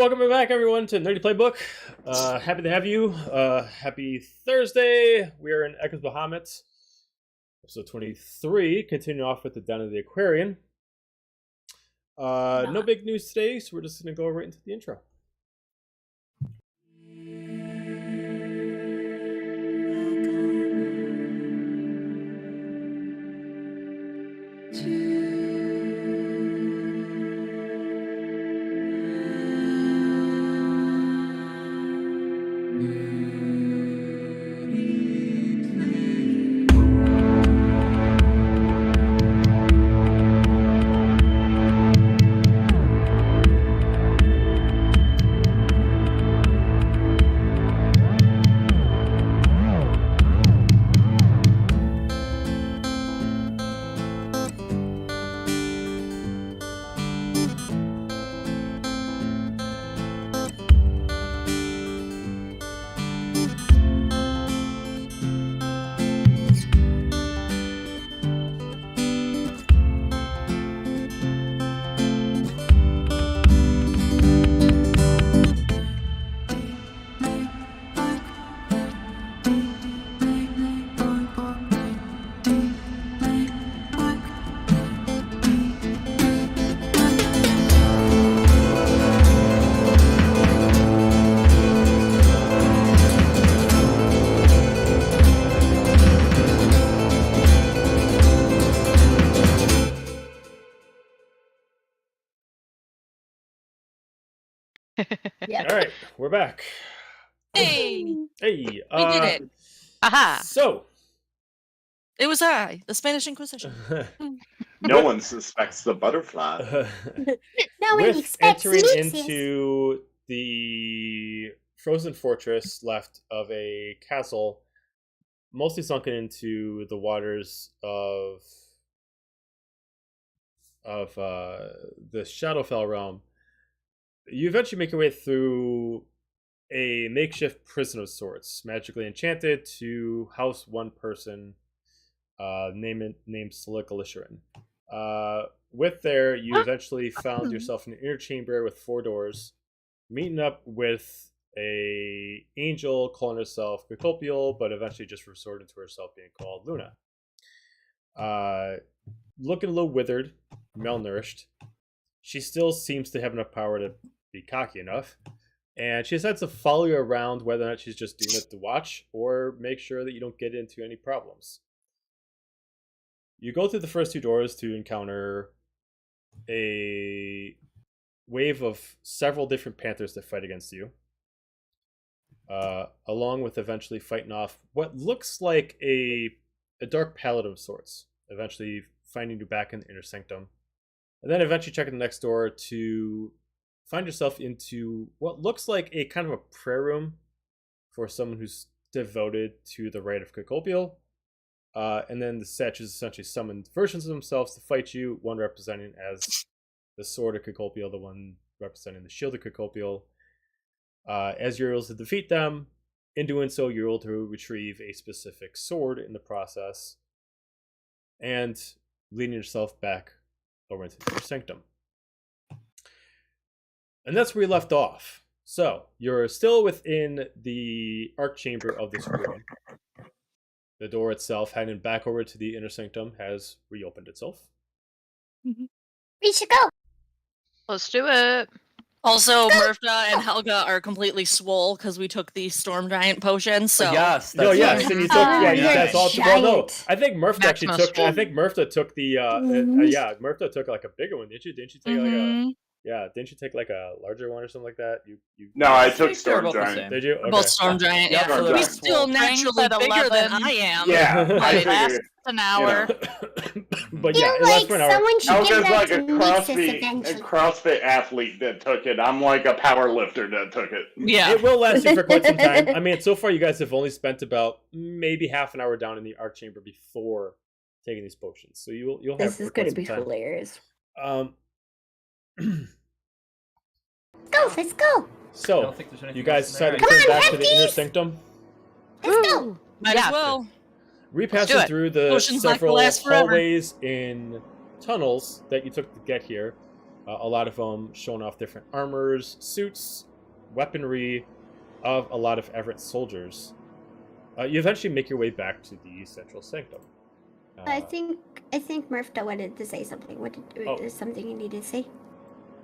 Welcome back, everyone, to Nerdy Playbook. Happy to have you. Happy Thursday. We are in Echoes Bahamut, episode 23, continuing off with the Den of the Aquarian. No big news today, so we're just going to go right into the intro. Yeah. All right, we're back. Hey! Hey, We did it! Aha! So, It was I, the Spanish Inquisition. No one suspects the butterfly. No one with expects entering Lucius. into the frozen fortress left of a castle, mostly sunken into the waters of the Shadowfell realm, you eventually make your way through a makeshift prison of sorts, magically enchanted to house one person named Sylyk. With there, you eventually found yourself in an inner chamber with 4 doors, meeting up with a angel calling herself Cacopial, but eventually just resorted to herself being called Luna. Looking a little withered, malnourished, she still seems to have enough power to be cocky enough, and she decides to follow you around, whether or not she's just doing it to watch or make sure that you don't get into any problems. You go through the first 2 doors to encounter a wave of several different panthers that fight against you, along with eventually fighting off what looks like a dark paladin of sorts, eventually finding you back in the inner sanctum. And then eventually checking the next door to find yourself into what looks like a kind of a prayer room for someone who's devoted to the rite of Cacopial. And then the statues essentially summoned versions of themselves to fight you, one representing as the sword of Cacopial, the one representing the shield of Cacopial. As you're able to defeat them, in doing so, you're able to retrieve a specific sword in the process, and leading yourself back over into your sanctum. And that's where we left off. So, you're still within the archchamber of this room. The door itself, heading back over to the inner sanctum, has reopened itself. We should go. Let's do it. Also, Murpha and Helga are completely swole because we took the Storm Giant potion, so... Yes. No, yes, and you took, you you're guys all. Well, no, giant. I think Murpha actually Maximus. took. I think Murpha took the. Yeah, Murpha took like a bigger one, didn't you? Didn't you take like a? Yeah, didn't you take like a larger one or something like that? You. No, I took They're Storm both the Giant. same. Did you? Okay. Both Storm Giant, Yeah, yeah. Storm He's Giant. still naturally Strength at bigger than 11. I am. Yeah, I It lasts figured. an hour. But yeah, You're it lasts like for an hour. someone should give Helga's that like to a Lucius a eventually. CrossFit athlete that took it. I'm like a power lifter that took it. Yeah. It will last you for quite some time. I mean, so far you guys have only spent about maybe half an hour down in the arc chamber before taking these potions, so you'll have. This for is quite going to some be time. hilarious. Let's Let's go. So, think there's anything you guys else in there. decided to return Come on, back to the inner Hefties! sanctum, Let's go. Might Yeah. as well. repassing it. through the Potions like to several last forever. hallways and tunnels that you took to get here. A lot of them showing off different armors, suits, weaponry of a lot of Everett soldiers. You eventually make your way back to the central sanctum. I think Murph wanted to say something. Is something you need to say?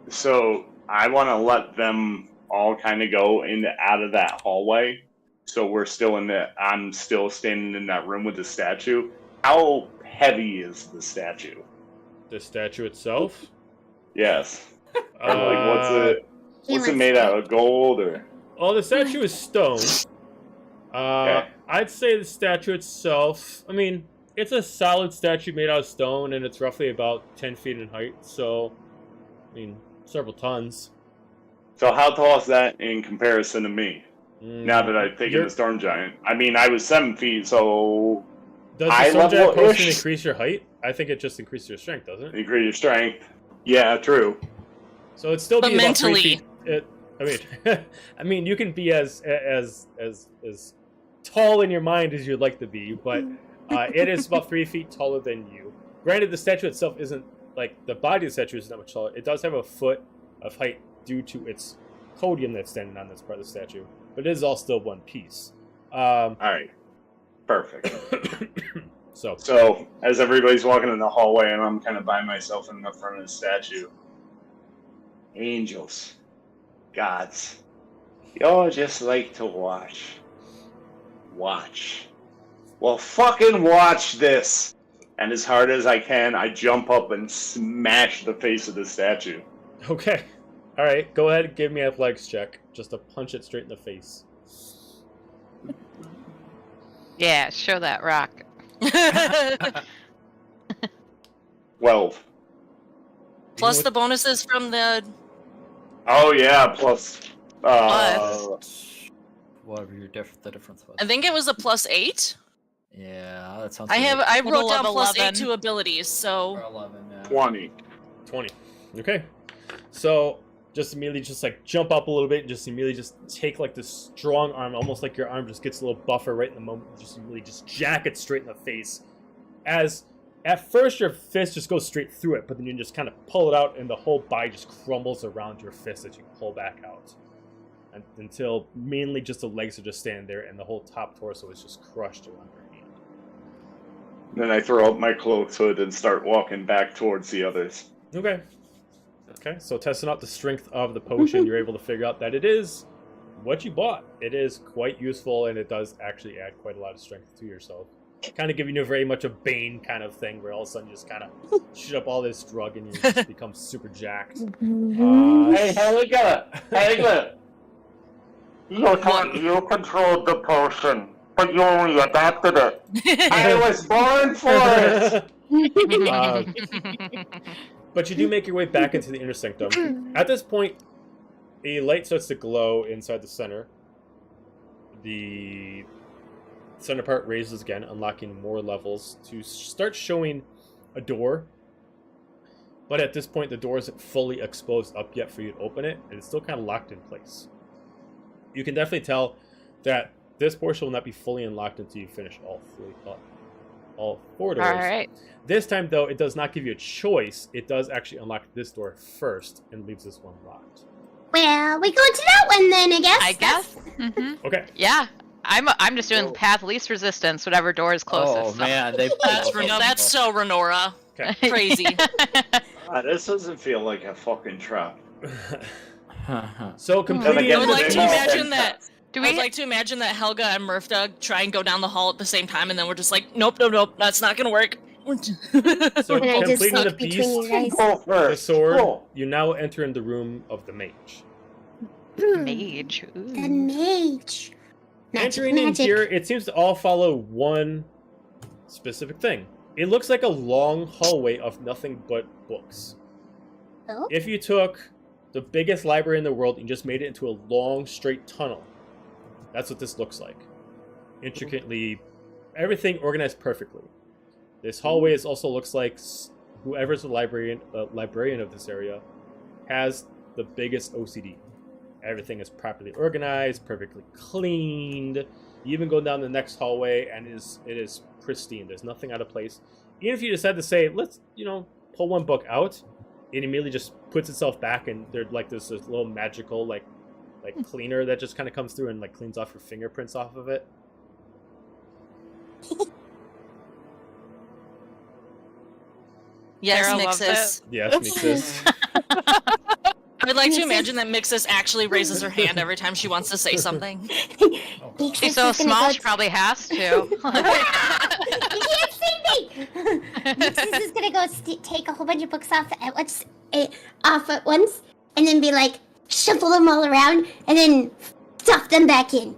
So I want to let them all kind of go out of that hallway. So we're still I'm still standing in that room with the statue. How heavy is the statue? The statue itself? Yes. Like, what's it made out of, gold or? Oh, the statue is stone. Okay. I'd say the statue itself, I mean, it's a solid statue made out of stone, and it's roughly about 10 feet in height, so, I mean, several tons. So how tall is that in comparison to me? Now that I've taken the Storm Giant. I mean, I was 7 feet, so... Does the Storm Giant potion increase your height? I think it just increases your strength, doesn't it? Increase your strength. Yeah, true. So it'd still be about mentally. 3 feet. I mean, you can be as tall in your mind as you'd like to be, but it is about 3 feet taller than you. Granted, the statue itself isn't, like, the body of the statue isn't that much taller. It does have a foot of height due to its podium that's standing on this part of the statue, but it is all still one piece. All right. Perfect. So, as everybody's walking in the hallway and I'm kind of by myself in the front of the statue, angels, gods, y'all just like to watch. Watch. Well, fucking watch this! And as hard as I can, I jump up and smash the face of the statue. okay. All right, go ahead and give me an athletics check, just to punch it straight in the face. Yeah, show that rock. 12. Plus the bonuses from the... Oh yeah, plus... Whatever the difference was. I think it was a +8. Yeah, that sounds. I Total wrote down of +8 11. to abilities, so... 11. Yeah. 20. 20. Okay. So, just immediately just like jump up a little bit and just immediately just take like this strong arm, almost like your arm just gets a little buffer right in the moment, just immediately just jack it straight in the face. As at first your fist just goes straight through it, but then you just kind of pull it out and the whole body just crumbles around your fist as you pull back out. And, until mainly just the legs are just standing there and the whole top torso is just crushed around your hand. Then I throw up my cloak's hood and start walking back towards the others. Okay. Okay, so testing out the strength of the potion, you're able to figure out that it is what you bought. It is quite useful, and it does actually add quite a lot of strength to yourself. Kind of giving you very much a Bane kind of thing, where all of a sudden you just kind of shoot up all this drug and you just become super jacked. Hey, Helga! You controlled the potion, but you only adapted it. I was born for it! But you do make your way back into the inner sanctum. At this point, a light starts to glow inside the center. The center part raises again, unlocking more levels to start showing a door. But at this point, the door isn't fully exposed up yet for you to open it, and it's still kind of locked in place. You can definitely tell that this portion will not be fully unlocked until you finish all four doors. All right. This time, though, it does not give you a choice. It does actually unlock this door first and leaves this one locked. Well, we go to that one then, I guess. I guess. Mm-hmm. Okay. Yeah. I'm just doing path least resistance, whatever door is closest. Oh so. man, they. That's so Renora. Okay. Crazy. This doesn't feel like a fucking trap. So completing. I would like to imagine that. Do I'd we? like to imagine that Helga and Murphda try and go down the hall at the same time, and then we're just like, nope, that's not gonna work. So And I just completing the sneak between beast, you guys. Go the first. sword, Go. you now enter in the room of the mage. Mage. Ooh. The mage. Entering in here, it seems to all follow one specific thing. It looks like a long hallway of nothing but books. Oh? If you took the biggest library in the world and just made it into a long, straight tunnel, that's what this looks like. Intricately, everything organized perfectly. This hallway also looks like whoever's the librarian of this area has the biggest OCD. Everything is properly organized, perfectly cleaned. You even go down the next hallway and it is pristine. There's nothing out of place. Even if you decide to say, let's, pull one book out, it immediately just puts itself back, and there's like this little magical like cleaner that just kind of comes through and like cleans off your fingerprints off of it. Yes, Sarah loves Mixus. Yes, Mixus. I would like to Mixus. imagine that Mixus actually raises her hand every time she wants to say something. Mixus She's so is gonna small, go she probably has to. You can't see me! Mixus is gonna go take a whole bunch of books off at once, and then be like, shuffle them all around, and then stuff them back in.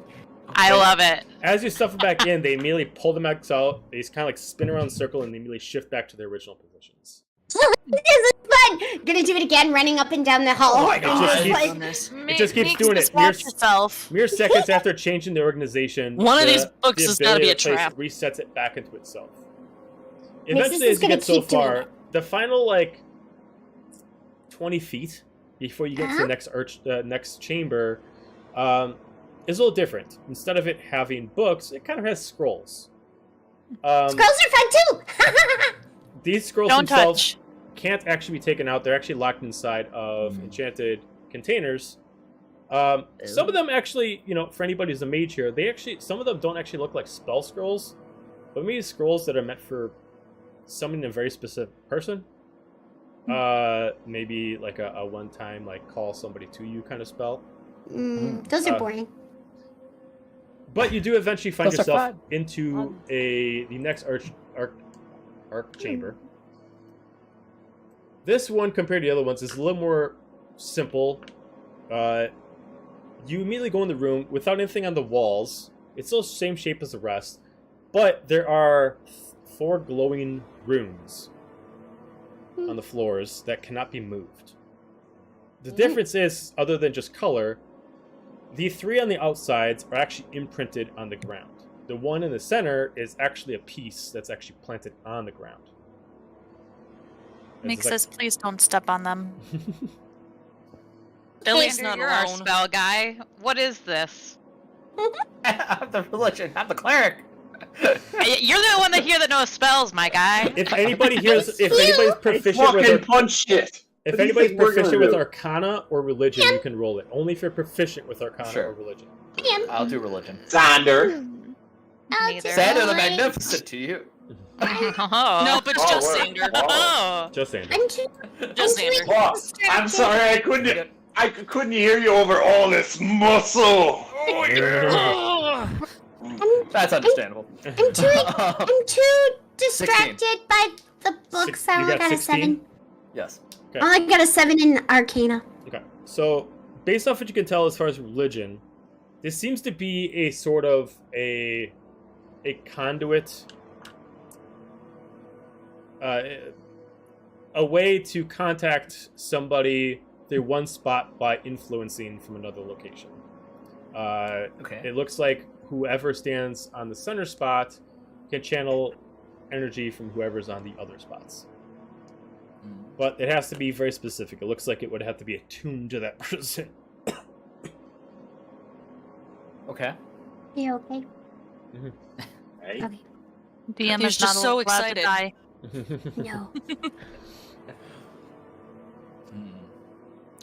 I love it. As you stuff it back in, they immediately pull the mags out. They just kind of like spin around in a circle, and they immediately shift back to their original positions. This is fun! Gonna do it again, running up and down the hall. Oh my and God. just, It like, Goodness. It just keeps doing it. Watch yourself. Mere seconds after changing the organization, One of the- these books the has gotta be a ability to place trap. resets it back into itself. Mixus Eventually, is as you gonna get so keep doing far, it. the final like 20 feet before you get to the next chamber, is a little different. Instead of it having books, it kind of has scrolls. Scrolls are fun too! These scrolls Don't themselves touch. can't actually be taken out. They're actually locked inside of enchanted containers. Some of them actually, for anybody who's a mage here, some of them don't actually look like spell scrolls, but maybe scrolls that are meant for summoning a very specific person. Maybe like a one-time like call somebody to you kind of spell. Those are boring. But you do eventually find Those are yourself fun. into the next arc chamber. This one, compared to the other ones, is a little more simple. You immediately go in the room without anything on the walls. It's still the same shape as the rest, but there are 4 glowing runes on the floors that cannot be moved. The difference is, other than just color, the 3 on the outsides are actually imprinted on the ground. The one in the center is actually a piece that's actually planted on the ground. It's Mixus, please don't step on them. Billy's Andrew, not you're our alone. spell guy. What is this? I'm the religion. I'm the cleric. You're the one that knows spells, my guy. If anybody's proficient with Fucking punch shit. if What do you anybody's think we're gonna proficient with do? Arcana or Religion, you can roll it. Only if you're proficient with Arcana Sure. or Religion. I'll do religion. Sander. Neither. Sander the Magnificent to you. Oh. No, but it's just whoa, Sander. whoa. Oh. Just Sander. I'm too Just Sander. Whoa, I'm sorry, I couldn't hear you over all this muscle. Oh yeah. That's understandable. I'm too distracted by the books. I You only got got a 16? 7. Yes. I only got a 7 in Arcana. Okay, so based off what you can tell as far as religion, this seems to be a sort of a conduit, a way to contact somebody through one spot by influencing from another location. Okay. It looks like whoever stands on the center spot can channel energy from whoever's on the other spots. But it has to be very specific. It looks like it would have to be attuned to that person. Okay. You okay? Hey, Okay. DM He was is not just so allowed excited. to die. No.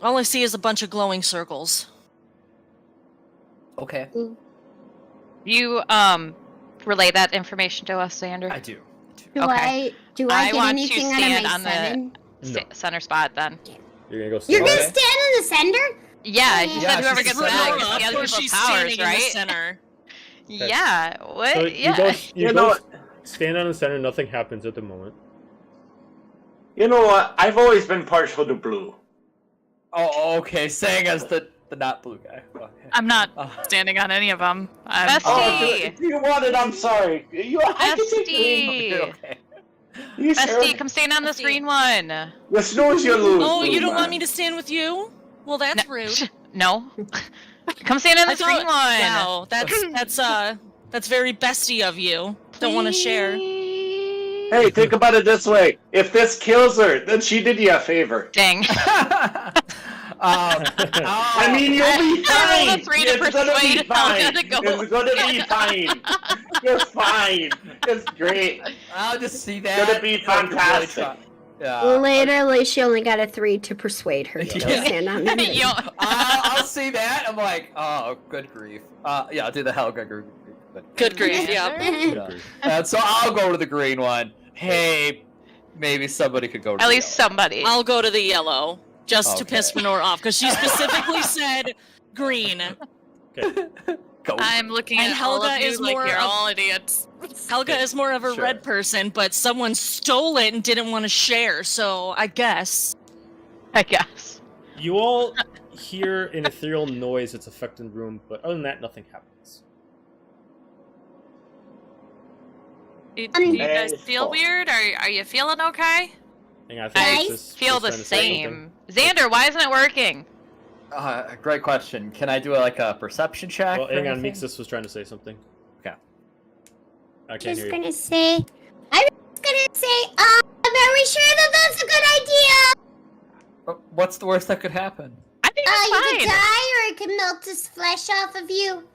All I see is a bunch of glowing circles. Okay. You relay that information to us, Sander. I do. Do Okay. I I get want to anything out stand of on my the 7? No. Center spot then. You're gonna go. You're stand- gonna stand in the center? Yeah, Yeah, you said whoever she's gets sitting back on gets up, the other or people's she's powers, standing in the right? center. Yeah. What? So Yeah. you know both stand on the center. Nothing happens at the moment. you know what? I've always been partial to blue. Oh, okay. Saying as the not blue guy. Okay. I'm not Oh. standing on any of them. Bestie. Oh, do you want it? I'm sorry. I can take green. Bestie. Okay. You sure? Bestie, come stand on this green one. The snooze you lose. Oh, you blue don't want man. me to stand with you? Well, that's rude. No. Come stand on I this green one. Wow, that's very bestie of you. Don't want to share. Hey, think about it this way. If this kills her, then she did you a favor. Dang. I mean, you'll be I rolled a fine. 3 to It's gonna be persuade fine. Helga to go. It's gonna be fine. You're fine. It's great. I'll just see that. Gonna be Like, really fantastic. try- Literally, she only got a 3 to persuade her to Yeah. stand on the green. Yo, I'll see that. I'm like, oh, good grief. Yeah, I'll do the Helga group. Good grief. Yeah. So I'll go to the green one. Hey, maybe somebody could go to at the least yellow. somebody. I'll go to the yellow just to piss Okay. Minor off because she specifically said green. Go. I'm looking And at all Helga of you is like more you're of- all idiots. Helga is more of a Sure. red person, but someone stole it and didn't want to share, so I guess. I guess. You all hear an ethereal noise that's affecting the room, but other than that, nothing happens. Do Um, you guys Hey, feel fuck. weird? Are you feeling okay? Hang on, I think I Alexis feel was the trying to say something. same. Xander, why isn't it working? Great question. Can I do like a perception check? Well, or hang on, anything? Mixus was trying to say something. Okay. I can't Just hear you. gonna say, I was gonna say, are we sure that that's a good idea? What's the worst that could happen? I think You it's could fine. die, or it could melt his flesh off of you.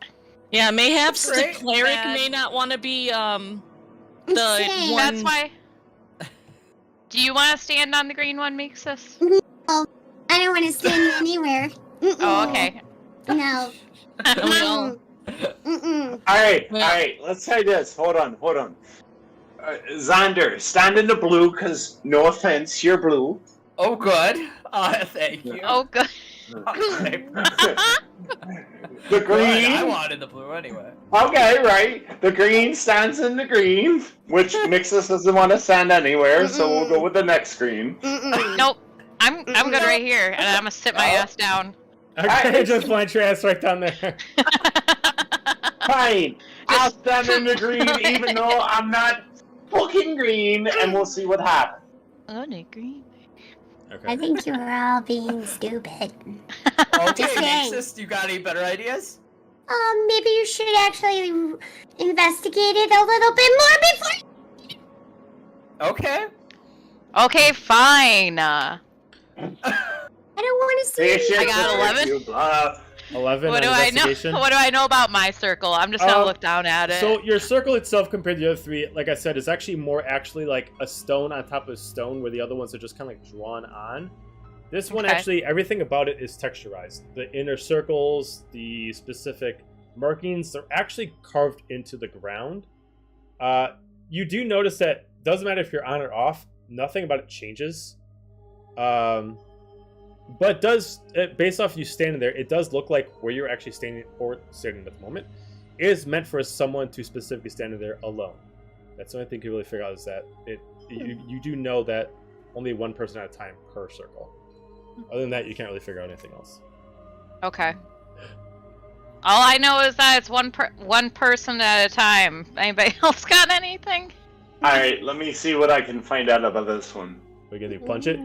Yeah, mayhaps the Great. cleric Bad. may not want to be the Insane. one. That's why. Do you want to stand on the green one, Mixus? I don't want to stand anywhere. Oh, okay. No. We all- Mm-mm. Alright, let's try this. Hold on. Xander, stand in the blue, because no offense, you're blue. Oh, good. Thank you. Oh, good. Okay. The Good, green. I wanted the blue anyway. Okay, right. The green stands in the green, which Mixus doesn't want to stand anywhere, so we'll go with the next green. Mm-mm. Nope. I'm good right here, and I'm gonna sit my ass down. Okay, just plant your ass right down there. Fine. I'll stand in the green, even though I'm not fucking green, and we'll see what happens. Oh, no, green. I Okay. think you're all being stupid. Okay, Just saying. Nexus, you got any better ideas? Maybe you should actually investigate it a little bit more before. Okay. Okay, fine. I don't want to see Patient I got for 11. you, blah. 11 What do on I know? investigation. What do I know about my circle? I'm just gonna look down at it. So your circle itself, compared to the other three, like I said, is actually more like a stone on top of a stone, where the other ones are just kind of like drawn on. This one Okay. actually, everything about it is texturized. The inner circles, the specific markings, they're actually carved into the ground. You do notice that doesn't matter if you're on or off, nothing about it changes. But based off you standing there, it does look like where you're actually standing or sitting at the moment is meant for someone to specifically stand there alone. That's the only thing you really figure out is that you do know that only one person at a time per circle. Other than that, you can't really figure out anything else. Okay. All I know is that it's one person at a time. Anybody else got anything? Alright, let me see what I can find out about this one. We're gonna punch it.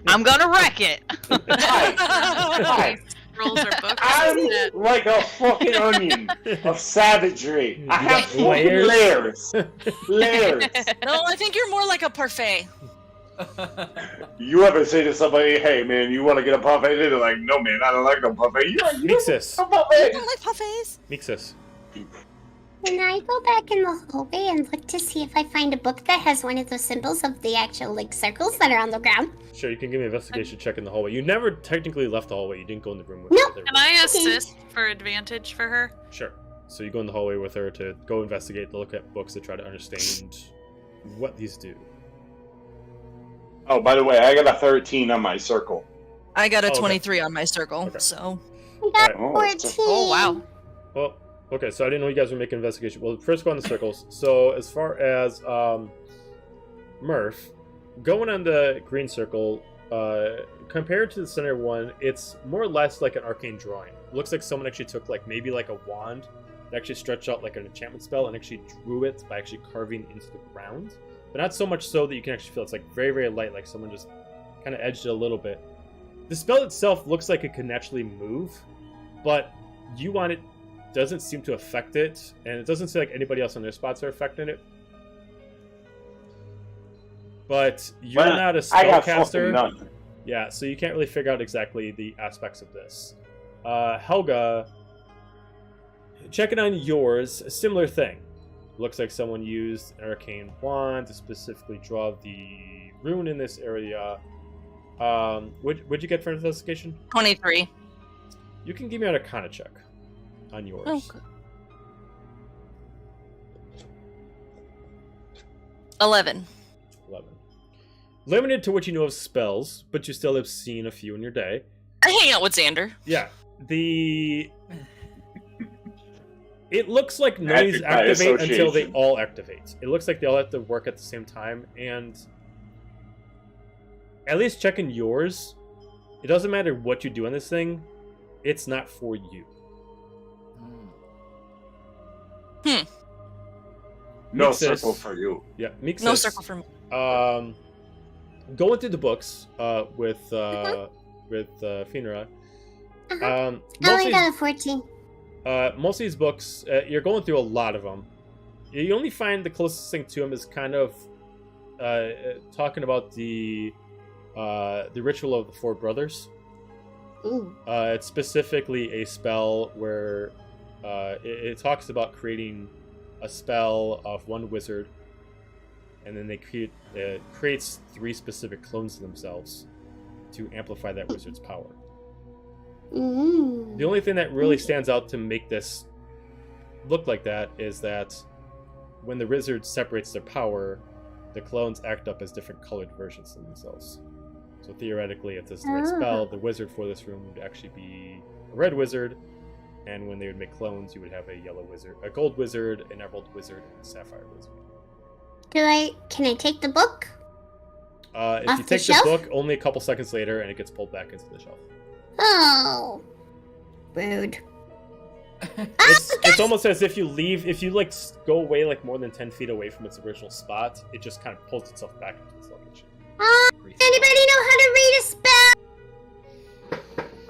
I'm gonna wreck it. Hi. Rolls or books. I'm that- like a fucking onion of savagery. I You have got fucking layers. layers. No, I think you're more like a parfait. You ever say to somebody, hey man, you want to get a parfait? They're like, no man, I don't like no parfait. You like, Mixus. a parfait? I don't like parfaits. Mixus. Can I go back in the hallway and look to see if I find a book that has one of those symbols of the actual like circles that are on the ground? Sure, you can give me an investigation check in the hallway. You never technically left the hallway. You didn't go in the room with Nope. her. Can I assist for advantage for her? Sure. So you go in the hallway with her to go investigate, to look at books to try to understand what these do. Oh, by the way, I got a 13 on my circle. I got a Oh, okay. 23 on my circle, Okay. so. I got Alright. 14. Oh wow. Well, okay, so I didn't know you guys were making investigation. Well, first go on the circles. So as far as Murph, going on the green circle, compared to the center one, it's more or less like an arcane drawing. It looks like someone actually took like maybe like a wand that actually stretched out like an enchantment spell and actually drew it by actually carving into the ground. But not so much so that you can actually feel it's like very, very light, like someone just kind of edged it a little bit. The spell itself looks like it could naturally move, but you want it doesn't seem to affect it, and it doesn't seem like anybody else on their spots are affecting it. But you're But not a I got fucking spellcaster. none. Yeah, so you can't really figure out exactly the aspects of this. Helga, checking on yours, a similar thing. Looks like someone used an arcane wand to specifically draw the rune in this area. What'd you get for investigation? 23. You can give me an Arcana check on yours. Okay. 11. 11. Limited to what you know of spells, but you still have seen a few in your day. I hang out with Xander. Yeah. It looks like none of these Magic by activate until they association. all activate. It looks like they all have to work at the same time, and at least checking yours, it doesn't matter what you do on this thing, it's not for you. No Mixes. circle for you. Yeah, Meek No says, circle for me. going through the books with Finra. I Most only of got a 14. most of these books, you're going through a lot of them. You only find the closest thing to them is kind of talking about the ritual of the Four Brothers. Ooh. It's specifically a spell where it talks about creating a spell of one wizard, and then they creates 3 specific clones of themselves to amplify that wizard's power. Mm. The only thing that really stands out to make this look like that is that when the wizard separates their power, the clones act up as different colored versions of themselves. So theoretically, if this is the right spell, the wizard for this room would actually be a red wizard, and when they would make clones, you would have a yellow wizard, a gold wizard, an emerald wizard, and a sapphire wizard. Can I take the book? If Off you the take the shelf? book, only a couple seconds later, and it gets pulled back into the shelf. Oh. Rude. It's almost as if you leave, if you like go away like more than 10 feet away from its original spot, it just kind of pulls itself back into its location. Anybody know how to read a spell?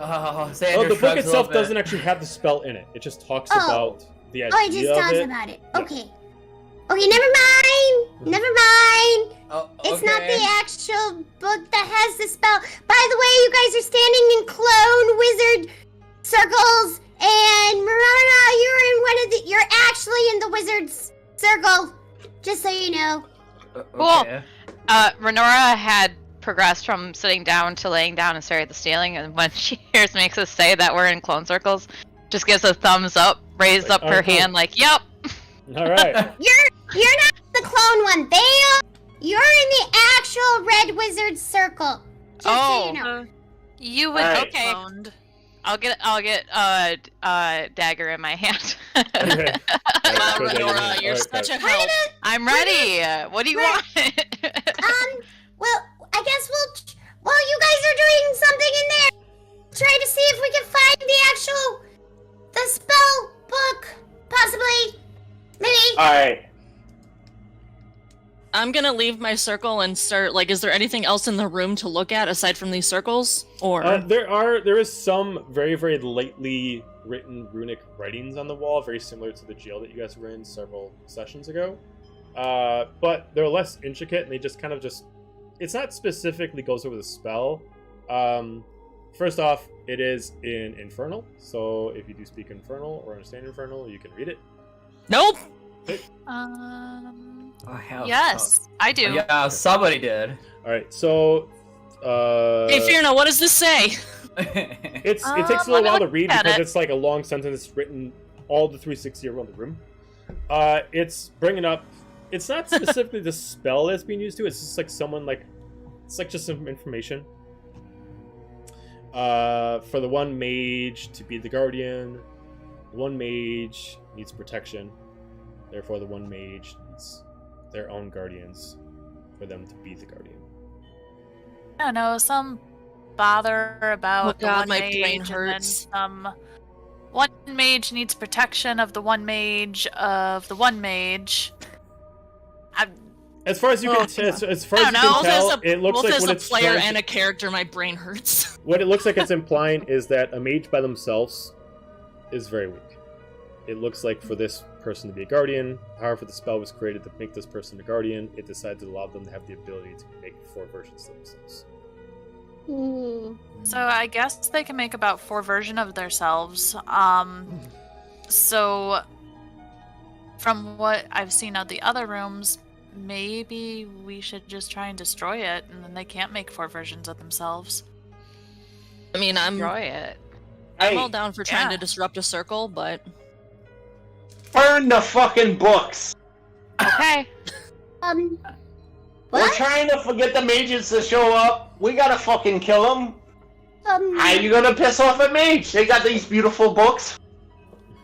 Oh, Xander Oh, the book shrugs a itself little bit. doesn't actually have the spell in it. It just talks about the idea Oh, it just of talks it. about it. Yeah. Okay. Okay, never mind. Never mind. Oh, It's not okay. the actual book that has the spell. By the way, you guys are standing in clone wizard circles, and Marana, you're actually in the wizard's circle. Just so you know. Okay. Renora had progressed from sitting down to laying down and staring at the ceiling, and when she hears makes us say that we're in clone circles, just gives a thumbs up, raised Like, up her alright, cool. hand like, "Yep." All right. You're not the clone one. You're in the actual red wizard circle. Just so you know. You would Alright. be cloned. I'll get dagger in my hand. Okay. Wow, Go Renora, ahead. you're Alright, such a We're help. gonna I'm ready. What do you want? Well, I guess while you guys are doing something in there, try to see if we can find the spell book, possibly. Maybe. Alright. I'm gonna leave my circle and start. Like, is there anything else in the room to look at aside from these circles? Or There is some very, very lightly written runic writings on the wall, very similar to the jail that you guys were in several sessions ago. But they're less intricate, and they just kind of it's not specifically goes over the spell. First off, it is in Infernal, so if you do speak Infernal or understand Infernal, you can read it. nope. Oh, hell. Yes, I do. Oh, yeah, somebody did. Alright, so... Hey, Fierna, what does this say? it takes a let little me while to look read at because it. it's like a long sentence written all the 360 around the room. It's bringing up... It's not specifically the spell that's being used to, it's just like someone like... It's like just some information. For the one mage to be the guardian, the one mage needs protection. Therefore, the one mage needs their own guardians for them to be the guardian. I don't know, some bother about Oh the God, one my mage, brain and then hurts. some one mage needs protection of the one mage of the one mage. As far as you can, as far as you know. can Both tell, as a, it looks both like as what a it's player trying and to- a character, my brain hurts. What it looks like it's implying is that a mage by themselves is very weak. It looks like for this person to be a guardian, however the spell was created to make this person a guardian, it decided to allow them to have the ability to make 4 versions of themselves. Hmm. So I guess they can make about 4 versions of themselves. So from what I've seen of the other rooms, maybe we should just try and destroy it, and then they can't make 4 versions of themselves. I mean, I'm Destroy it. all down for trying to disrupt a circle, but Burn the fucking books. Okay. We're What? trying to get the mages to show up. We gotta fucking kill them. How you gonna piss off a mage? They got these beautiful books.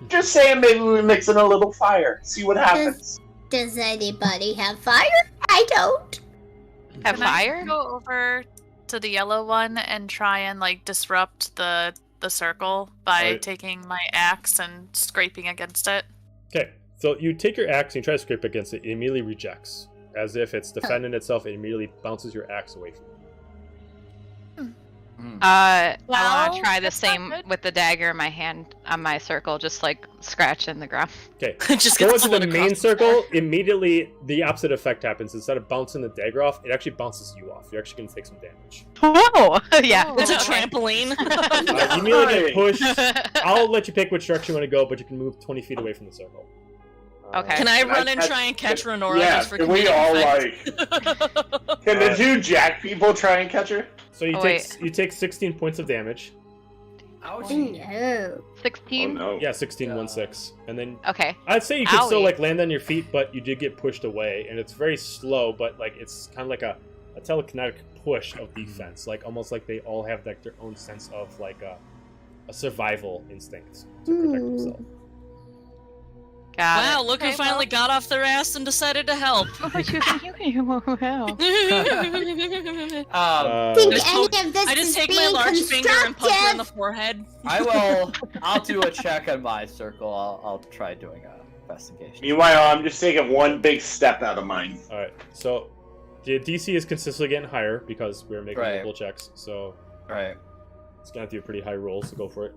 Just saying, maybe we mix in a little fire. See what happens. Does anybody have fire? I don't. Have Can I fire? go over to the yellow one and try and like disrupt the circle by Alright. taking my axe and scraping against it? Okay, so you take your axe and you try to scrape against it. It immediately rejects, as if it's defending itself. It immediately bounces your axe away from you. I want Well, to try the that's not same good. with the dagger in my hand on my circle, just like scratch in the ground. Okay, just go get into slid the across main the circle. floor. Immediately, the opposite effect happens. Instead of bouncing the dagger off, it actually bounces you off. You're actually gonna take some damage. Oh, yeah. Oh. It's a Okay. trampoline. You immediately get pushed. I'll let you pick which direction you want to go, but you can move 20 feet away from the circle. Okay. Can I Can I run and catch- try and catch Renora Yeah, just for can we comedic all effect? Can the 2 jack people try and catch her? So you Oh, you take 16 points of damage. Oh, no. 16? no. Yeah, 16, 1, 6. And then Okay. I'd say you could still Owie. like land on your feet, but you did get pushed away, and it's very slow, but like it's kind of like a telekinetic push of defense, like almost like they all have like their own sense of like a survival instinct to protect themselves. Got Wow, it. look who Okay, finally got off their ass and decided to help. Um, Think Uh, any just go- of this I just is take my being large finger and poke her in the constructive? forehead. I'll do a check on my circle. I'll try doing a investigation. Meanwhile, I'm just taking one big step out of mine. all right, so the DC is consistently getting higher because we're making Right. multiple checks, so Right. it's gonna have to be pretty high rolls to go for it.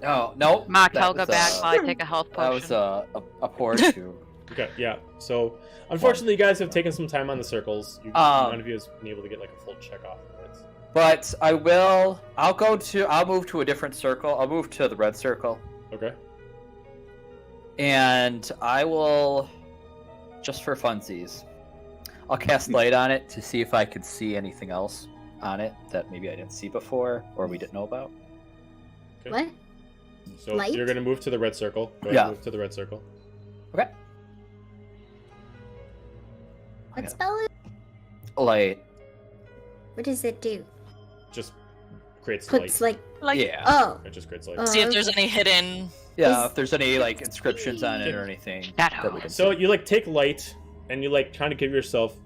Oh, no. Mock that Helga was, back while I take a health That potion. was a poor 2. Okay, yeah. So unfortunately, you guys have taken some time on the circles. None of you has been able to get like a full check off of it. But I'll move to a different circle. I'll move to the red circle. Okay. And I will, just for funsies, I'll cast light on it to see if I could see anything else on it that maybe I didn't see before or we didn't know about. What? So Light? you're gonna move to the red circle. Go ahead, Yeah. move to the red circle. Okay. What spell is Light. What does it do? Just creates Puts light. like Yeah. oh. It just creates light. Oh, See if there's okay. any hidden. Yeah, Is- if there's any like inscriptions on it or anything Shadow. that we can So see. you like take light and you like trying to give yourself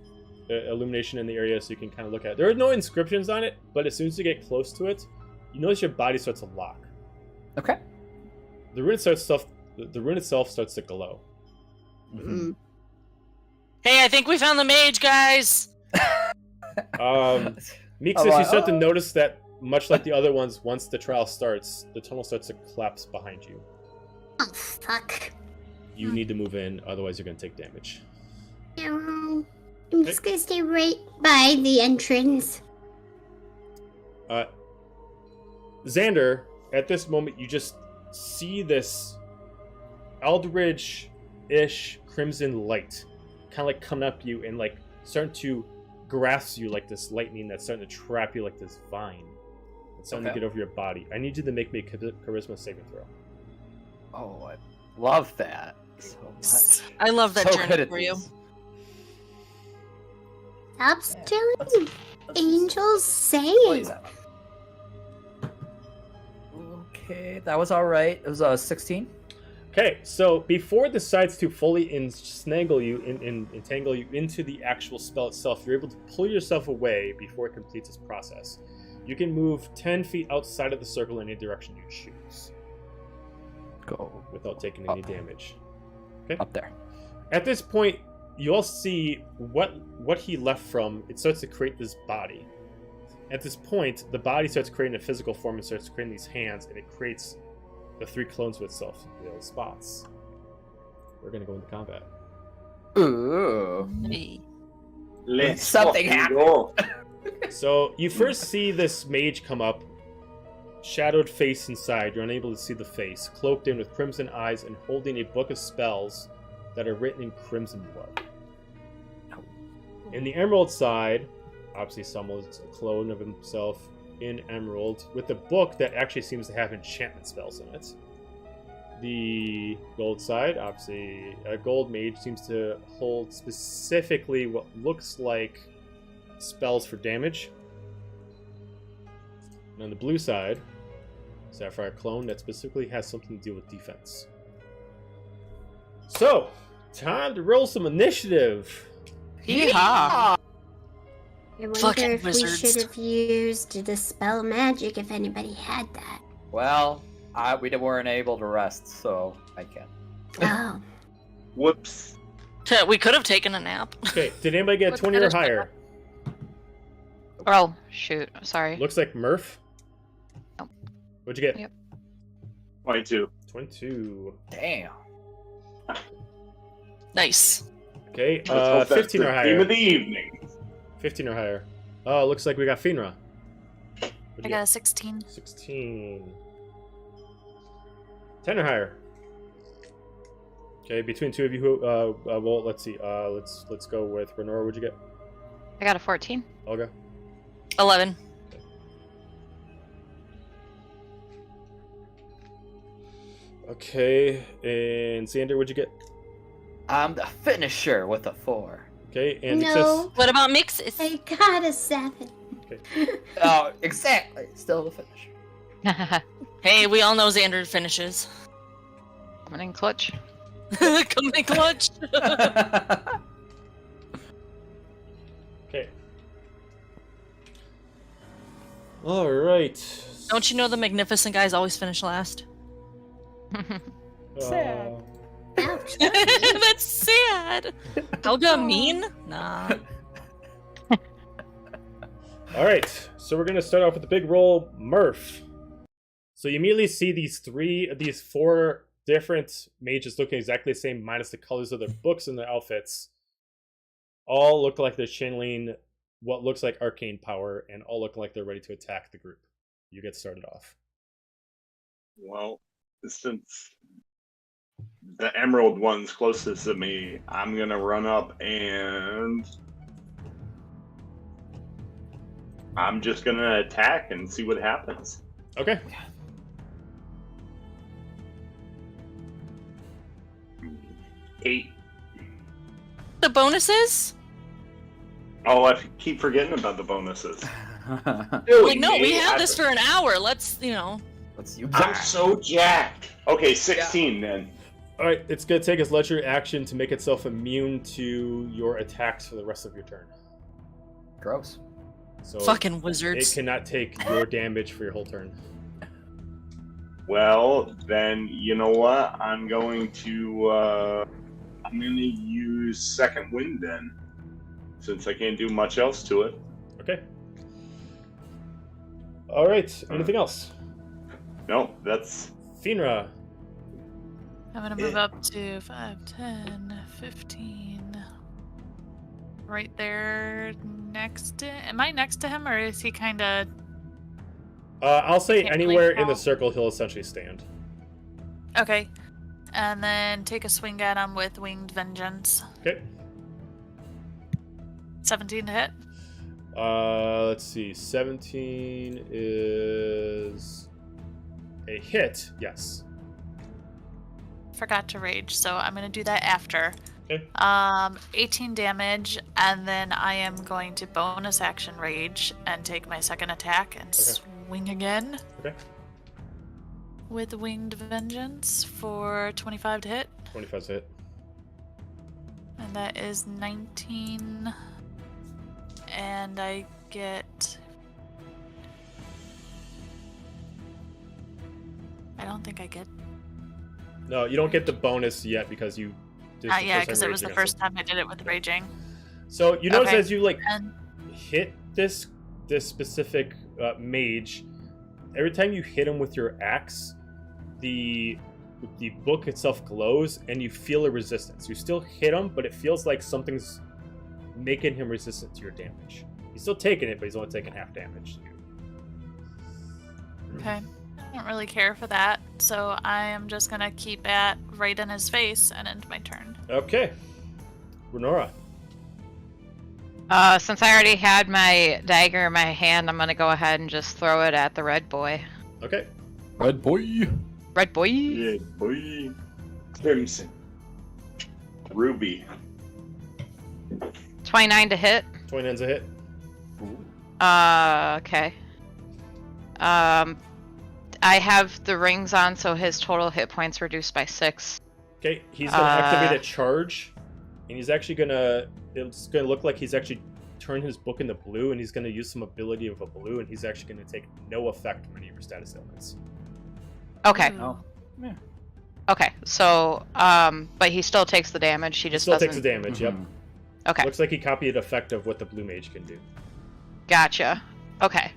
illumination in the area so you can kind of look at it. There are no inscriptions on it, but as soon as you get close to it, you notice your body starts to lock. Okay. The rune itself starts to glow. Mm. Hey, I think we found the mage, guys. Meeksis, Oh, you start to notice that much like the other ones, once the trial starts, the tunnel starts to collapse behind you. Oh fuck. You need to move in, otherwise you're gonna take damage. No. I'm just gonna stay right by the entrance. Xander, at this moment, you just see this eldritch-ish crimson light kind of like coming up you and like starting to grasp you like this lightning that's starting to trap you like this vine. It's starting Okay. to get over your body. I need you to make me a charisma saving throw. Oh, I love that so much. I love that So good journey at for you. these. Stop telling angels saying. What is that? Okay, that was all right. It was a 16. Okay, so before it decides to fully entangle you into the actual spell itself, you're able to pull yourself away before it completes its process. You can move 10 feet outside of the circle in any direction you choose Go without taking any Up. damage. up there. At this point, you all see what he left from. It starts to create this body. At this point, the body starts creating a physical form and starts creating these hands, and it creates the 3 clones of itself in those spots. We're gonna go into combat. Ooh. Hey. Let's Something fucking go. So you first see this mage come up, shadowed face inside. You're unable to see the face, cloaked in with crimson eyes and holding a book of spells that are written in crimson blood. In the emerald side, obviously someone's a clone of himself in emerald with a book that actually seems to have enchantment spells in it. The gold side, obviously a gold mage seems to hold specifically what looks like spells for damage. And on the blue side, sapphire clone that specifically has something to do with defense. So, time to roll some initiative. Yeehaw! I wonder Fucking if wizards. we should have used Dispel Magic if anybody had that. Well, we weren't able to rest, so I can. Oh. Whoops. We could have taken a nap. Okay, did anybody get a What 20 or kind of higher? Oh, shoot. Sorry. Looks like Murph. Nope. What'd you get? Yep. 22. 22. Damn. Nice. Okay, Let's hope that's 15 the or theme higher. of the evening. 15 or higher. Oh, looks like we got Finra. What'd I you got a get? 16. 16. 10 or higher. Okay, between two of you, who? Well, let's see. Let's go with Renora. What'd you get? I got a 14. Olga. 11. Okay, and Xander, what'd you get? I'm the finisher with a 4. Okay, and No, What about mixes? I got a 7. Oh, exactly. Still the finisher. Hey, we all know Xander finishes. Coming in clutch. Coming clutch. Okay. All right. Don't you know the magnificent guys always finish last? Sad. Ouch. That's sad. Helga mean? Nah. All right, so we're gonna start off with the big roll, Murph. So you immediately see these four different mages looking exactly the same, minus the colors of their books and their outfits. All look like they're channeling what looks like arcane power, and all look like they're ready to attack the group. You get started off. Well, since the emerald one's closest to me, I'm gonna run up and I'm just gonna attack and see what happens. Okay. Eight. The bonuses? Oh, I keep forgetting about the bonuses. Like, no, we have this for an hour. Let's, What's you I'm so jacked. Okay, 16 then. All right, it's gonna take its legendary action to make itself immune to your attacks for the rest of your turn. Gross. So fucking it wizards. cannot take your damage for your whole turn. Well, then you know what? I'm going to use second wind then, since I can't do much else to it. Okay. All right. Anything else? No, that's Finra. I'm gonna move up to 5, 10, 15. Right there next to... Am I next to him, or is he kind of... I'll say Can't anywhere blink in the now. circle he'll essentially stand. Okay. And then take a swing at him with Winged Vengeance. Okay. 17 to hit. Let's see. 17 is a hit. Yes. Forgot to rage, so I'm gonna do that after. Okay. 18 damage, and then I am going to bonus action rage and take my second attack and swing again. Okay. With Winged Vengeance for 25 to hit, 25's a hit. and that is 19. And I get... I don't think I get... No, you don't get the bonus yet because you. yeah, because it was the first time I did it with raging. So you notice Okay. as you And hit this specific mage, every time you hit him with your axe, the book itself glows and you feel a resistance. You still hit him, but it feels like something's making him resistant to your damage. He's still taking it, but he's only taking half damage. okay. don't really care for that, so I am just gonna keep at right in his face and end my turn. Okay. Renora. Since I already had my dagger in my hand, I'm gonna go ahead and just throw it at the red boy. Okay. Red boy. Red boy. Yeah, boy. Crimson. Ruby. 29 to hit. 29's a hit. Okay. I have the rings on, so his total hit points reduced by 6. Okay, he's gonna activate a charge, and he's actually gonna. It's gonna look like he's actually turned his book into blue, and he's gonna use some ability of a blue, and he's actually gonna take no effect from any of your status ailments. Okay. Oh. Yeah. Okay. So, but he still takes the damage. He just Still doesn't. takes the damage. Yep. Okay. Looks like he copied effect of what the blue mage can do. Gotcha. Okay.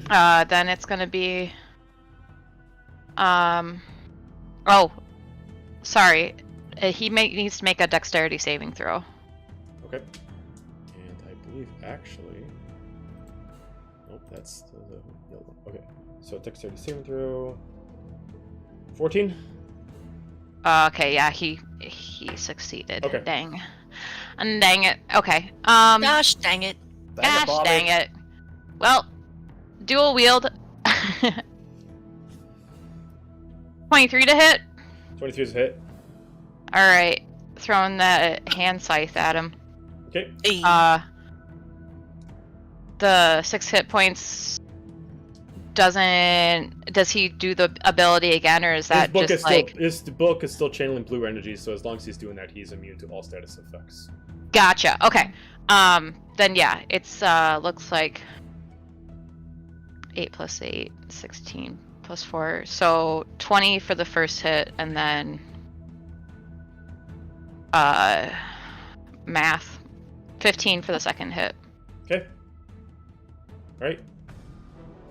Then it's gonna be. Oh, sorry. He needs to make a dexterity saving throw. Okay. And I believe actually. Nope, that's the yellow one. Okay. So dexterity saving throw. 14. Okay. Yeah. He succeeded. Okay. Dang. And dang it. Okay. Gosh dang it. Gosh dang it. Well, dual wield. 23 to hit. 23 is a hit. Alright. Throwing that hand scythe at him. Okay. Hey. The 6 hit points does he do the ability again, or is that just like... The book is still channeling blue energy, so as long as he's doing that, he's immune to all status effects. Gotcha. Okay. Then yeah, it's looks like 8 plus 8, 16 plus 4. So 20 for the first hit, and then math 15 for the second hit. Okay. Alright.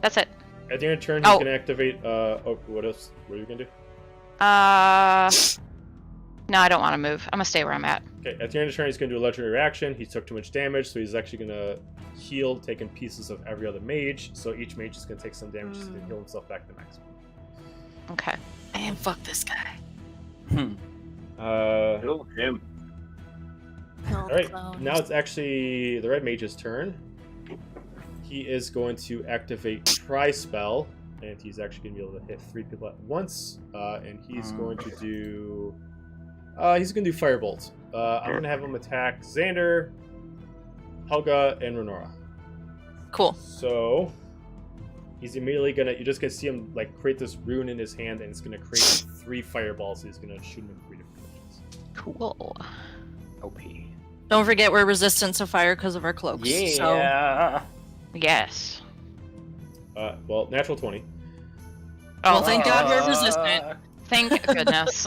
That's it. At the end of turn, he's gonna activate what else? What are you gonna do? No, I don't want to move. I'm gonna stay where I'm at. Okay, at the end of turn, he's gonna do a legendary reaction. He took too much damage, so he's actually gonna heal, taking pieces of every other mage. So each mage is gonna take some damage to heal himself back to maximum. Okay. Man, fuck this guy. Kill him. Alright, now it's actually the red mage's turn. He is going to activate Tri-Spell, and he's actually going to be able to hit 3 people at once. And he's going to do... he's going to do Firebolt. I'm going to have him attack Xander, Helga, and Renora. Cool. So... he's immediately going to... You're just going to see him like create this rune in his hand, and it's going to create 3 fireballs. So he's going to shoot them in 3 different directions. Cool. OP. Don't forget we're resistant to fire because of our cloaks. Yeah. Yes. Well, natural 20. Well, thank God we're resistant. Thank goodness.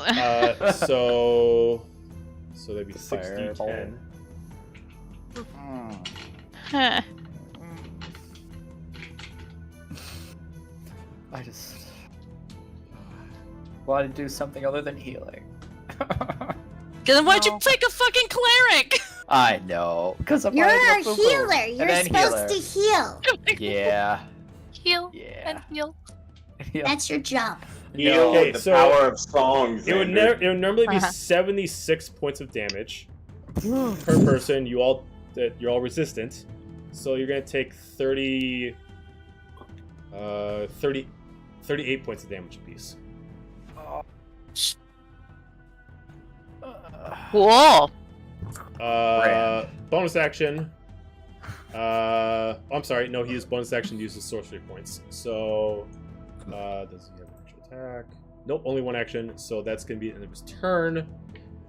So that'd be 60, 10. Huh. I just want to do something other than healing. Then why'd you pick a fucking cleric? I know, because I'm You're a a healer. You're supposed to heal. Yeah. Heal Yeah. and heal. That's your job. Heal Okay, the so power of songs. it would normally be 76 points of damage per person. You're all resistant, so you're gonna take 38 points of damage apiece. Cool. Bonus action. I'm sorry. No, he used bonus action to use his sorcery points. So, does he have an actual attack? Nope, only one action. So that's gonna be the end of his turn.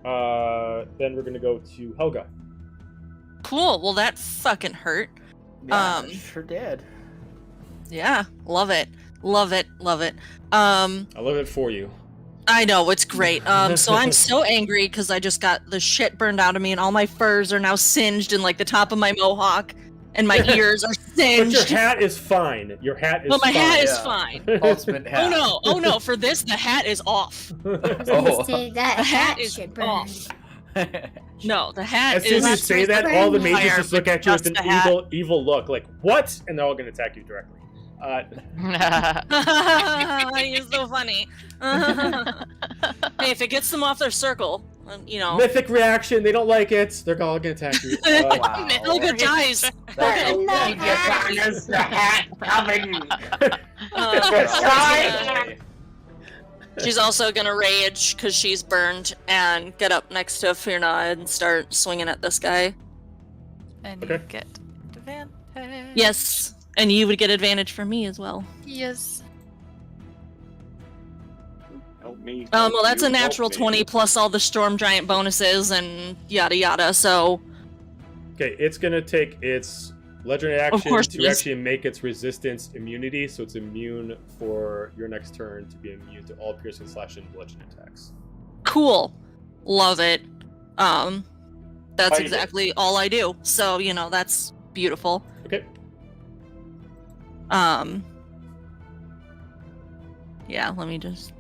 Then we're gonna go to Helga. Cool. Well, that fucking hurt. Yeah, sure did. Yeah, love it. Love it. Love it. I love it for you. I know, it's great. So I'm so angry because I just got the shit burned out of me and all my furs are now singed and like the top of my mohawk and my ears are singed. But your hat is fine. Your hat is But my fine. hat is fine. Ultimate hat. Oh no, for this, the hat is off. I was gonna say that The hat hat is should burn. off. No, the hat As soon is as you say that, all the mages fire, just look at you with just an the hat. evil look, like, what? And they're all going to attack you directly. You're so funny. Hey, if it gets them off their circle, you know. Mythic reaction. They don't like it. They're all gonna attack you. Wow. Olga dies. That's In the okay. hat. There's the hat coming. She's also gonna rage because she's burned and get up next to Firna and start swinging at this guy. And Okay. you get advantage. Yes, and you would get advantage from me as well. Yes. Help me. Well, help that's you, a natural help me. 20 plus all the storm giant bonuses and yada yada. So Okay, it's gonna take its legendary action course it to is. actually make its resistance immunity, so it's immune for your next turn to be immune to all piercing, slashing, and bludgeoning attacks. cool, love it. That's Fight it. exactly all I do. So you know that's beautiful. Okay. Yeah, let me just.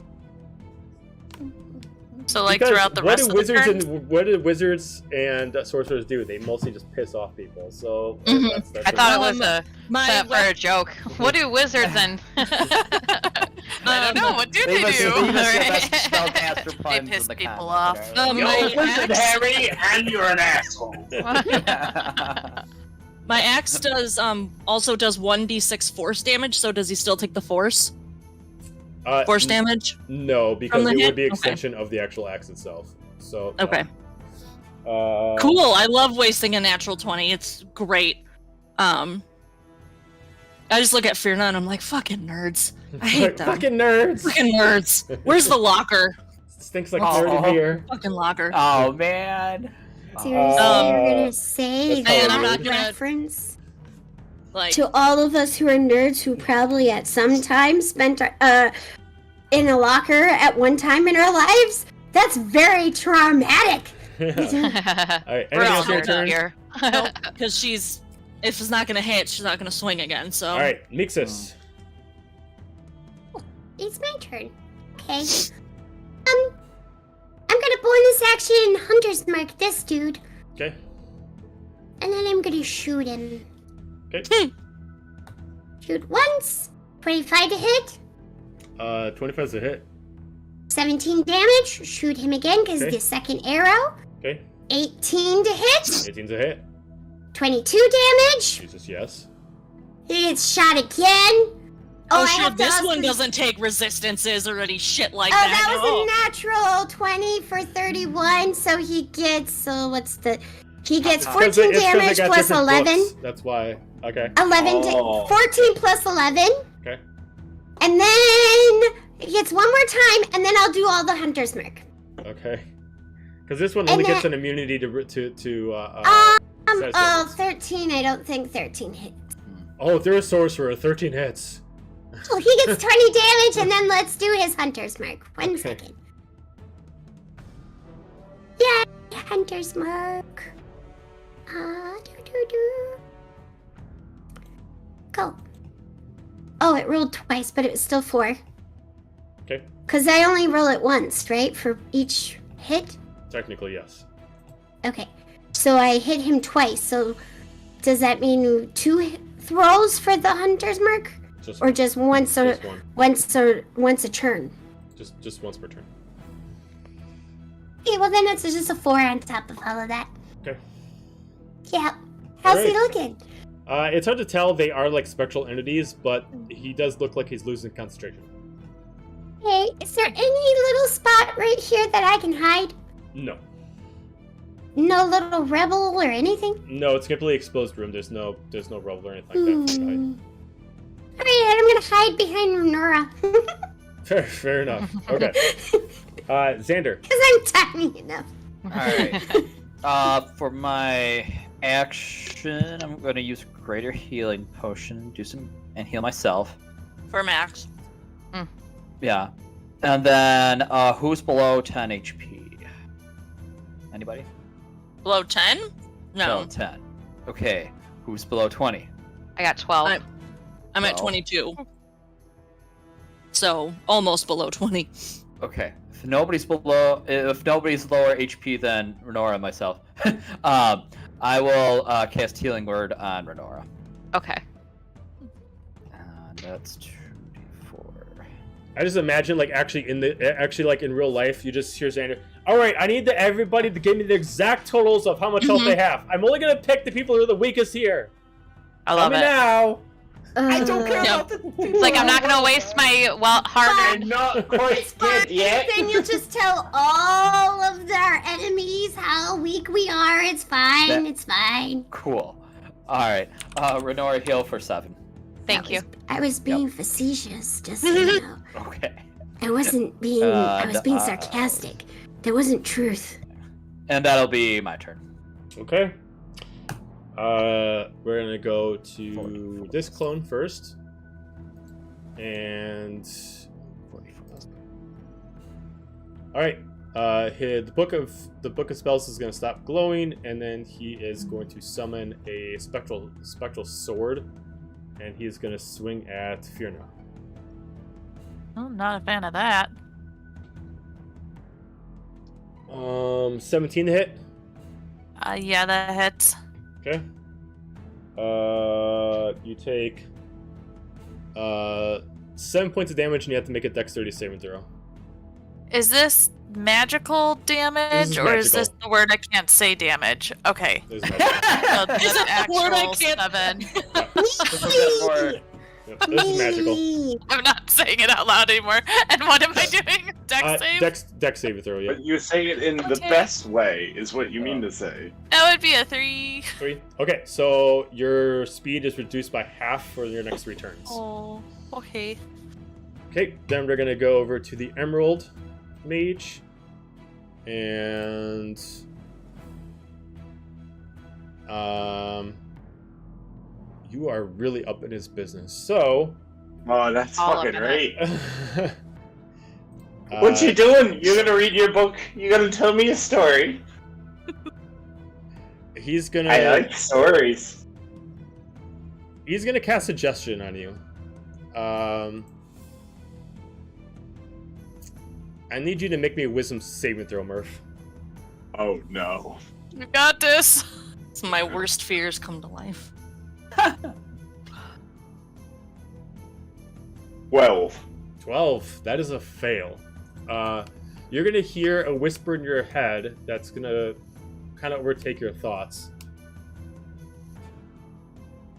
So like Because throughout the rest of the turn. what do wizards and sorcerers do? They mostly just piss off people. So Mhm. that's I thought it was Um, a set for a joke. What do wizards and? I don't know. What do they Leave do? us your best Right. spellcaster puns piss in the people comments, off. alright? You're My a wizard, axe- Harry, and you're an asshole. My axe does also does 1d6 force damage. So does he still take the force force damage? No, because the it hit? would be Okay. extension of the actual axe itself. So no. Okay. Uh, Cool. I love wasting a natural 20. It's great. I just look at Firna and I'm like, fucking nerds. I hate them. Fucking nerds. Fucking nerds. Where's the locker? Stinks like Oh. nerd in here. Fucking locker. Oh man. Seriously, you're gonna say that's that I'm not gonna- reference Like, to all of us who are nerds who probably at some time spent in a locker at one time in our lives? That's very traumatic. All right. We're Anything all else your nerds turn? here. because she's if it's not gonna hit, she's not gonna swing again. So All right, Mixus. It's my turn. Okay. I'm gonna bonus action Hunter's Mark this dude, Okay. and then I'm gonna shoot him. Okay. Shoot once. 25 to hit. 25 is a hit. 17 damage. Shoot him again because Okay. the second arrow. Okay. 18 to hit. 18's a hit. 22 damage. Jesus, yes. He gets shot again. oh I shit, have to this also- one doesn't take resistances or any shit like Oh, that. that was No. a natural 20 for 31. So he gets. So what's the? He gets 14 It's 'cause they damage got plus different 11. books. That's why. Okay. 11 Oh. to 14 plus 11. Okay. And then he gets one more time, and then I'll do all the Hunter's Mark. Okay. Because this one And only gets then- an immunity to status Oh, damage. 13. I don't think 13 hit. Oh, if they're a sorcerer, 13 hits. Oh, he gets 20 damage, and then let's do his Hunter's Mark. One Okay. second. Yay! Hunter's Mark. Go. Oh, it rolled twice, but it was still 4. Okay. Because I only roll it once, right? For each hit? Technically, yes. Okay. So I hit him twice. So does that mean 2 throws for the Hunter's Mark? Just, Or just once or just one. once a turn? Just once per turn. Okay, well then it's just a 4 on top of all of that. Okay. Yeah. How's he Alright. looking? It's hard to tell. They are like spectral entities, but he does look like he's losing concentration. Hey, is there any little spot right here that I can hide? No. No little rebel or anything? No, it's a completely exposed room. There's no rubble or anything like that. Hmm. Alright, I'm gonna hide behind Nora. Fair enough. Okay. Xander. Because I'm tiny enough. Alright. For my action, I'm gonna use Greater Healing Potion, and heal myself. For Max. Yeah. And then, who's below 10 HP? Anybody? Below 10? No. Below 10. Okay. Who's below 20? I got 12. I'm at Well. 22. So almost below 20. Okay. If nobody's lower HP than Renora and myself, I will cast Healing Word on Renora. Okay. That's 2d4. I just imagine, like, actually like in real life, you just hear Xander. All right, I need everybody to give me the exact totals of how much health they have. I'm only gonna pick the people who are the weakest here. I love it. Now. I don't care Yep. about the people. It's like I'm not gonna waste my I'm hard-earned. not quite dead yet. Then you'll just tell all of our enemies how weak we are. It's fine. It's fine. Cool. Alright. Renora, heal for 7. Thank you. I was being facetious, just so you know. Okay. I wasn't being. I was being sarcastic. There wasn't truth. And that'll be my turn. Okay. We're gonna go to this clone first, and all right. The book of spells is gonna stop glowing, and then he is going to summon a spectral sword, and he is gonna swing at Firna. I'm not a fan of that. 17 to hit. Yeah, that hits. Okay. You take 7 points of damage, and you have to make a Dexterity saving throw. Is this magical damage, This is or is this magical. the word I can't say damage? Okay. This is magical. So that's Is it the word I actual can't- 7. This is for Yep, this is magical. I'm not saying it out loud anymore. And what am I doing? Dex save? Dex saving throw, yeah. But you say it in the Okay. best way, is what you mean to say. That would be a 3. 3. Okay, so your speed is reduced by half for your next 3 turns. Oh, okay. Okay, then we're gonna go over to the Emerald Mage, and you are really up in his business. So, Oh, that's All fucking of it. right. What you doing? You're gonna read your book? You gonna tell me a story? He's gonna I like stories. he's gonna cast Suggestion on you. I need you to make me a Wisdom saving throw, Murph. Oh no. You got this. It's my worst fears come to life. 12. 12. That is a fail. You're gonna hear a whisper in your head that's gonna kind of overtake your thoughts.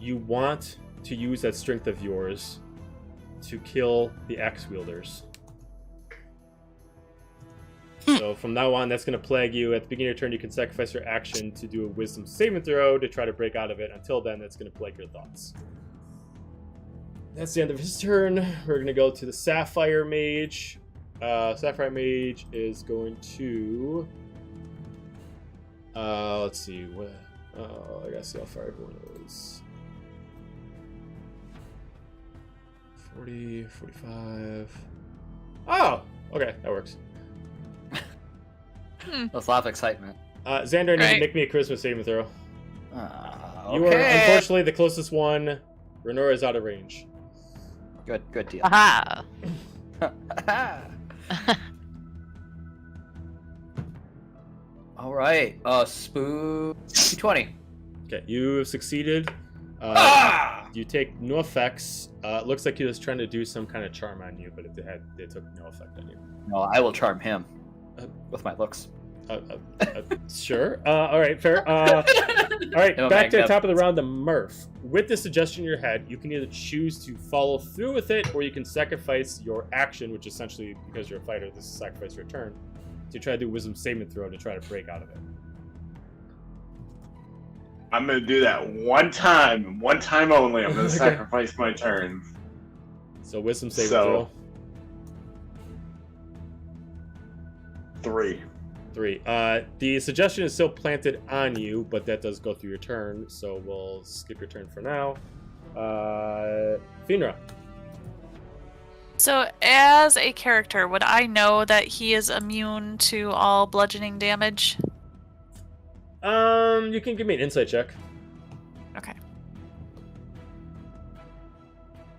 You want to use that strength of yours to kill the axe wielders. So from now on, that's going to plague you. At the beginning of your turn, you can sacrifice your action to do a Wisdom saving throw to try to break out of it. Until then, that's going to plague your thoughts. That's the end of his turn. We're going to go to the Sapphire Mage. Sapphire Mage is going to... let's see. I gotta see how far everyone is. 40, 45... Oh! Okay, that works. That's a lot of excitement. Xander, I need Right. to make me a Charisma saving throw. Okay. You are unfortunately the closest one. Renora is out of range. Good deal. Aha! All right. Spoo 20. Okay, you have succeeded. You take no effects. It looks like he was trying to do some kind of charm on you, but it took no effect on you. No, I will charm him Uh, with my looks. Sure. All right, fair. All right, No, back to the Magna. top of the round to Murph. With the suggestion in your head, you can either choose to follow through with it, or you can sacrifice your action, which essentially, because you're a fighter, this is sacrifice your turn, to try to do a Wisdom saving throw to try to break out of it. I'm gonna do that one time, and one time only. I'm gonna Okay. sacrifice my turn. So Wisdom saving So- throw. 3. 3. The suggestion is still planted on you, but that does go through your turn, so we'll skip your turn for now. Finra. So, as a character, would I know that he is immune to all bludgeoning damage? You can give me an insight check. Okay.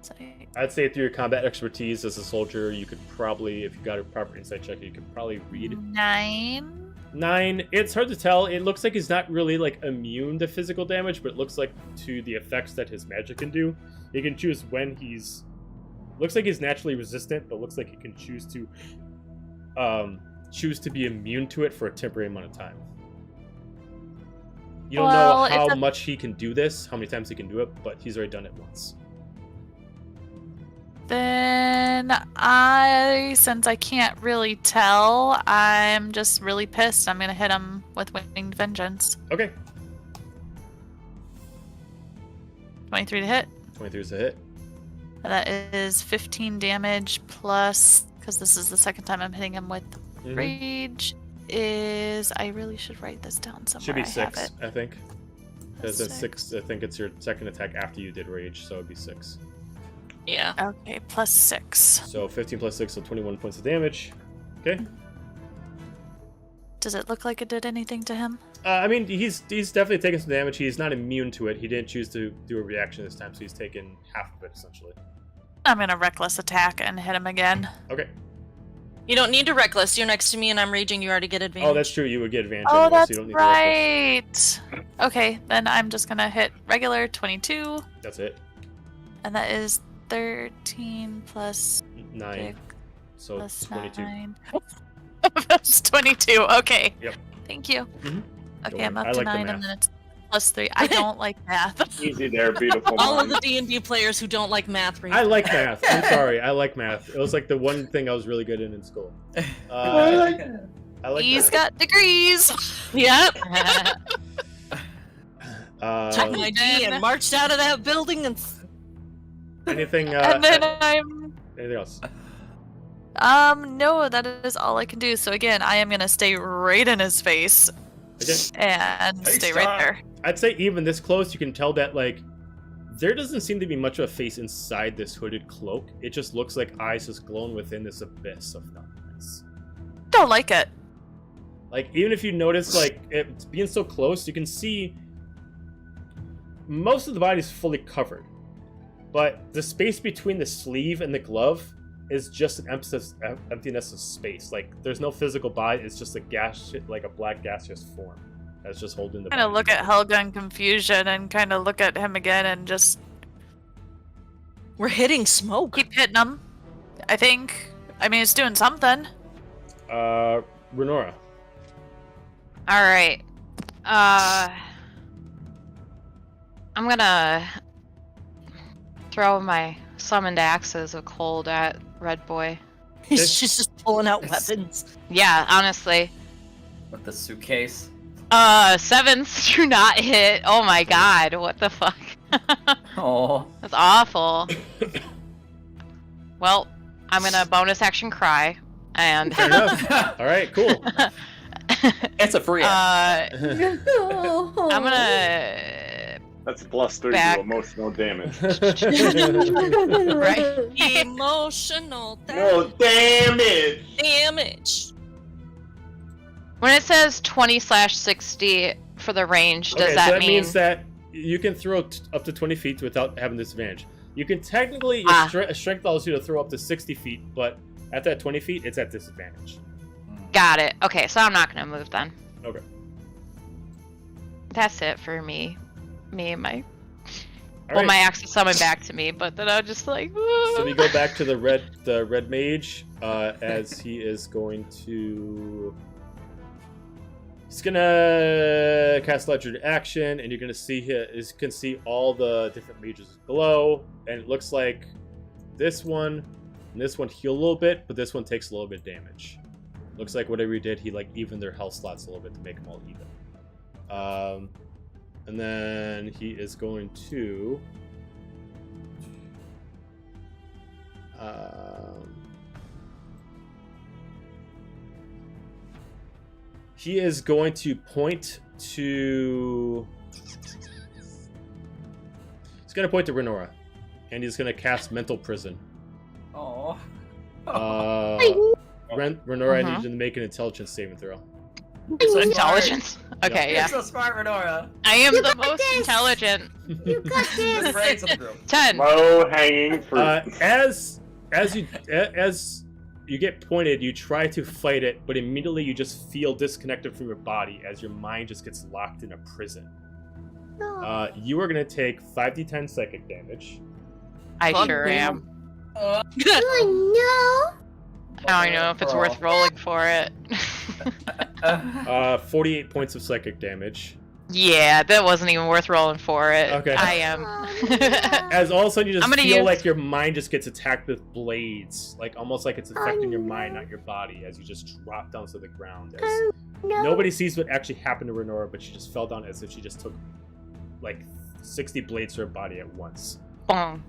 So, I'd say through your combat expertise as a soldier, you could probably, if you got a proper insight check, you could probably read. 9. 9. It's hard to tell. It looks like he's not really like immune to physical damage, but it looks like to the effects that his magic can do. He can choose when he's Looks like he's naturally resistant, but looks like he can choose to be immune to it for a temporary amount of time. You don't Well, know how it's a- much he can do this, how many times he can do it, but he's already done it once. Then since I can't really tell, I'm just really pissed. I'm gonna hit him with Winged Vengeance. Okay. 23 to hit. 23 is a hit. That is 15 damage plus, because this is the second time I'm hitting him with Mhm. Rage, is... I really should write this down somewhere. Should be I have 6, it. I think. Because That's it's 6, I think it's your second attack after you did Rage, so it'd be 6. Yeah. Okay, plus 6. So 15 plus 6, so 21 points of damage. Okay. Does it look like it did anything to him? I mean, he's definitely taken some damage. He's not immune to it. He didn't choose to do a reaction this time, so he's taken half of it, essentially. I'm gonna Reckless attack and hit him again. Okay. You don't need to reckless. You're next to me and I'm raging. You already get advantage. Oh, that's true. You would get advantage Oh, anyway, that's so you don't need to reckless. right. Okay, then I'm just gonna hit regular 22, That's it. and that is 13 plus 9. 6 So plus 22. 9. That's 22. Okay. Yep. Thank you. Mhm. Okay, Don't I'm worry. up I to like the 9, and math. then it's plus 3. I don't like math. Easy there, beautiful All of mind. the D&D players who don't like math. I like math. I'm sorry. I like math. It was like the one thing I was really good in school. I like He's math. got degrees. Yep. Took Uh, my D and marched out of that building and... anything? And then I'm... Anything else? No, that is all I can do. So again, I am gonna stay right in his face Okay. and stay right there. I'd say even this close, you can tell that like there doesn't seem to be much of a face inside this hooded cloak. It just looks like eyes just glowing within this abyss of nothingness. Don't like it. Like even if you notice like it being so close, you can see most of the body's fully covered, but the space between the sleeve and the glove is just an emptiness of space. Like there's no physical body. It's just a gas, like a black gaseous form that's just holding the. Kind of body look at together. Helga in confusion and kind of look at him again and just We're hitting smoke. keep hitting him. I think. I mean, it's doing something. Renora. All right. I'm gonna throw my summoned axes of cold at Red Boy. She's just pulling out weapons. Yeah, honestly. With the suitcase. 7s do not hit. Oh my god, what the fuck? Oh. That's awful. Well, I'm gonna bonus action cry, and Fair enough. All right, cool. It's a free act. I'm gonna That's +3 Back. to emotional damage. right. Emotional No damage! damage. When it says 20/60 for the range, does Okay, that so that mean means that you can throw up to 20 feet without having disadvantage. You can technically, Ah. strength allows you to throw up to 60 feet, but at that 20 feet, it's at disadvantage. Got it? Okay, so I'm not gonna move then. Okay. That's it for me. Me and my All well, right. my axe is summoned back to me, but then I'm just like. So we go back to the red mage, as he is going to. He's gonna cast Legendary Action, and you're gonna see you can see all the different mages below, and it looks like this one and this one heal a little bit, but this one takes a little bit of damage. Looks like whatever he did, he like evened their health slots a little bit to make them all even. And then he is going to. He is going to point to. He's going to point to Renora, and he's going to cast Mental Prison. Oh. Renora, I Mhm. need you to make an intelligence saving throw. So Intelligence. Okay, yeah. You're so smart, Renora. I am You the got most this. intelligent. You got Good this. brains of the group. 10. Low hanging fruit. As you get pointed, you try to fight it, but immediately you just feel disconnected from your body as your mind just gets locked in a prison. No. You are going to take 5d10 psychic damage. I Fuck sure me. am. Oh I don't know if it's worth rolling for it. 48 points of psychic damage. Yeah, that wasn't even worth rolling for it. Okay. I am. As all of a sudden you just I'm gonna feel use- like your mind just gets attacked with blades, like almost like it's affecting your mind, not your body, as you just drop down to the ground. As no. nobody sees what actually happened to Renora, but she just fell down as if she just took like 60 blades to her body at once. Boom.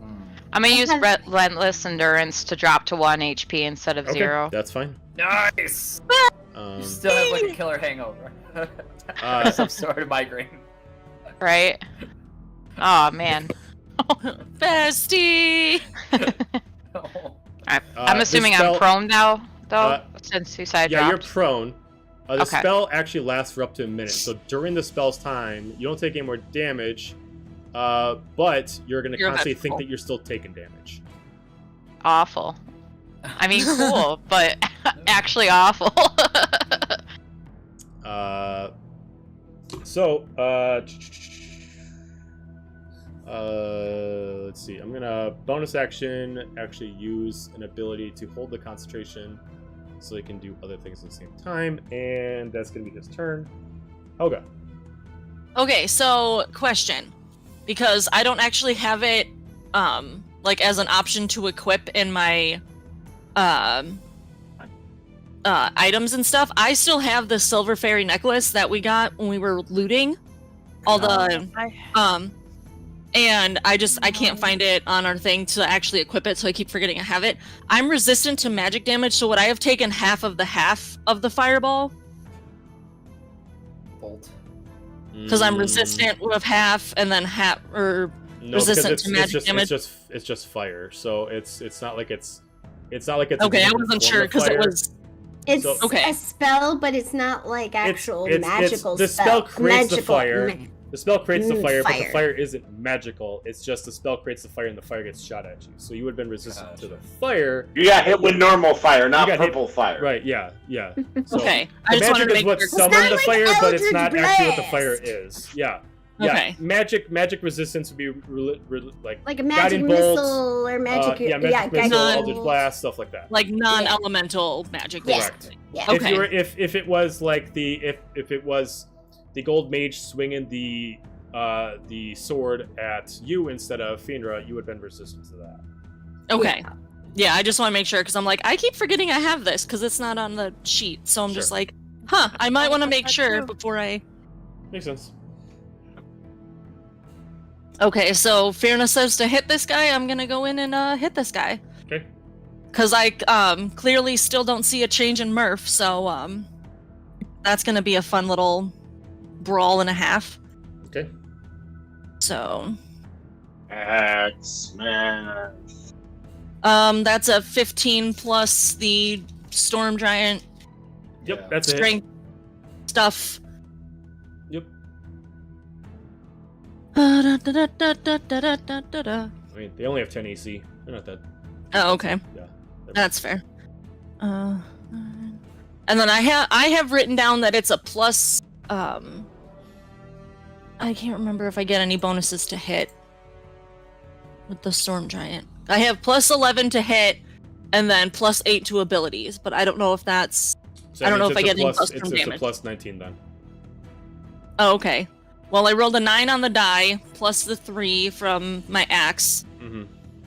I'm gonna use Relentless Endurance to drop to 1 HP instead of Okay, 0. that's fine. Nice! You still have like a killer hangover. Some sort of migraine. Right? Oh man. Bestie! I'm this assuming spell- I'm prone now, though, since you said I Yeah, you're dropped. prone. The Okay. spell actually lasts for up to a minute, so during the spell's time, you don't take any more damage, but you're going to You're constantly think vegetable. that you're still taking damage. Awful. I mean, cool, but actually awful. Let's see. I'm gonna bonus action actually use an ability to hold the concentration, so he can do other things at the same time, and that's gonna be his turn. Helga. Okay, so question, because I don't actually have it, like as an option to equip in my, items and stuff. I still have the silver fairy necklace that we got when we were looting all the, and I can't find it on our thing to actually equip it, so I keep forgetting I have it. I'm resistant to magic damage, so would I have taken half of the fireball? Bolt. Because I'm resistant with half, and then half, or No, resistant because to magic damage. It's just fire. So it's not like it's a Okay, I different wasn't form sure of because it fire. was. It's So- Okay. a spell, but it's not like actual magical the spell creates the magical fire. The spell creates the fire, but the fire. fire isn't magical. It's just the spell creates the fire, and the fire gets shot at you. So you would have been resistant to the fire. You got hit with normal fire, not You got hit- purple fire. Right? Yeah. So Okay, The I just wanted magic to is make what sure. summoned not the like fire, but it's Eldritch not actually what the fire Blast. is. Yeah. Okay. Magic resistance would be like a magic guiding bolt, missile or magic. magic missile, guiding Eldritch bolt. Blast, stuff like that. Like non-elemental magic. Yeah. basically. Yeah. Okay. If it was like if it was the gold mage swinging the sword at you instead of Finra, you would have been resistant to that. Okay. Yeah, I just want to make sure because I'm like, I keep forgetting I have this because it's not on the sheet. So I'm just Sure. like, I might want to make That sure too. before I. Makes sense. Okay, so Fierna says to hit this guy. I'm gonna go in and hit this guy. Okay. Because I clearly still don't see a change in Murph, so that's gonna be a fun little brawl and a half. Okay. So X-Men. that's a 15 plus the storm giant Yep, Yeah. that's it. strength stuff. Yep. Oh, I mean, they only have 10 AC. They're not that. okay. Yeah. That's fair. And then I have written down that it's a plus. I can't remember if I get any bonuses to hit with the storm giant. I have plus 11 to hit, and then plus 8 to abilities. But I don't know if that's. So I don't know means if I it's a get any plus. plus from It's a damage. plus 19 then. Oh, okay. Well, I rolled a 9 on the die, plus the 3 from my axe, Mm-hmm.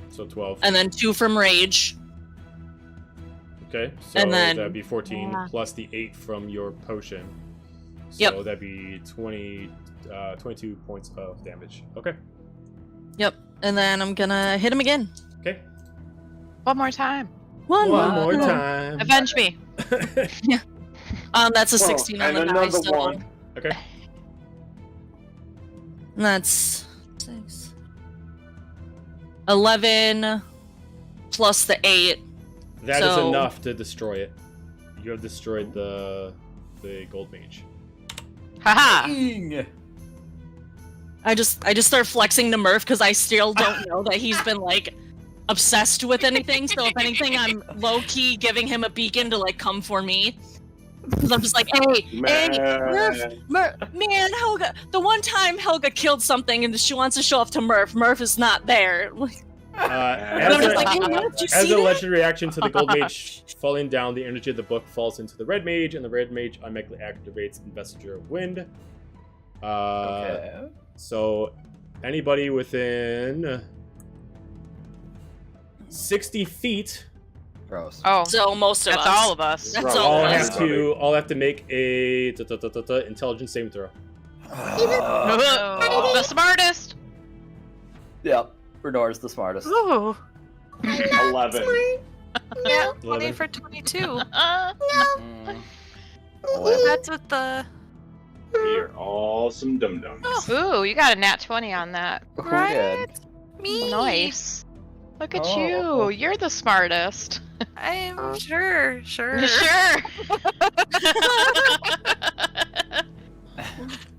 So 12. and then 2 from rage. Okay. So and then- that'd be 14 Yeah. plus the 8 from your potion. So Yep. that'd be 22 points of damage. Okay. Yep. And then I'm gonna hit him again. Okay. One more time. One more more. time. Avenge me. That's a Whoa, 16 on and the die. another So one. Okay. that's 6. 11 plus the 8. That is So- enough to destroy it. You have destroyed the gold mage. Haha. Ding! I just start flexing to Murph because I still don't know that he's been like obsessed with anything. So if anything, I'm low key giving him a beacon to like come for me. Because I'm just like, hey, Murph, man, Helga. The one time Helga killed something and she wants to show off to Murph is not there. Like, As I'm just like, a, hey, did you as see a that? legendary reaction to the gold mage falling down, the energy of the book falls into the red mage, and the red mage automatically activates Investiture of Wind. Okay. So anybody within 60 feet Gross. Oh, So most of that's us. all of us. That's Right. all all of have us. to make a intelligence saving throw. The smartest. Yep. Renor's the smartest. Ooh. 11. Yeah, 20 11. for 22. Mm. 11. That's with the You're all some dum-dums. Ooh, you got a nat 20 on that. Who right. did? Me. Nice. Look at Oh. you. You're the smartest. I'm sure. Sure.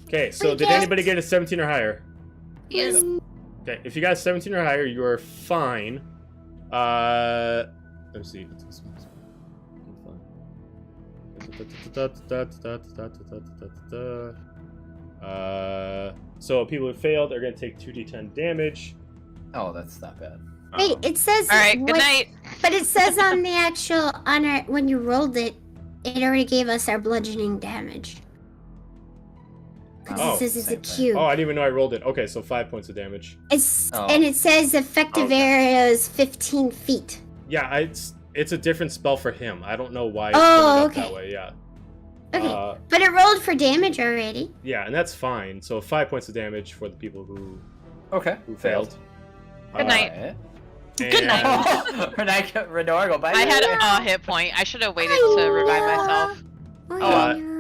Okay, so did Yes. anybody get a 17 or higher? Yes. Okay, if you got 17 or higher, you are fine. Let me see. So people who failed are going to take 2d10 damage. Oh, that's not bad. Wait, it says. All right. Good what- night. But it says on the actual when you rolled it, it already gave us our bludgeoning damage. Because Oh, it says it's a same thing. cube. Oh, I didn't even know I rolled it. Okay, so 5 points of damage. Oh. And it says effective Okay. area is 15 feet. Yeah, it's a different spell for him. I don't know why it's Oh, put it up okay. that way. Yeah. Okay. But it rolled for damage already. Yeah, and that's fine. So 5 points of damage for the people who Okay. failed. Good night. Alright. Good night. Renor, go bye. I had a hit point. I should have waited to revive myself.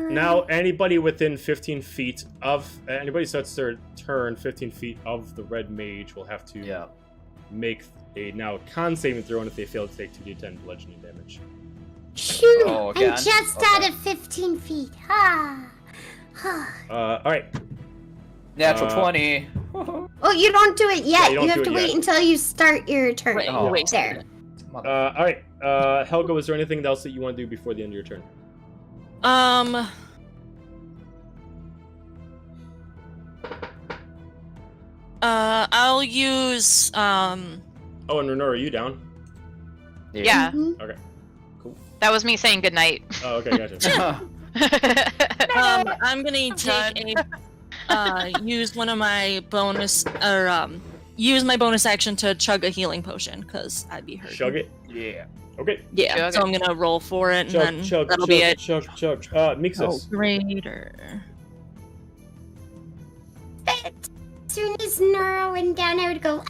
Now, anybody within 15 feet of anybody starts their turn 15 feet of the red mage will have to Yeah. make a con saving throw, and if they fail, to take 2d10 bludgeoning damage. Shoot! Oh, I'm again? just Okay. out of 15 feet. Ha! All right. Natural 20. 20. Oh, you don't do it yet. you you don't have do to it wait yet. until you start your turn. Wait, Oh. wait. There. All right. Helga, is there anything else that you want to do before the end of your turn? I'll use Oh, and Renor, are you down? Yeah. Mhm. Okay. Cool. That was me saying good night. Oh, okay, gotcha. I'm gonna take use one of my bonus use my bonus action to chug a healing potion because I'd be hurt. Chug it. Yeah. Okay. Yeah, Chug so it. I'm gonna roll for it, and Chug, then chug, that'll chug, be it. chug, chug. Mixus. Greater. As soon as Nora went down, I would go,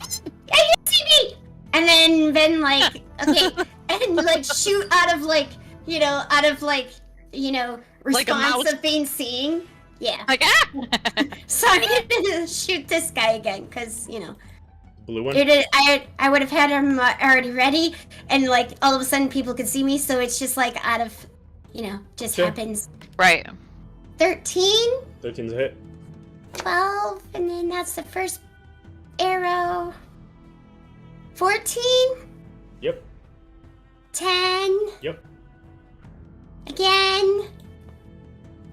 "Hey, you see me!" And then Ben, like, okay, and like shoot out of Like a response mouse. of being seen. Yeah. Like ah! So I'm gonna shoot this guy again, because, Blue one. I would have had him already ready, and like all of a sudden people could see me, so it's just like out of, just Sure. happens. Right. 13, 13's a hit. 12, and then that's the first arrow. 14, Yep. 10. Yep. Again.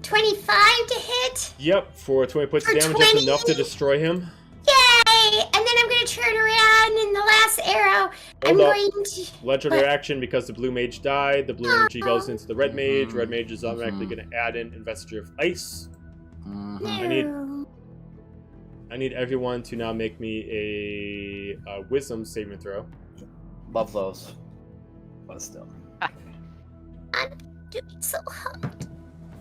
25 to hit. Yep. For 20 points of For damage, that's 20? enough to destroy him. Yay! And then I'm gonna turn around, and the last arrow, I'm Hold up. going to. Legendary What? action, because the blue mage died, the blue energy goes into the red mage. Red mage is automatically going to add in Investiture of Ice. Mhm. No. I need everyone to now make me a wisdom saving throw. Love those. But still. Doing so hard.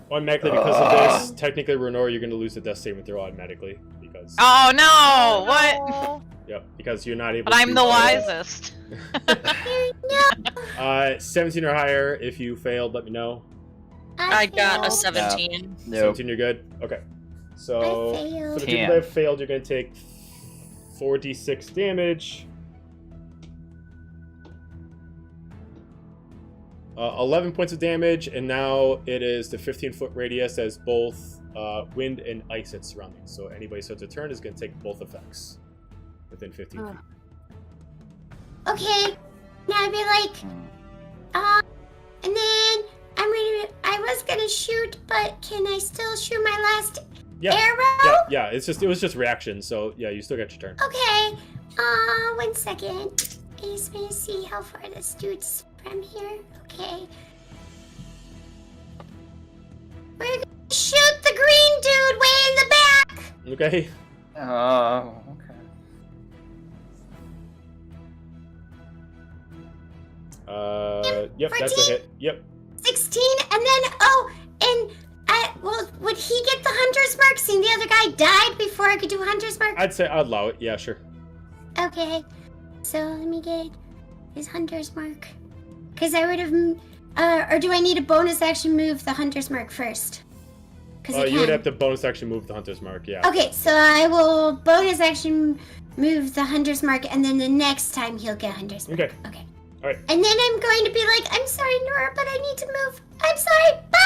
Automatically, because of this, technically, Renor, you're going to lose the death saving throw automatically. Because, Oh no! What? yep, because you're not able But to. I'm the wisest. 17 or higher. If you failed, let me know. I got a failed. 17. Nope. 17, you're good? Okay. So, I for failed. the people that have failed, you're going to take 4d6 damage. 11 points of damage, and now it is the 15-foot radius as both wind and ice at surroundings. So anybody who starts a turn is going to take both effects within 15 feet. Okay. Now I'd be like, and then I was gonna shoot, but can I still shoot my last Yeah, arrow? yeah. It was just reaction. So yeah, you still got your turn. Okay. 1 second. Let me see how far this dude's from here. Okay. We're gonna shoot the green dude way in the back! Okay. Oh, okay. Yep, that's a 14? hit. Yep. 16, and then, would he get the hunter's mark, seeing the other guy died before I could do hunter's mark? I'd say I'd allow it. Yeah, sure. Okay, so let me get his hunter's mark. Because I would have, or do I need a bonus action move the hunter's mark first? Because I can. You would have to bonus action move the hunter's mark, yeah. Okay, so I will bonus action move the hunter's mark, and then the next time he'll get hunter's mark. Okay. Okay. Alright. And then I'm going to be like, I'm sorry, Nora, but I need to move. I'm sorry, bye!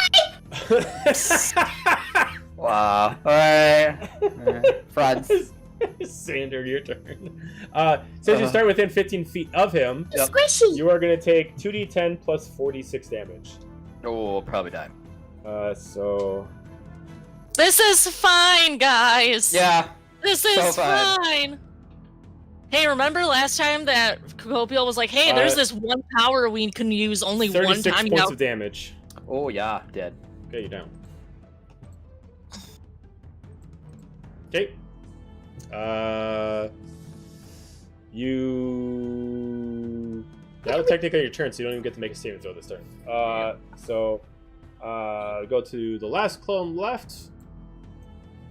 Wow. Alright. Franz. Sander, your turn. Since you start within 15 feet of him, Yep. Squishy! you are going to take 2d10 plus 46 damage. Oh, we'll probably die. So... This is fine, guys. Yeah. This so is fine. fine. Hey, remember last time that Copiel was like, hey, there's this one power we can use only one 36 time. points of damage. Oh, yeah. Dead. Okay, you're down. Okay. You... That was technically your turn, so you don't even get to make a saving throw this turn. Go to the last clone left.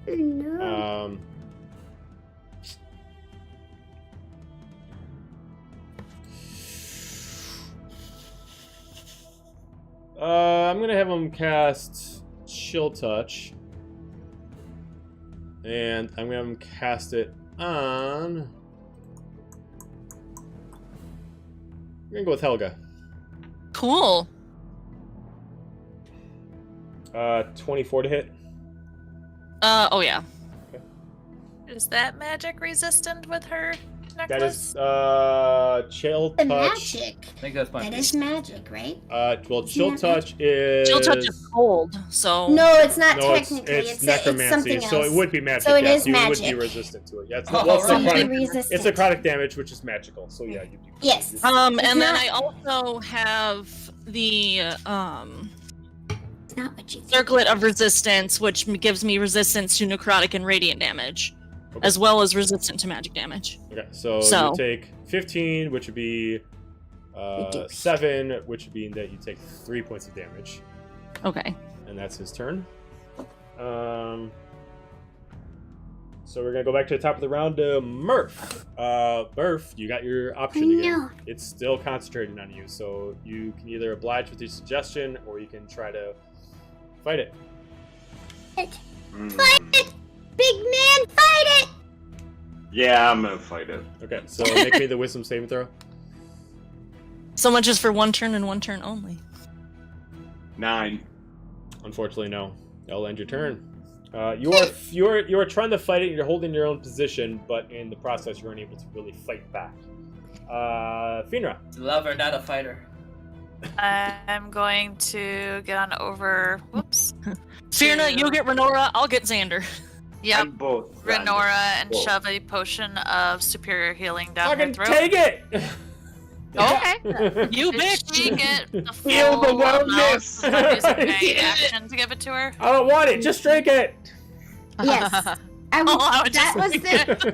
No. I'm gonna have him cast Chill Touch. And I'm gonna have him cast it on... I'm gonna go with Helga. Cool. 24 to hit. Oh yeah. Is that magic resistant with her That necklace? is Chill The Touch. magic. I think that's my That is magic, right? Well, Isn't Chill that Touch is... Chill touch is cold, so No, it's not No, technically. it's necromancy, something else. so it would be magic. So it yes, is you would magic. be resistant to it. Yeah, it's, Oh, well, it's, right. necrotic, resistant. it's necrotic damage, which is magical. So yeah, you do. Yes. you- and It's then not- I also have the It's not what you think. circlet of resistance, which gives me resistance to necrotic and radiant damage, Okay. as well as resistant to magic damage. Okay, so So- you take 15, which would be do. 7, which would mean that you take 3 points of damage, Okay. and that's his turn. So we're gonna go back to the top of the round to Murph. Murph, you got your option again. No. It's still concentrating on you, so you can either oblige with your suggestion, or you can try to fight it. Fight it! Big man, fight it! Yeah, I'm gonna fight it. Okay, so make me the wisdom saving throw. So much is for one turn and one turn only. 9. Unfortunately, no. That'll end your turn. You are trying to fight it. You're holding your own position, but in the process, you're unable to really fight back. Finra. It's a lover, not a fighter. I'm going to get on over. Whoops. Fierna, you get Renora, I'll get Xander. Yep. I'm both. Renora and Whoa. shove a potion of superior healing down her Fucking throat. take it! Okay. You Did bitch! she get the Feel full the amount wellness. since I'm using my Yeah. action to give it to her? I don't want it. Just drink it. Yes. I would, Oh, I would that just was drink the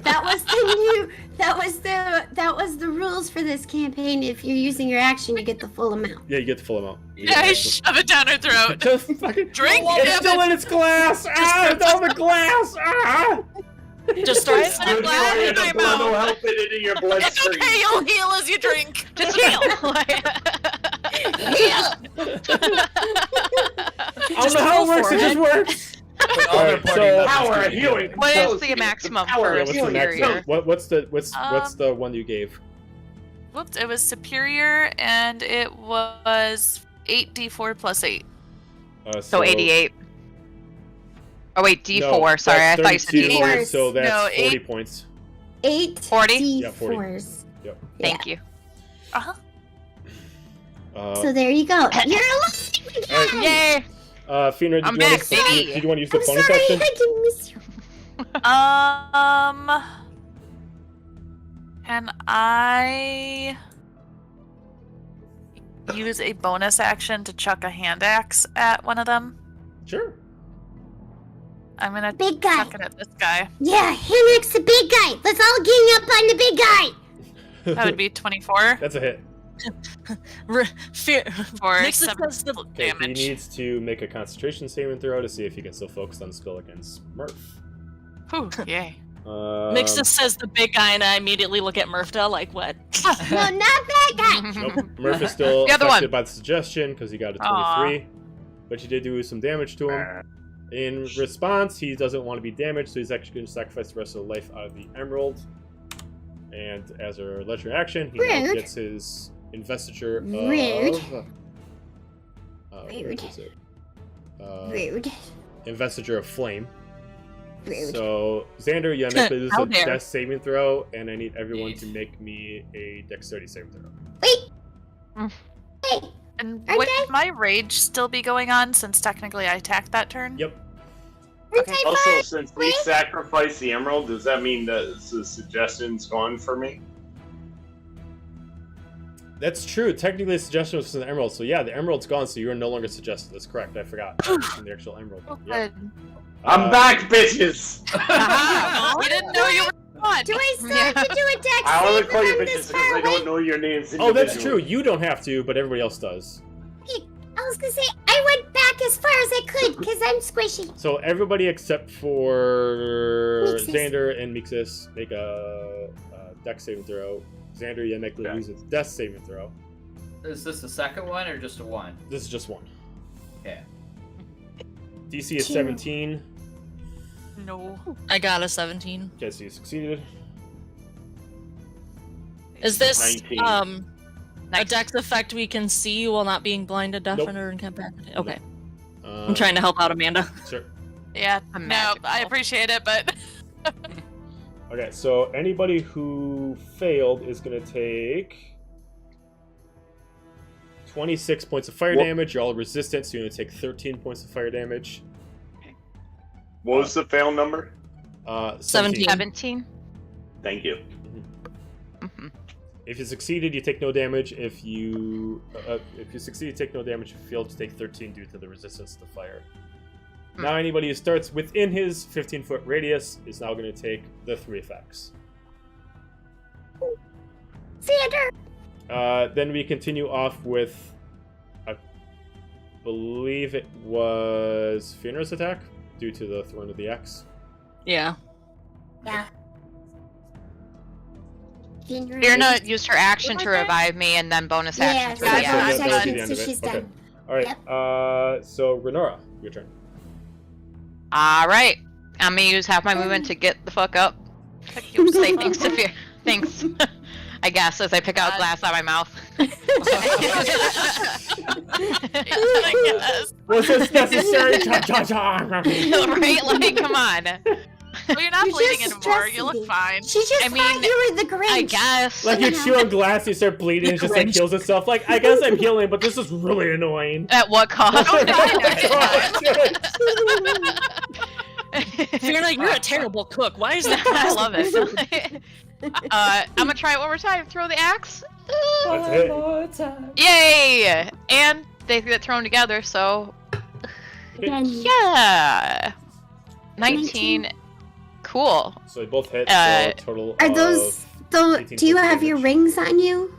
that was the rules for this campaign. If you're using your action, you get the full amount. Yeah, you get the full amount. Yeah, I shove it down her throat. Just fucking Drink It's it. still in its glass. It's on the glass. Just start Put a glass in my blood will mouth. help it into your It's bloodstream. okay, you'll heal as you drink. Just heal. I don't know how it works. It just works. Alright, so Power of healing. What So is the maximum power for yeah, of what's the healing. next? What's the one you gave? Whoops, it was superior and it was 8d4 plus 8. So 88. Oh wait, D4. No, Sorry, I that's thought you said 32, D4. So that's No, 40 eight. points. 8 40? Yeah, 40. D4s. Yep. Thank you. Uh-huh. So there you go. You're alive Alright. again! Yay! Finra, I'm back, baby. did you want to use the I'm bonus sorry, I action? didn't miss you. Um, Can I use a bonus action to chuck a hand axe at one of them? Sure. I'm gonna Big guy. chuck it at this guy. Yeah, Henrik's the big guy. Let's all gang up on the big guy. That would be 24 That's a hit. Fear. for Nixon 7 says the- Okay, damage. he needs to make a concentration saving throw to see if he can still focus on the spell against Murph. Whew, yay. Mixus says the big guy, and I immediately look at Murphda like, what? No, not that guy. Nope. Murph is still The other affected one. by the suggestion because he got a Aw. 23. But you did do some damage to him. In response, he doesn't want to be damaged, so he's actually going to sacrifice the rest of the life out of the emerald. And as a legendary action, he now Rude. gets his investiture of... Rude. Where Rude. is it? Rude. Investiture of Flame. Rude. So, Xander, you make this How a dare. dex saving throw, and I need everyone to make me a dexterity saving throw. Wait. Hey. And Aren't would they? my rage still be going on since technically I attacked that turn? Yep. Aren't Okay. I Also, fine? since we Wait. sacrificed the emerald, does that mean that the suggestion's gone for me? That's true. Technically, the suggestion was from the emerald. So yeah, the emerald's gone, so you're no longer suggested. That's correct. I forgot. It's from the actual emerald. Oh, Yep. good. I'm back, bitches! Ah, We didn't know you were gone. Do I still have to do a dex I only save call you from bitches this because far I don't away? know your names Oh, that's individually. true. You don't have to, but everybody else does. I was gonna say I went back as far as I could because I'm squishy. So everybody except for Mixus. Xander and Mixus make a dex saving throw. Xander, Yannick Okay. uses death saving throw. Is this the second one or just a one? This is just one. Okay. DC is Two. 17. No. I got a 17. Okay, so you succeeded. Is this 19. a Nice. dex effect we can see while not being blinded, deafened, or incapacitated? Okay. Uh, I'm trying to help out Amanda. Sure. Yeah, A no, magical. I appreciate it, but Okay, so anybody who failed is going to take 26 points of fire What? damage. You're all resistant, so you're going to take 13 points of fire damage. What was the fail number? 17. 17. Thank you. Mhm. If you succeeded, you take no damage. If you succeed, you take no damage. If you failed, you take 13 due to the resistance to fire. Now anybody who starts within his 15-foot radius is now going to take the 3 effects. Xander. Then we continue off with, I believe it was Fenrir's attack due to the throwing of the axe. Yeah. Yeah. Virna used her action to What was that? revive me and then bonus Yeah, action so to Yeah, Okay, the so I'm that axe. was done. the end So of it. she's Okay. done. All right. So Renora, your turn. Alright. I'm gonna use half my movement to get the fuck up. Say thanks to Fear. Thanks. I guess, as I pick out glass out of my mouth. I guess. Was this necessary? Cha cha cha. Right? Like, come on. Well, you're not You're bleeding just anymore. You stressing look fine. She just I thought mean, you were the Grinch. I guess. Like you chew on glass, you start bleeding, and it just like Grinch. heals itself. Like I guess I'm healing, but this is really annoying. At what cost? Oh, no, Fiona, you're a terrible cook. Why is that? I love it. I'm gonna try it one more time. Throw the axe. That's it. Yay! And they get thrown together, so Again. yeah. 19. Cool. So they both hit. Uh, So a total Are of those? 18 Do you points of have your damage. rings on you?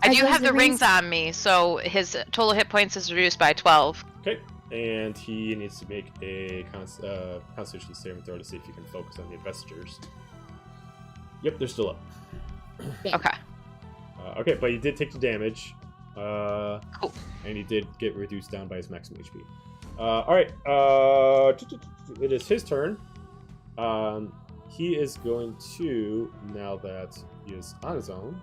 I do have the rings on me, so his total hit points is reduced by 12. Okay, and he needs to make a Constitution saving throw to see if he can focus on the investitures. Yep, they're still up. Okay. Okay, but he did take the damage. Cool. And he did get reduced down by his maximum HP. Alright, it is his turn. He is going to, now that he is on his own,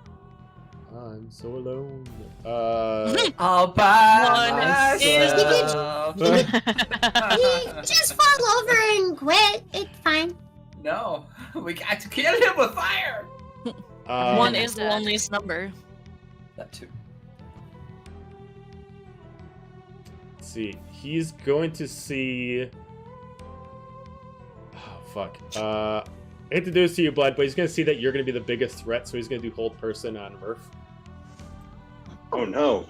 I'm so alone. All by One is- myself. He just fall over and quit. It's fine. No, we got to kill him with fire. One is the loneliest number. That too. Let's see. He's going to see. Oh fuck. I hate to do this to you, Blood, but he's gonna see that you're gonna be the biggest threat, so he's gonna do hold person on Murph. Oh no.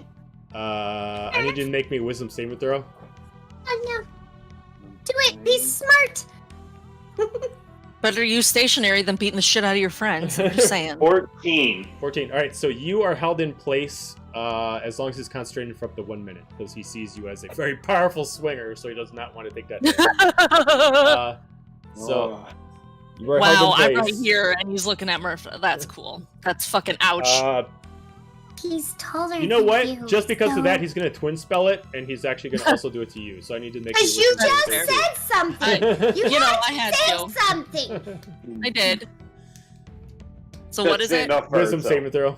I need you to make me a wisdom saving throw. Oh no. Do it. Be smart. Better use stationary than beating the shit out of your friends. I'm just saying. 14. 14. All right, so you are held in place as long as he's concentrated for up to 1 minute, because he sees you as a very powerful swinger, so he does not want to take that damage. So you are Wow, held in I'm place. right here and he's looking at Murph. That's cool. That's fucking ouch. He's taller. You know than what? You, Just because so- of that, he's gonna twin spell it, and he's actually gonna also do it to you. So I need to make Because you you wisdom just saving said something. throw. You know, I had said to. something. I did. So what is it? Wisdom saving throw.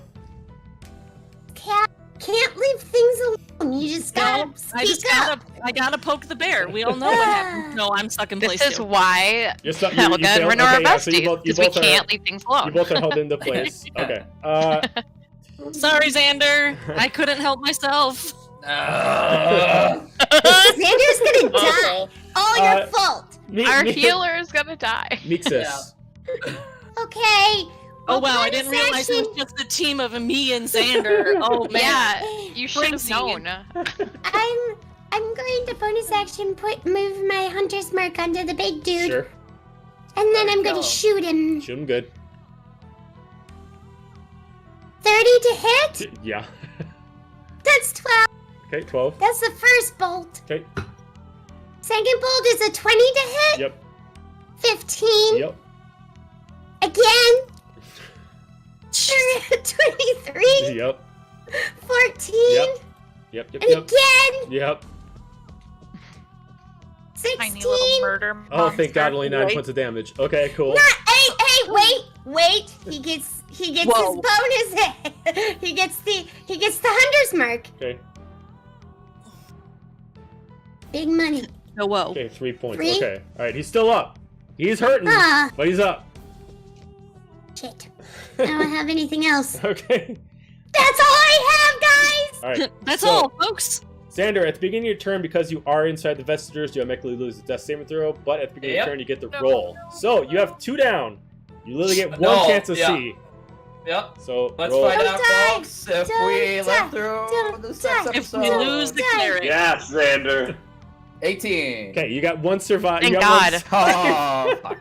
Can't leave things alone. You just gotta speak up. I gotta poke the bear. We all know what happens. No, I'm stuck in place. This is too. why You're stuck. Helga and Renor are yeah, so you besties, both because we are- can't leave things alone. You both are held into place. Okay. Sorry, Xander. I couldn't help myself. Xander's gonna die. All your fault. Our healer is gonna die. Mixus. Okay. Oh wow, I bonus didn't realize it action. was just a team of me and Xander. Oh man. Yeah, you should have Crazy. known. I'm going to bonus action move my hunter's mark onto the big dude, Sure. and then I'm go. going to shoot him. Shoot him good. 30 to hit. Yeah. That's 12. Okay, 12. That's the first bolt. Okay. Second bolt is a 20 to hit. Yep. 15. Yep. Again. 23. Yep. 14. Yep. Yep. And Yep. again. Yep. 16. Tiny little murder monster. Oh, thank God, only 9 Right. points of damage. Okay, cool. Hey, wait. He gets his Whoa. bonus hit. he gets the hunter's mark. Okay. Big money. Oh whoa. Okay, 3 points. 3? Okay. All right, he's still up. He's hurting, Ah, but he's up. shit. I don't have anything else. Okay. That's all I have, guys. All right. That's So- all, folks. Xander, at the beginning of your turn, because you are inside the vestiges, you automatically lose the death saving throw, but at the beginning of Yep. your turn, you get the No. roll. So, you have 2 down. You literally get 1 No, chance to yeah. see. Yep. So, Let's roll. find Don't out, die. folks, if Don't we die. live through Don't this die. next If episode. we lose the Die. cleric. Yes, Xander. 18. Okay, you got 1 survive. Thank you got God. Oh, fuck.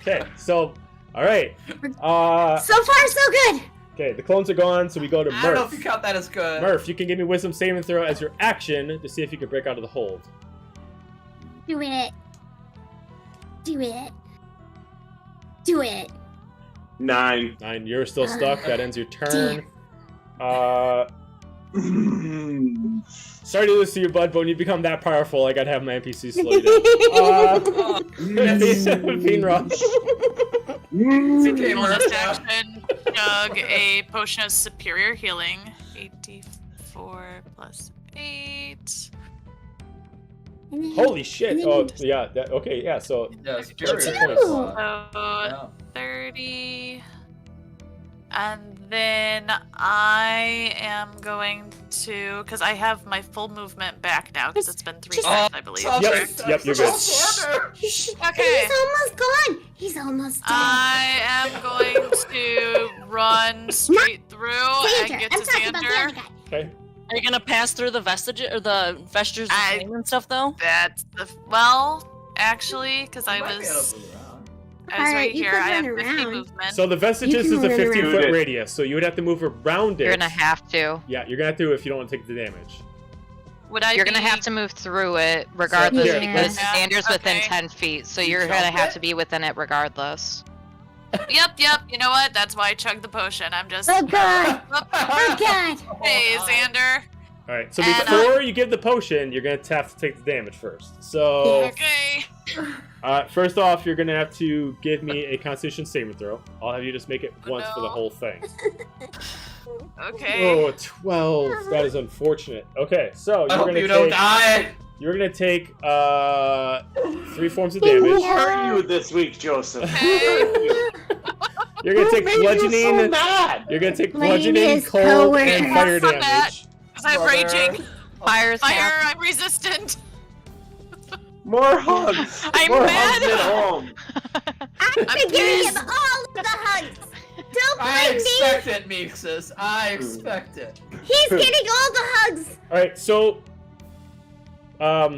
Okay, so, alright. So far, so good. Okay, the clones are gone, so we go to I don't know if you Murph. count that as good. Murph, you can give me wisdom saving throw as your action to see if you can break out of the hold. Do it. Do it. Do it. 9. 9, you're still stuck. That ends your turn. Sorry to lose to you, Bud, but when you become that powerful, I gotta have my NPCs slow you down. Bean Rock. Okay, Bonus Murph. action, chug a potion of superior healing. 8d4 plus 8. Holy shit! Oh, yeah. Okay, yeah. So Yeah, That's superior. the points. So Yeah. 30. And then I am going to, because I have my full movement back now, because it's been 3 Just- times, I believe. Oh, Yep, yep, you're good. Okay. He's almost gone. He's almost dead. I am going to run straight through and Xander. get I'm to talking about the other Xander. guy. okay. Are you gonna pass through the vestiges or the vestures of I- pain and stuff though? That's the actually, because I was Alright, right you here. could I have run 50 around. movement. So the vestiges You is can a run 15-foot around. radius, so you would have to move around it. You're gonna have to. Yeah, you're gonna have to if you don't want to take the damage. Would I You're gonna be- have to move through it regardless Yeah. because Yeah. Xander's within Okay. 10 feet, so You you're jump gonna have it? to be within it regardless. Yep. You know what? That's why I chugged the potion. I'm just. Oh god. Whoop. Oh god. Hey, Xander. All right. So And, before you give the potion, you're gonna have to take the damage first. So Yes. Okay. first off, you're gonna have to give me a Constitution saving throw. I'll have you just make it Oh, once for the no. whole thing. Okay. Oh, 12. That is unfortunate. Okay, so I you're hope gonna you don't take. die. You're gonna take 3 forms of Who damage. are you this week, Joseph? Okay. You're gonna take Who made you so bludgeoning. mad? You're gonna take Blame bludgeoning, his cold, coworker. and fire That's not bad. damage. Because I'm Brother. raging. Fire's Fire, half. I'm resistant. More hugs. I'm More mad. hugs at home. I've been giving him all of the hugs. Don't I blame me. expect it, Mixus. I expect it. He's getting all the hugs. All right, so let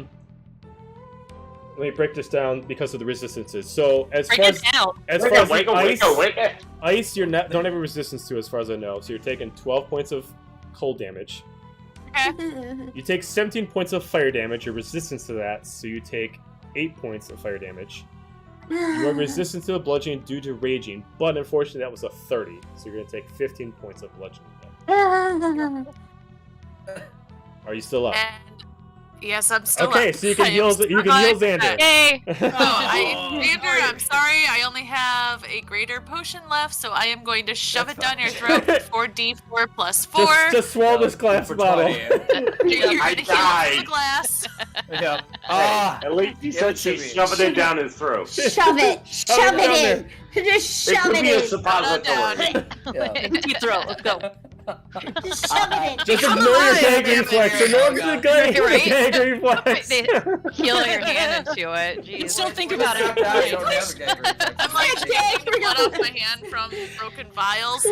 me break this down because of the resistances. So as Break far it as down. Wake it. ice, you're not don't have a resistance to, as far as I know. So you're taking 12 points of cold damage. You take 17 points of fire damage. You're resistant to that, so you take 8 points of fire damage. You are resistant to the bludgeoning due to raging, but unfortunately that was a 30, so you're gonna take 15 points of bludgeoning damage. Are you still up? And yes, I'm still Okay, up. so you can I am heal. still You can heal up. Xander. Yay! Xander, I'm sorry. I only have a greater potion left, so I am going to shove it down your throat for 4d4 plus 4. Just swallow this glass For bottle. 20. You're I gonna heal died. the glass. Yeah. At least he Give said it to she's me. shoving it down his throat. Shove it. Shove it down it in. Just It shove could it be a in. suppository. Yeah. Deep throat. Let's go. Just shove it in. Just Come ignore your on, gag man. reflex. Ignore the Right? gag reflex. Heal your hand into it. Jeez. Just don't think about Stop it. that, you don't have a gag reflex. I'm like Okay, taking blood off my hand from broken vials.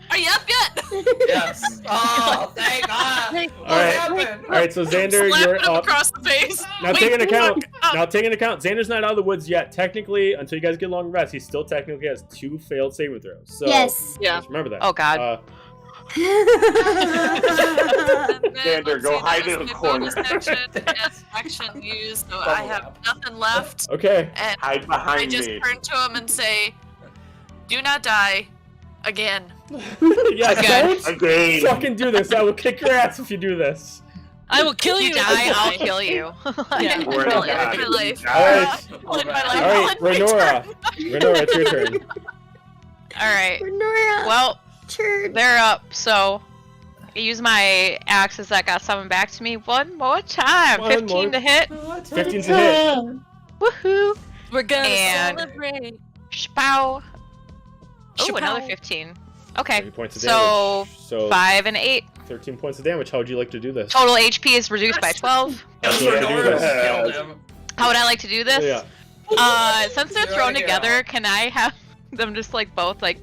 Are you up yet? Yes. Oh, thank God. What Alright. happened? All right, so Xander, Slapping you're him up. across the face. Now Wait, take into account. fuck. Now take into account. Xander's not out of the woods yet. Technically, until you guys get long rest, he still technically has 2 failed saving throws. So Yes. Yeah. just remember that. Oh, God. And then, Xander, let's go see, hide that in was a my corner. bonus action and action used, so I have nothing left. Okay. And Hide I behind just me. turn to him and say, "Do not die again." Yeah, don't Again. fucking do this. I will kick your ass if you do this. I will kill If you. you die, I'll kill you. Yeah. Swear to Well, God, in my life. All right. In my life. All right, Renora. Renora, it's your turn. Alright. Nora, Well, turn. they're up, so I use my axes that got summoned back to me one more time. One 15 more. to hit. 15's a hit. Woohoo! We're gonna And- celebrate. Spow. Oh, Shapow. another 15. Okay. 30 points of So, damage. So 5 and 8. 13 points of damage. How would you like to do this? Total HP is reduced by 12. That's what I do this. Killed him. How would I like to do this? Yeah. Since they're There thrown we go. together, can I have them just like both like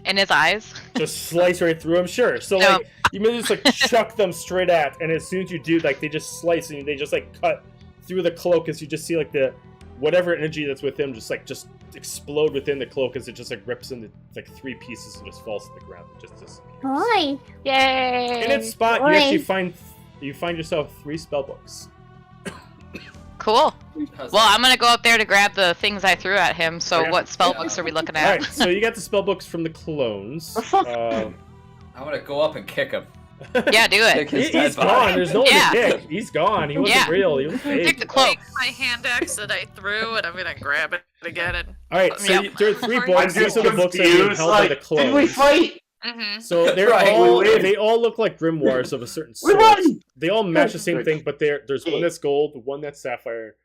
in his eyes? Just slice right through them, sure. So No. like you may just like chuck them straight at, and as soon as you do, like they just slice and they just like cut through the cloak as you just see like the whatever energy that's with him just explode within the cloak as it just like rips into like 3 pieces and just falls to the ground. It just disappears. Boy. Yay! In its spot, Boy. you actually find yourself 3 spell books. Cool. How's Well, that? I'm gonna go up there to grab the things I threw at him. So, Okay. what spell Yeah. books are we looking All at? right, so you got the spell books from the clones. I'm gonna go up and kick him. Yeah, do it. Kick his He's dead body. gone. There's no one Yeah. to kick. He's gone. He wasn't Yeah. real. He was Take fake. the cloak. Take my hand axe that I threw, and I'm gonna grab it again. And All right, so Yep. there are 3 I'm books. These just are the books that are being confused. held by the Like, clones. did we fight? So they're Right, all we win. they all look like grimoires of a certain We sort. won! They all match the same thing, but there's one that's gold, one that's sapphire,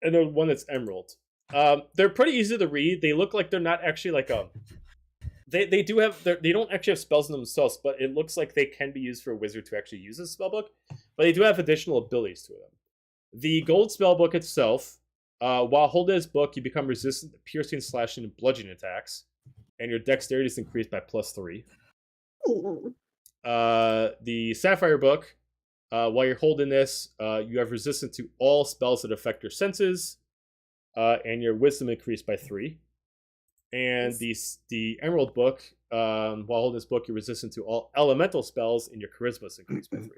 and then one that's emerald. They're pretty easy to read. They look like they're not actually like they do have they don't actually have spells in themselves, but it looks like they can be used for a wizard to actually use a spellbook. But they do have additional abilities to them. The gold spellbook itself, while holding this book, you become resistant to piercing, slashing, and bludgeoning attacks, and your dexterity is increased by +3. The sapphire book, while you're holding this, you have resistance to all spells that affect your senses, and your wisdom increased by 3. And the emerald book, while holding this book, you're resistant to all elemental spells, and your charisma is increased by 3.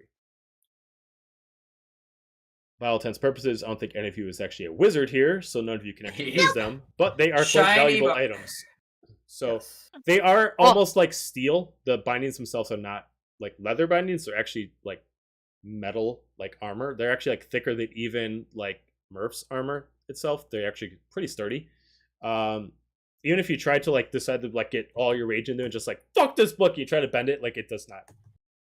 By all intents and purposes, I don't think any of you is actually a wizard here, so none of you can actually use them, but they are quite Shiny valuable bo- items. So they are almost like steel. The bindings themselves are not like leather bindings; they're actually like metal, like armor. They're actually like thicker than even like Murph's armor itself. They're actually pretty sturdy. Even if you try to like decide to like get all your rage into it and just like fuck this book, you try to bend it, like it does not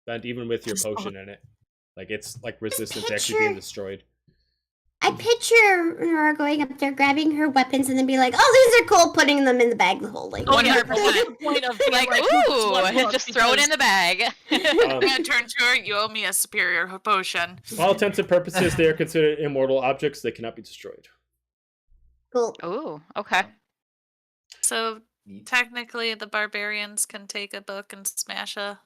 bend even with your potion in it. Like it's like resistant to actually being destroyed. I picture Nora going up there, grabbing her weapons, and then be like, "Oh, these are cool," putting them in the bag the whole way. Oh, yeah. 100%. Point of being Like, who's ooh, what book, just throw it in the bag. I'm gonna turn to her. You owe me a superior potion. For all intents and purposes, they are considered immortal objects. They cannot be destroyed. Cool. Ooh, okay. So Neat. technically, the barbarians can take a book and smash a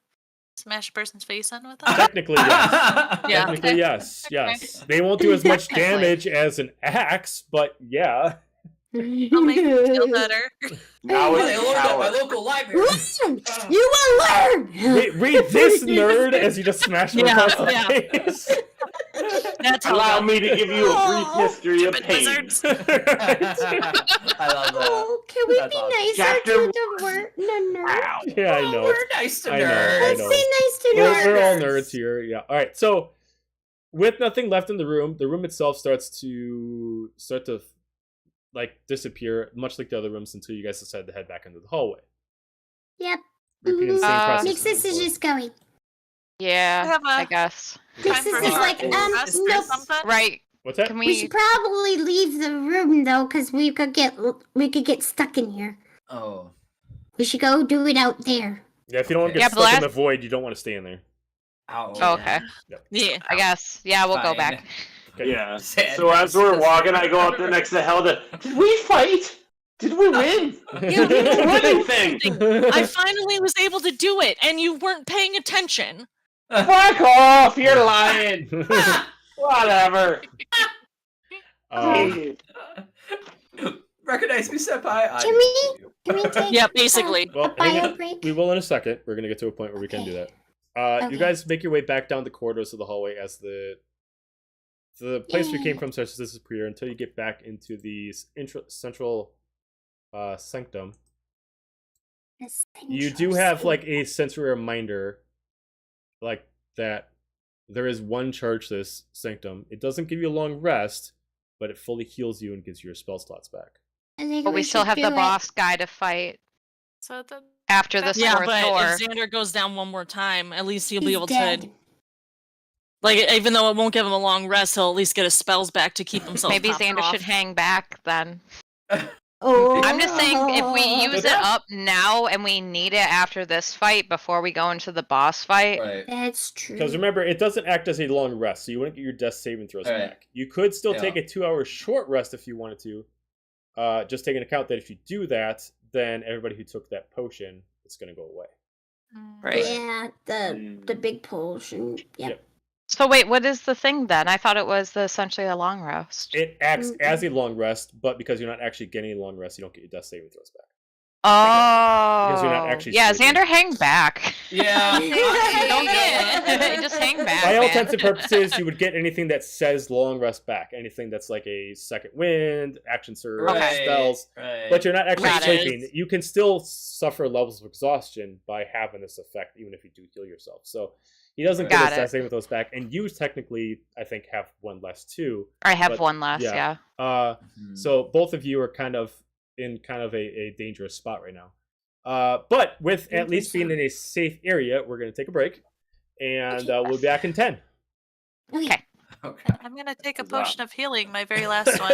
person's face in with it. Technically, yes. Yeah. Technically, Okay. yes. Okay. Yes. They won't do as much Technically. damage as an axe, but yeah. I'll make you feel better. Now Well, they it's looked at my power. local library. Listen, you will learn. Read this, nerd, as you just smash him Yeah, across the yeah. face. That's how Allow me to give you a brief history of Stupid pain. wizards. I love that. Oh, can we That's be awesome. nicer Chapter to the word? No. Wow. Yeah, I know. We're nice to I know, I nerds. Let's know. be nice to We're all nerds. nerds here. Yeah. All right. So, with nothing left in the room itself starts to like disappear, much like the other rooms, until you guys decide to head back into the hallway. Yep. Repeating the same process. Mixus as is before. just going. Yeah, Have a- I guess. Time Mixus for is short like, rest or nope. something? Right. What's that? Can We we? should probably leave the room though, because we could get stuck in here. Oh. We should go do it out there. Yeah, if you don't want to Yeah, get but stuck in the last- void, you don't want to stay in there. Ow. Oh, okay. Yeah. I guess. Yeah, we'll go Fine. back. Okay. Yeah. Sad So as we're face. walking, I go up there next to Helda. Did we fight? Did we win? You We didn't win anything. I finally was able to do it, and you weren't paying attention. Fuck off! You're lying. Whatever. Um, Recognize me, senpai. Jimmy? Can we take Yeah, basically. well, a hang bio on. break? We will in a second. We're gonna get to a point where we can do that. Okay. You guys make your way back down the corridors of the hallway as the place you came from starts to disappear until you get back into the central sanctum. You do have like a sensory reminder, like that there is one charge to this sanctum. It doesn't give you a long rest, but it fully heals you and gives you your spell slots back. I think But we still should have do the it. boss guy to fight So the after this Yeah, fourth but door. if Xander goes down one more time, at least he'll be He's able dead. to. Like, even though it won't give him a long rest, he'll at least get his spells back to keep himself. Maybe topped Xander off. should hang back then. Oh. I'm just saying, if we use But it up now and we need it after this fight before we go into the boss fight, Right. That's true. Because remember, it doesn't act as a long rest, so you wouldn't get your death saving throws Alright. back. You could still Yeah. take a 2-hour short rest if you wanted to. Just take into account that if you do that, then everybody who took that potion is going to go away. right? Yeah, the big potion. Yep. Yep. So wait, what is the thing then? I thought it was essentially a long rest. It acts Mm-mm. as a long rest, but because you're not actually getting a long rest, you don't get your death saving throws back. Oh, Because you're not actually yeah, sleeping. Xander, hang back. Yeah. Don't get it. Just hang back, By all man. intents and purposes, you would get anything that says long rest back. Anything that's like a second wind, action surge, Okay. spells. Right. But you're not actually Got it. sleeping. You can still suffer levels of exhaustion by having this effect, even if you do heal yourself. So he doesn't get Got his it. death saving throws back, and you technically, I think, have one less too. I have but- one less, yeah. yeah. Mhm. So both of you are kind of in a dangerous spot right now. But with at least being in a safe area, we're going to take a break, and we'll be back in 10. Okay. Okay. I'm gonna take a Wow. potion of healing, my very last one.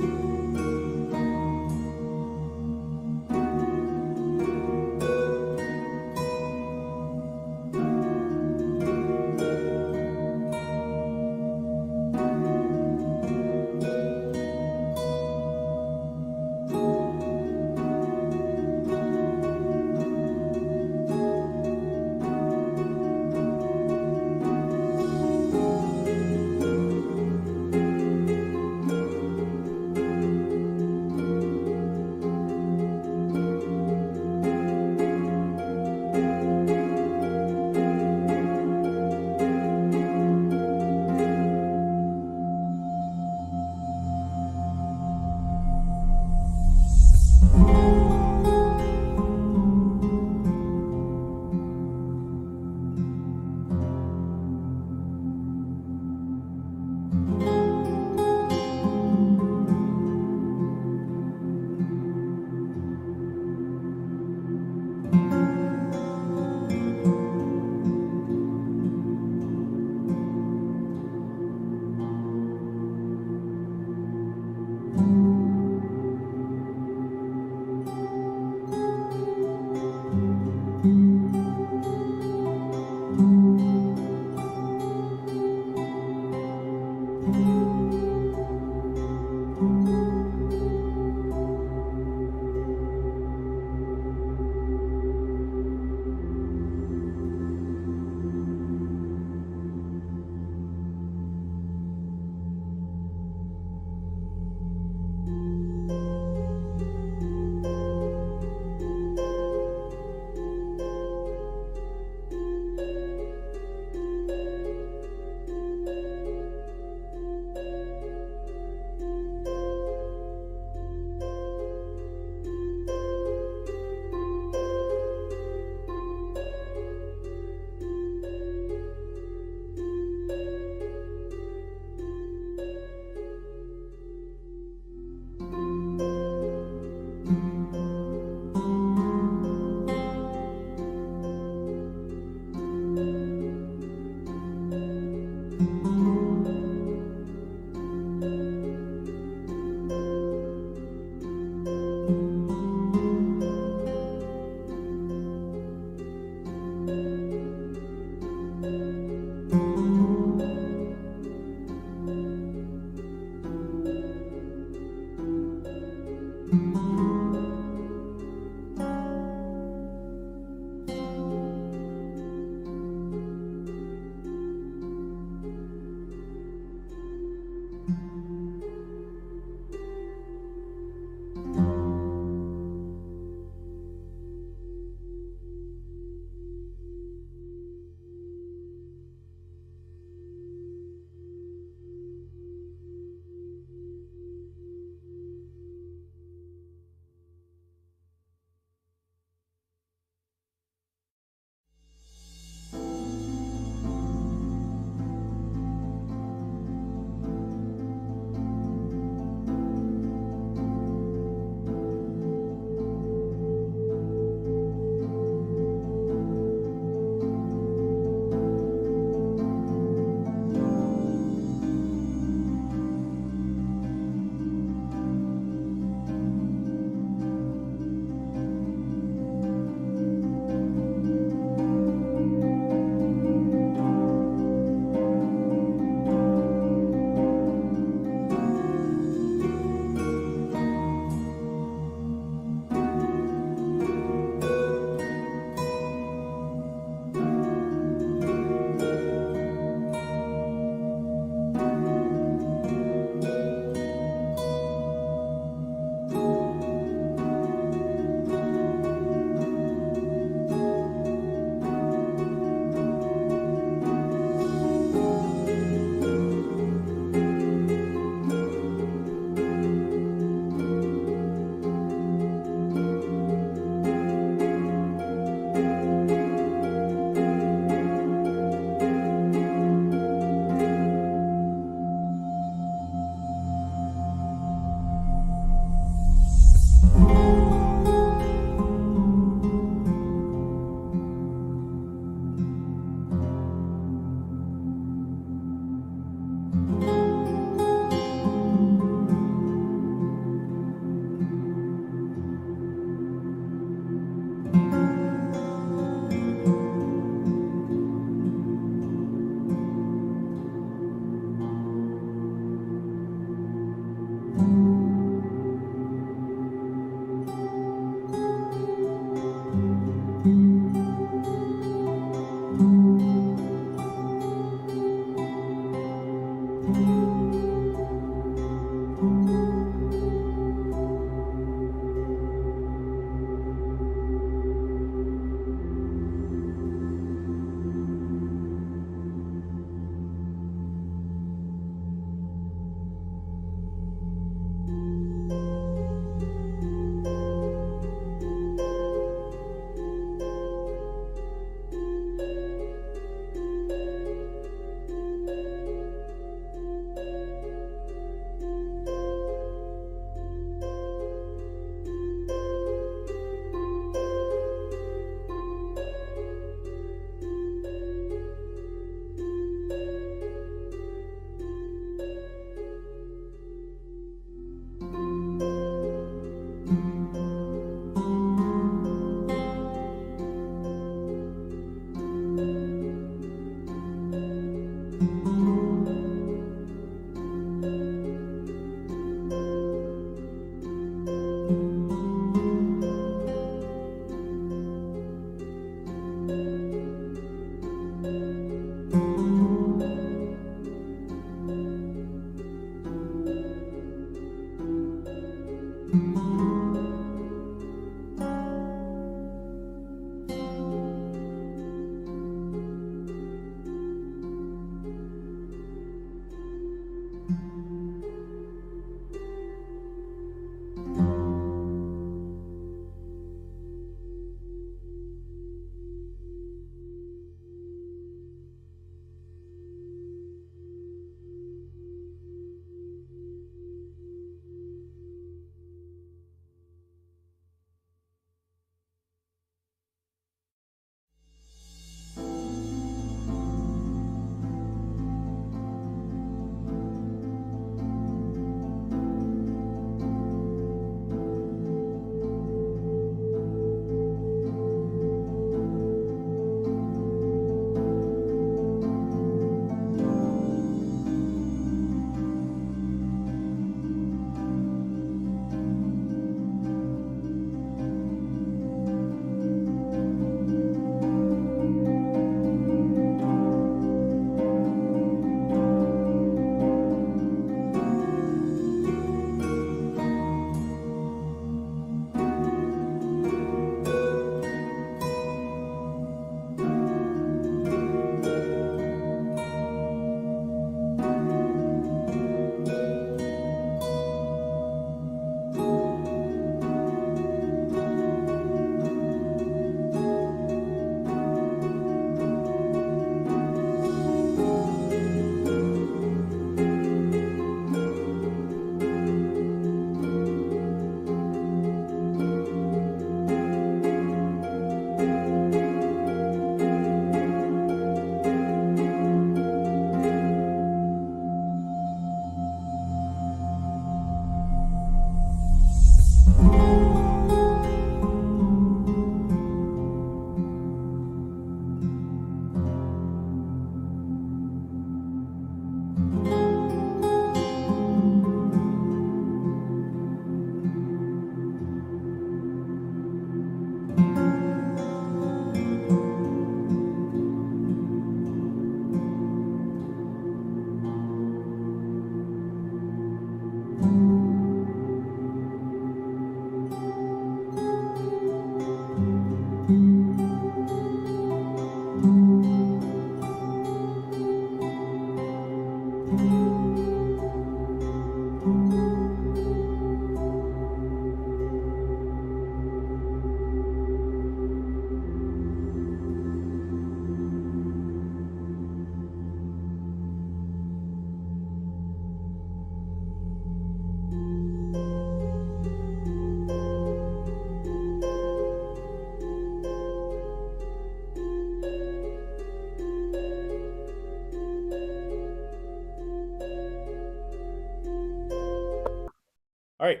All right,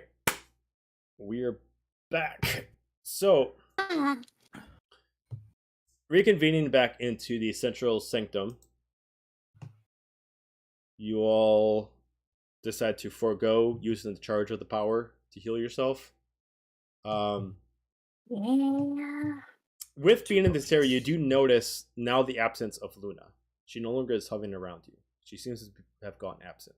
we're back. So, reconvening back into the central sanctum, you all decide to forego using the charge of the power to heal yourself. Yeah. With being in this area, you do notice now the absence of Luna. She no longer is hovering around you. She seems to have gone absent.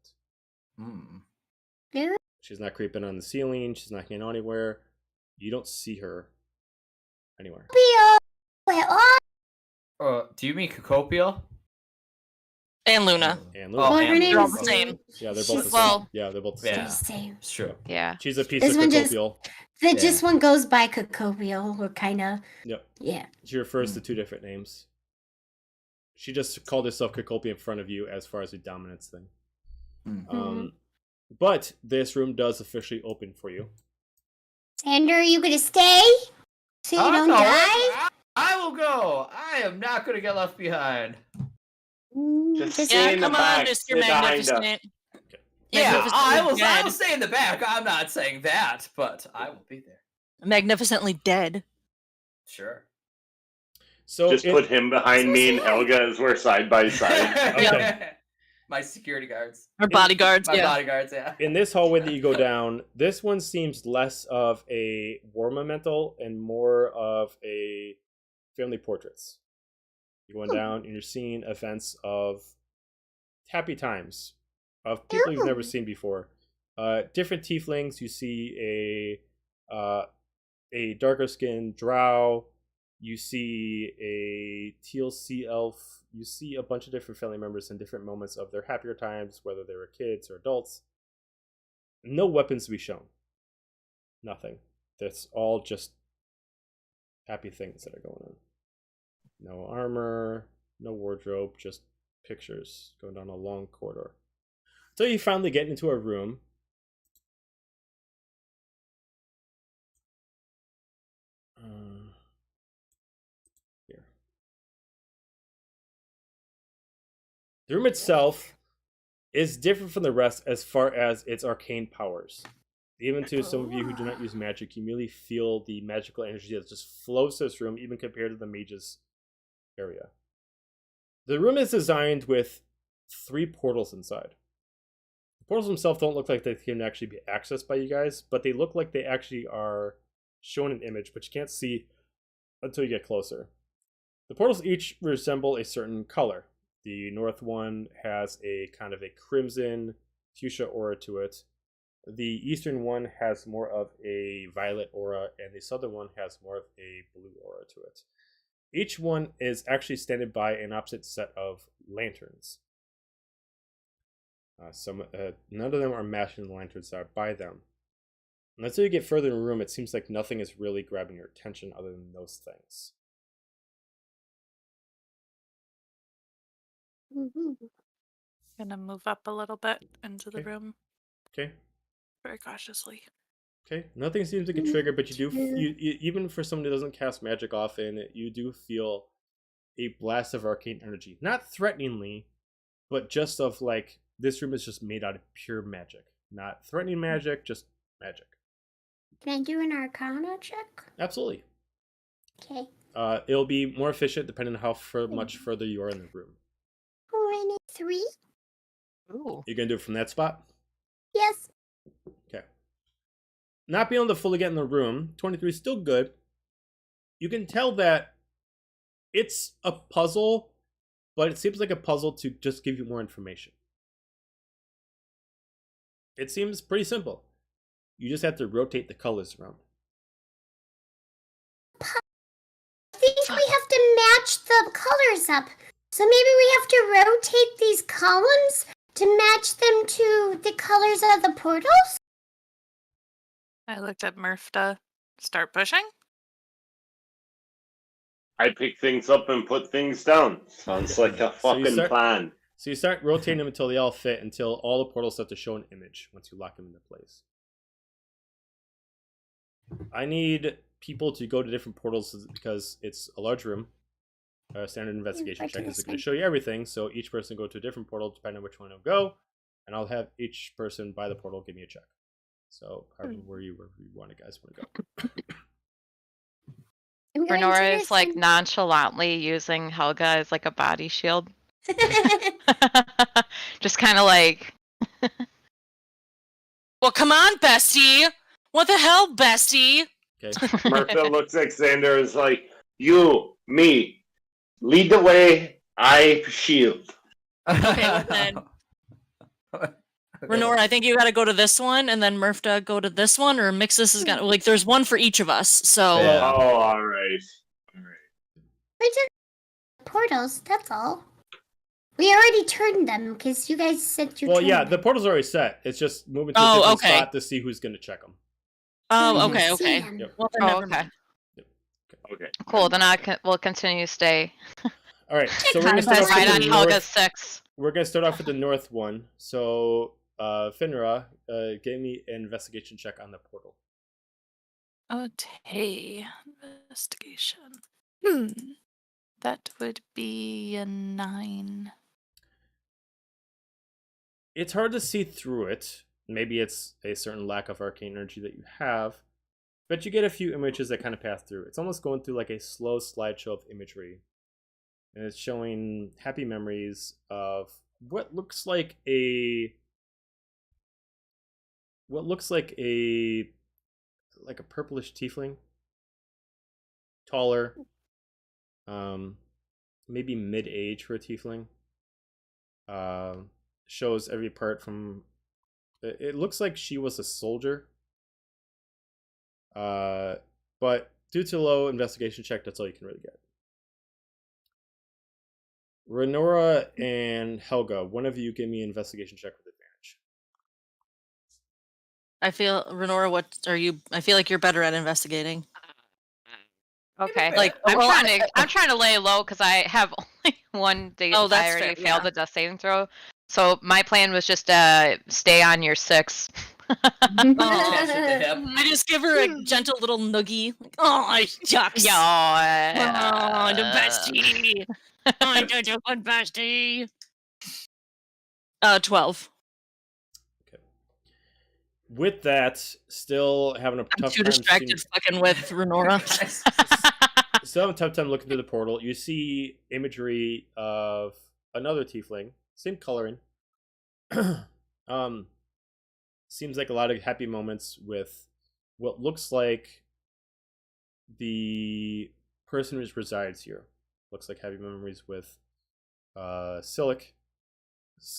Really? She's not creeping on the ceiling. She's not hanging anywhere. You don't see her anywhere. Wait, what? Do you mean Cocopia? And Luna. And Well, Luna. her name They're all is the same. Yeah, they're both the She's- same. Well- Yeah, they're both the Yeah. same. The same. It's true. Yeah. She's a piece This of one just- Cocopial. Just one goes by Cocopial, or kind of. Yep. Yeah. She refers to two different names. She just called herself Cocopia in front of you as far as the dominance thing. But this room does officially open for you. Sander, are you gonna stay? So you don't no, die? I will go. I am not going to get left behind. Just Just- stay Yeah, in the come on, back. Mr. Stay behind us. Magnificent. Yeah, Magnificently I will dead. stay in the back. I'm not saying that, but I will be there. Magnificently dead. Sure. So Just put him behind me and Helga as we're side by side. Okay. My security guards. Our bodyguards, My yeah. bodyguards, yeah. in this hallway that you go down, this one seems less of a war memento and more of a family portraits. You're going down and you're seeing events of happy times of people you've never seen before. Different tieflings. You see a darker skinned drow. You see a teal sea elf. You see a bunch of different family members in different moments of their happier times, whether they were kids or adults. No weapons to be shown. Nothing. That's all just happy things that are going on. No armor, no wardrobe, just pictures going down a long corridor. So you finally get into a room. Here. The room itself is different from the rest as far as its arcane powers. Even to some of you who do not use magic, you merely feel the magical energy that just flows to this room, even compared to the mage's area. The room is designed with 3 portals inside. The portals themselves don't look like they can actually be accessed by you guys, but they look like they actually are shown an image, but you can't see until you get closer. The portals each resemble a certain color. The north one has a kind of a crimson fuchsia aura to it. The eastern one has more of a violet aura, and the southern one has more of a blue aura to it. Each one is actually standing by an opposite set of lanterns. None of them are matching the lanterns that are by them. And until you get further in the room, it seems like nothing is really grabbing your attention other than those things. Gonna move up a little bit into the Okay. room Okay. very cautiously. Okay. Nothing seems to get triggered, but you even for someone who doesn't cast magic often, you do feel a blast of arcane energy. Not threateningly, but just of like, this room is just made out of pure magic. Not threatening magic, just magic. Can I do an Arcana check? Absolutely. Okay. It'll be more efficient depending on how much further you are in the room. 23? Ooh. You're going to do it from that spot? Yes. Okay. Not being able to fully get in the room, 23 is still good. You can tell that it's a puzzle, but it seems like a puzzle to just give you more information. It seems pretty simple. You just have to rotate the colors around. I think we have to match the colors up. So maybe we have to rotate these columns to match them to the colors of the portals? I looked at Murph to start pushing. I pick things up and put things down. Sounds like a So you fucking plan. So you start rotating them until they all fit, until all the portals start to show an image once you lock them into place. I need people to go to different portals because it's a large room. Standard investigation check is going to show you everything, so each person go to a different portal depending on which one they'll go, and I'll have each person by the portal give me a check. So, wherever you guys want to go. Renora is like nonchalantly using Helga as like a body shield. Just kind of like. Well, come on, bestie. What the hell, bestie? Okay. Murphy looks at Xander and is like, you, me, lead the way, I shield. Okay, well then. Renora, I think you gotta go to this one, and then Murph go to this one, or Mixus is gonna like. There's one for each of us, so. Yeah. Oh, all right. We did portals, that's all. We already turned them because you guys said you Well, turned yeah, them. the portals are already set. It's just moving to a Oh, different okay. spot to see who's going to check them. Oh, We can okay, see okay. them. Yep. Well, then Oh, never okay. mind. Okay. Cool. Then we'll continue to stay. All right, so we're going to start off Right with on the Helga's north. 6. We're going to start off with the north one. So, Finra, give me an investigation check on the portal. Okay, investigation. That would be a 9. It's hard to see through it. Maybe it's a certain lack of arcane energy that you have, but you get a few images that kind of pass through. It's almost going through like a slow slideshow of imagery, and it's showing happy memories of what looks like a purplish tiefling, taller, maybe mid-age for a tiefling. Shows every part from. It looks like she was a soldier. But due to low investigation check, that's all you can really get. Renora and Helga, one of you give me an investigation check with I feel, Renora, what are you? I feel like you're better at investigating. Okay. Like, I'm well, trying to lay low because I have only one date. Oh, that's I already fair, failed yeah. the death saving throw. So my plan was just to stay on your 6. Attach it to him. I just give her a gentle little noogie. Like, oh, shucks. Yeah. Oh, the bestie. I'm such a good bestie. 12. With that, still having a I'm tough too time distracted seeing, fucking with Renora. still having a tough time looking through the portal. You see imagery of another tiefling, same coloring. Seems like a lot of happy moments with what looks like the person who resides here. Looks like happy memories with Sylyk.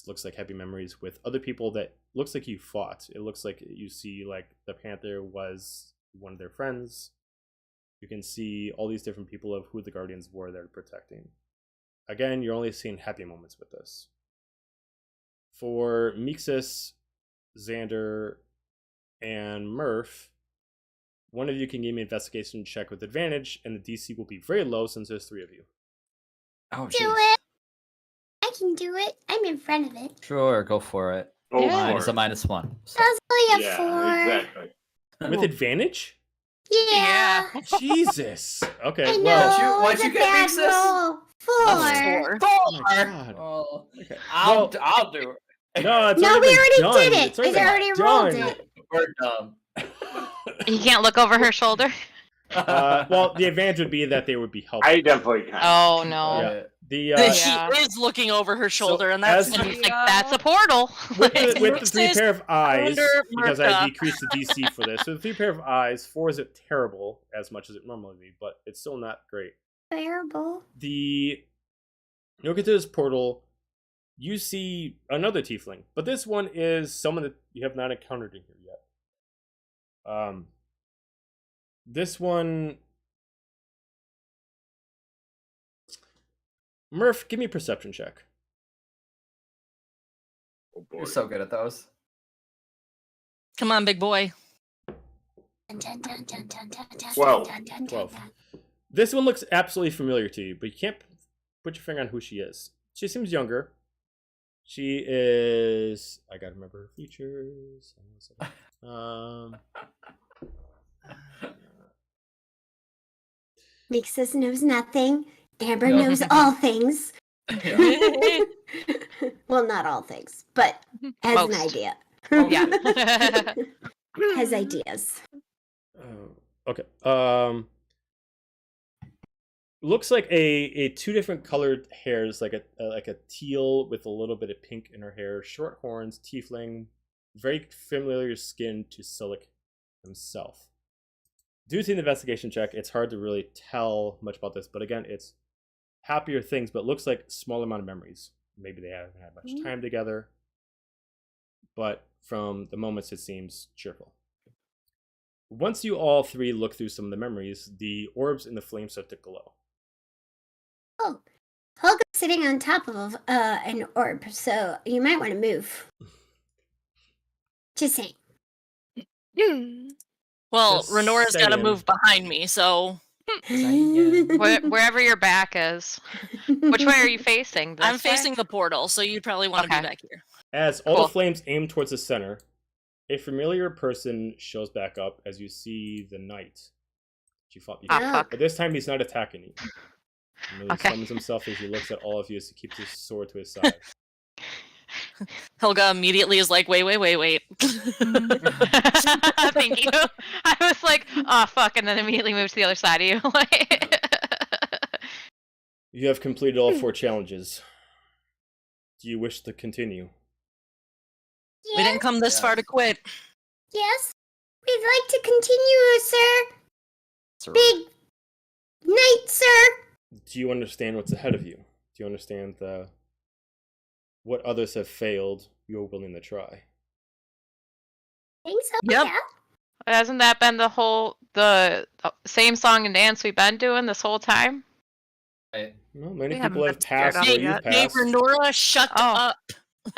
Looks like happy memories with other people that looks like you fought. It looks like you see like the Panther was one of their friends. You can see all these different people of who the Guardians were they're protecting. Again, you're only seeing happy moments with this. For Mixus, Xander, and Murph, one of you can give me an investigation check with advantage, and the DC will be very low since there's 3 of you. Oh, Do jeez. it. I can do it. I'm in front of it. Sure, go for it. Go Yeah. Mine for is it. a -1. So. That's only a Yeah, 4. exactly. With advantage? Yeah. Jesus. Okay, I know. well, What'd it's you a get, bad Mixus? roll. 4. Oh, 4. oh my god. Oh, Okay. I'll Well, do it. no, it's No, already we been already done. did it. It's We already rolled done. it. We're dumb. You can't look over her shoulder. Well, the advantage would be that they would be helpful. I definitely can. Oh no. Yeah. The Yeah. She is looking over her shoulder, and that's as- And he's like, that's a portal. with the 3 Mixes pair of eyes, under because I Murta. decreased the DC for this. So the 3 pair of eyes, 4 isn't terrible as much as it normally would be, but it's still not great. Bearable. You look into this portal, you see another tiefling, but this one is someone that you have not encountered in here yet. This one, Murph, give me a perception check. Oh, boy. You're so good at those. Come on, big boy. Dun, dun, dun, dun, dun, dun, dun, 12. dun, dun, dun, 12. dun. This one looks absolutely familiar to you, but you can't put your finger on who she is. She seems younger. She is. I gotta remember her features. Mixus knows nothing. Amber No. knows all things. Yeah. Well, not all things, but has an Most. idea. Yeah. Has ideas. Okay. Looks like a 2 different colored hairs, like a teal with a little bit of pink in her hair. Short horns, tiefling, very familiar skin to Sylyk himself. Due to an investigation check, it's hard to really tell much about this, but again, it's happier things, but looks like small amount of memories. Maybe they haven't had much time together, but from the moments it seems cheerful. Once you all 3 look through some of the memories, the orbs in the flame start to glow. Oh, Hulk's sitting on top of an orb, so you might want to move. Just saying. Well, Just Renora's got to saying. move behind me, so Wherever your back is. Which way are you facing? This I'm way? facing the portal, so you'd probably want to Okay. be back here. As all Cool. the flames aim towards the center, a familiar person shows back up as you see the knight that you fought before. Ah, fuck. But this time he's not attacking you. He merely Okay. summons himself as he looks at all of you as he keeps his sword to his side. Helga immediately is like, wait. Thank you. I was like, oh fuck, and then immediately moved to the other side of you. You have completed all 4 challenges. Do you wish to continue? Yes, We didn't come this far to quit. yes. We'd like to continue, sir. It's a- Big night, sir. Do you understand what's ahead of you? Do you understand what others have failed, you're willing to try? Think so? Yep. Yeah. Hasn't that been the same song and dance we've been doing this whole time? Right. Well, many We people haven't have been scared passed off where yet. you've Hey, passed. Renora, shut Oh. up.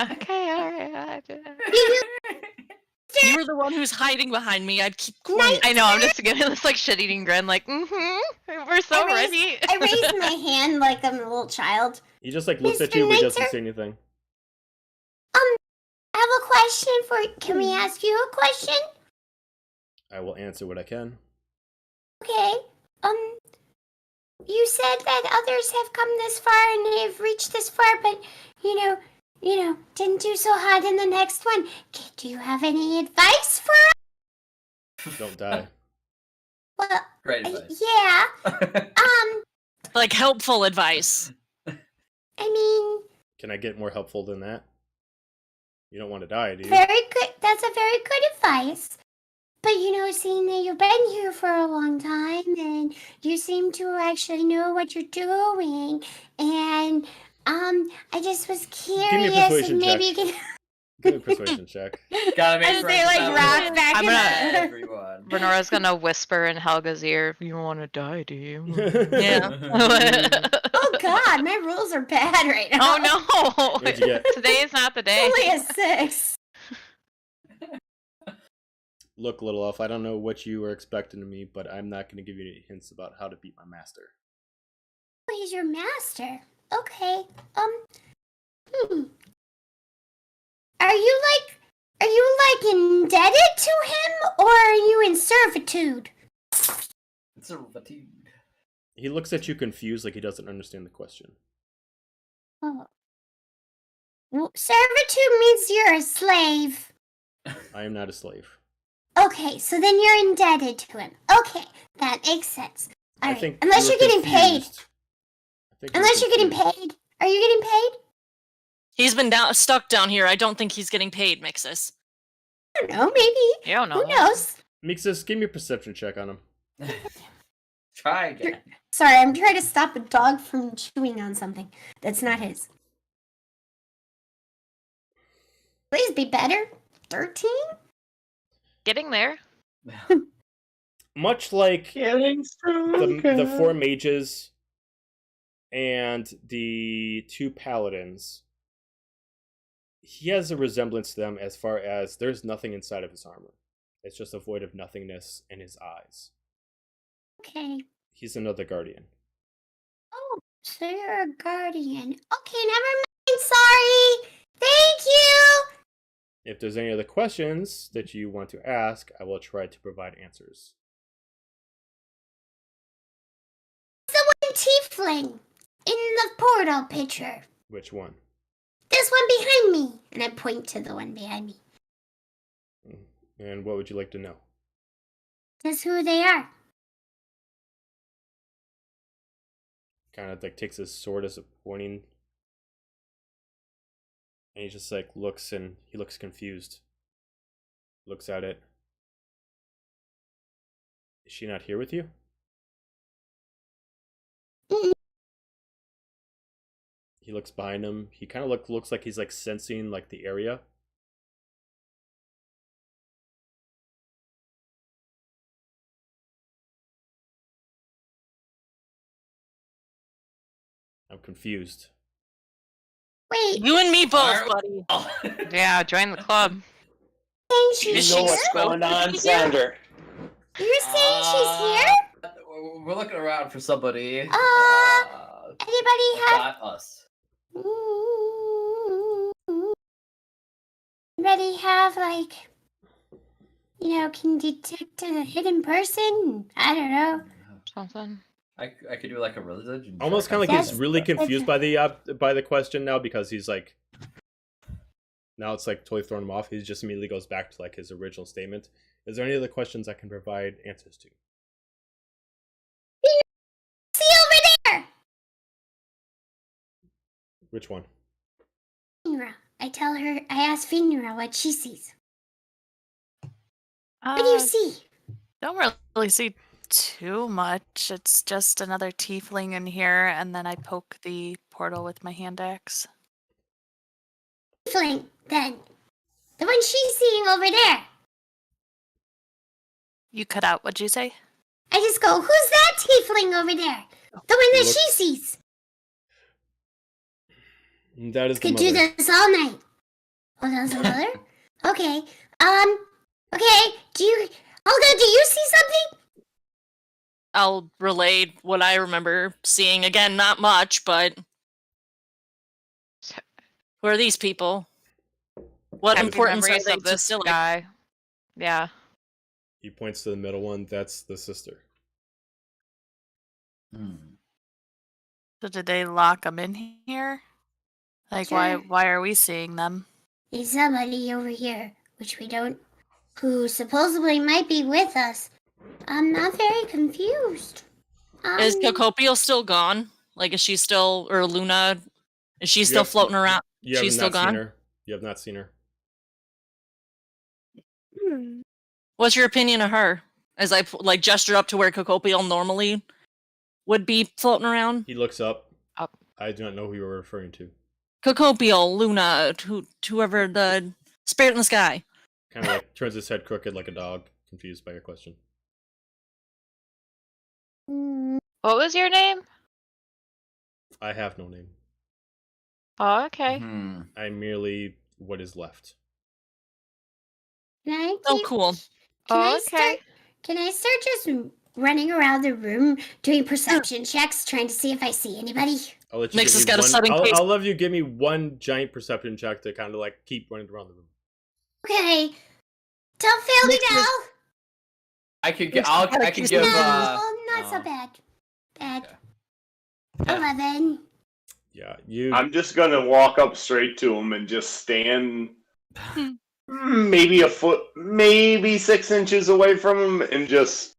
Okay, alright. You were the one who's hiding behind me. I'd keep quiet. I know, I'm just giving this like shit-eating grin, like, we're so ready. I raised my hand like I'm a little child. He just like looks at Mr. you, but he doesn't Nitzer? say anything. I have a question for. Can we ask you a question? I will answer what I can. Okay. You said that others have come this far and they've reached this far, but you know, didn't do so hot in the next one. Do you have any advice for us? Don't die. Well, Great advice. yeah. Like helpful advice. I mean, Can I get more helpful than that? You don't want to die, do you? very good. That's a very good advice. But seeing that you've been here for a long time and you seem to actually know what you're doing, and I just was curious. Give me a persuasion if maybe check. you can. Give me a persuasion check. Gotta make As friends they with like rock back I'm in gonna- the. everyone. Renora's gonna whisper in Helga's ear, "You want to die, do you?" Yeah. Oh God, my rules are bad right now. Oh no! What'd you get? Today is not the day. Only a 6. Look, little elf, I don't know what you were expecting of me, but I'm not going to give you any hints about how to beat my master. Oh, he's your master. Okay. Are you indebted to him, or are you in servitude? It's a fatigue. He looks at you confused, like he doesn't understand the question. Oh. Well, servitude means you're a slave. I am not a slave. Okay, so then you're indebted to him. Okay, that makes sense. All I right. think Unless you're getting paid. confused. I think Unless you're getting confused. paid. Are you getting paid? He's been stuck down here. I don't think he's getting paid, Mixus. I don't know, maybe. You don't know. Who knows? Mixus, give me a perception check on him. Try again. Sorry, I'm trying to stop a dog from chewing on something that's not his. Please be better. 13? Getting there. Much like Getting the 4 mages and the 2 paladins, he has a resemblance to them as far as there's nothing inside of his armor. It's just a void of nothingness in his eyes. Okay. He's another guardian. Oh, so you're a guardian. Okay, never mind. Sorry. Thank you. If there's any other questions that you want to ask, I will try to provide answers. The one tiefling in the portal picture. Which one? This one behind me. And I point to the one behind me. And what would you like to know? Just who they are. Kind of like takes his sword as a pointing, and he just like looks, and he looks confused. Looks at it. Is she not here with you? Mm-mm. He looks behind him. He kind of looks like he's like sensing like the area. I'm confused. Wait, You and me both, Alright. buddy. Oh. Yeah, join the club. saying Is she's she You know what's here? going on, Yeah. Sander? You're saying she's here? We're looking around for somebody. Anybody have... Not us. Anybody have, can detect a hidden person? I don't know. Something. I could do like a religion. Almost check. kind of like he's Yes. really confused by the question now, because he's like, now it's like totally thrown him off. He just immediately goes back to like his original statement. Is there any other questions I can provide answers to? See over there! Which one? Finra. I asked Finra what she sees. What do you see? Don't really see too much. It's just another tiefling in here, and then I poke the portal with my hand axe. Tiefling, then. The one she's seeing over there. You cut out, what'd you say? I just go, who's that tiefling over there? The one that Look. she sees. That is the Could do mother. this all night. Oh, that was the mother? Okay. Okay, Olga, do you see something? I'll relay what I remember seeing. Again, not much, but who are these people? What Happy importance are memories they of to this Sylyk? guy. Yeah. He points to the middle one. That's the sister. So did they lock them in here? Like, Sure. why are we seeing them? There's somebody over here, which we don't, who supposedly might be with us. I'm not very confused. Is Cocopio still gone? Like, is she still, or Luna, is she You still have- floating around? You have She's still not seen gone? her. You have not seen her. What's your opinion of her? As I like gestured up to where Cocopio normally would be floating around. He looks up. Up. I do not know who you were referring to. Cocopio, Luna, whoever the spirit in the sky. Kind of like turns his head crooked like a dog, confused by your question. What was your name? I have no name. Oh, okay. I'm merely what is left. Can I Oh, keep- cool. Can I Oh, okay. Can I start just running around the room doing perception checks, trying to see if I see anybody? I'll let you Nix give has me got a one. sudden case. I'll have you give me one giant perception check to kind of like keep running around the room. Okay. Don't fail me Nix now. is- I could There's give. I gotta could keep give. some- Not so no. bad. Bad. Yeah. 11. Yeah, you. I'm just gonna walk up straight to him and just stand maybe a foot, maybe 6 inches away from him and just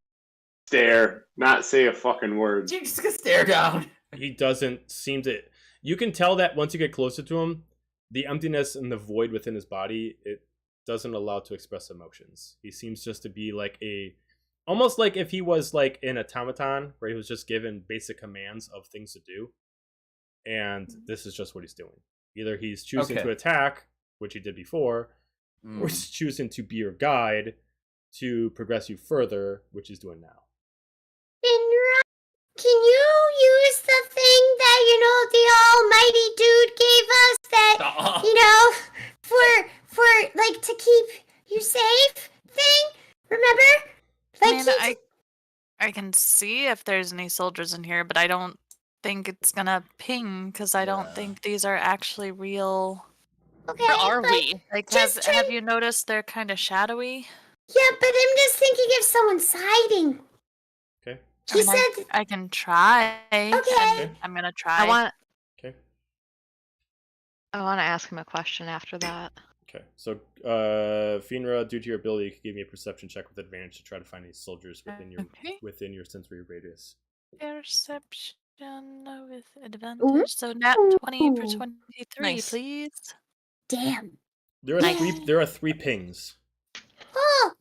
stare, not say a fucking word. You just gonna stare down. He doesn't seem to. You can tell that once you get closer to him, the emptiness and the void within his body, it doesn't allow to express emotions. He seems just to be like almost like if he was like an automaton where he was just given basic commands of things to do. And this is just what he's doing. Either he's choosing Okay. to attack, which he did before, or he's choosing to be your guide to progress you further, which he's doing now. Can you use the thing that, the almighty dude gave us that, for like, to keep you safe thing? Remember? Like, I can see if there's any soldiers in here, but I don't think it's gonna ping because I don't Yeah. think these are actually real. okay, Where are but- we? Like, Just have you noticed they're kind of shadowy? Yeah, but I'm just thinking if someone's hiding. Okay. He said, I can try. Okay. I'm gonna try. I want Okay. to ask him a question after that. Okay. So, Finra, due to your ability, you can give me a perception check with advantage to try to find any soldiers Okay. within your sensory radius. Perception with advantage. So nat 20 for 23, Nice. please. damn. There are three pings. Oh,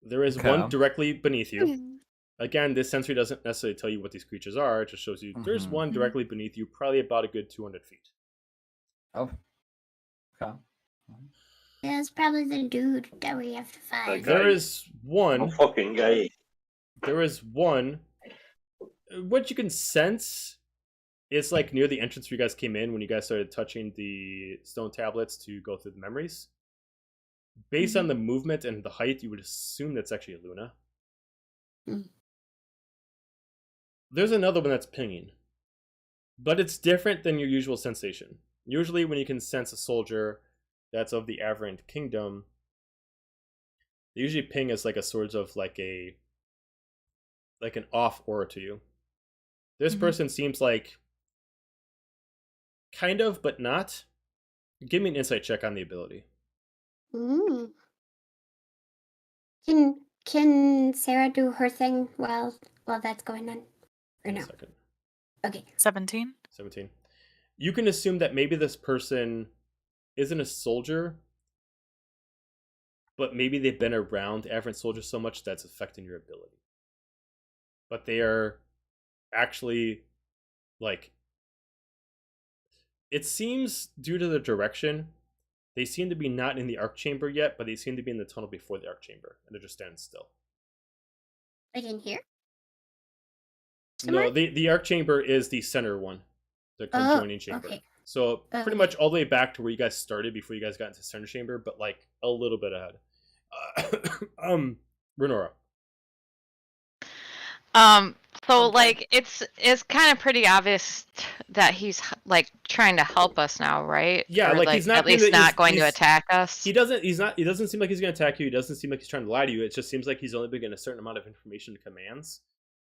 There is Okay. one directly beneath you. Again, this sensory doesn't necessarily tell you what these creatures are. It just shows you there's Mhm. one directly beneath you, probably about a good 200 feet. Oh. Okay. that's probably the dude that we have to find. Like- There is one. No fucking guy. There is one. What you can sense is like near the entrance where you guys came in when you guys started touching the stone tablets to go through the memories. Based on the movement and the height, you would assume that's actually a Luna. Mm. There's another one that's pinging, but it's different than your usual sensation. Usually, when you can sense a soldier that's of the Aberrant Kingdom, they usually ping as like a sort of like an off aura to you. This person seems like kind of, but not. Give me an insight check on the ability. Mm. Can Sarah do her thing while that's going on? Or no? One second. Okay. 17. 17. You can assume that maybe this person isn't a soldier, but maybe they've been around average soldiers so much that's affecting your ability. But they are actually, like, it seems due to the direction, they seem to be not in the arc chamber yet, but they seem to be in the tunnel before the arc chamber, and they're just standing still. Like in here? No, the arc chamber is the center one, the conjoining chamber. Okay. So pretty much all the way back to where you guys started before you guys got into Center Chamber, but like a little bit ahead. Renora. So Okay. like it's kind of pretty obvious that he's like trying to help us now, right? Yeah, or like he's not at least he's- not going to he's- attack us. He doesn't seem like he's going to attack you. He doesn't seem like he's trying to lie to you. It just seems like he's only been getting a certain amount of information and commands.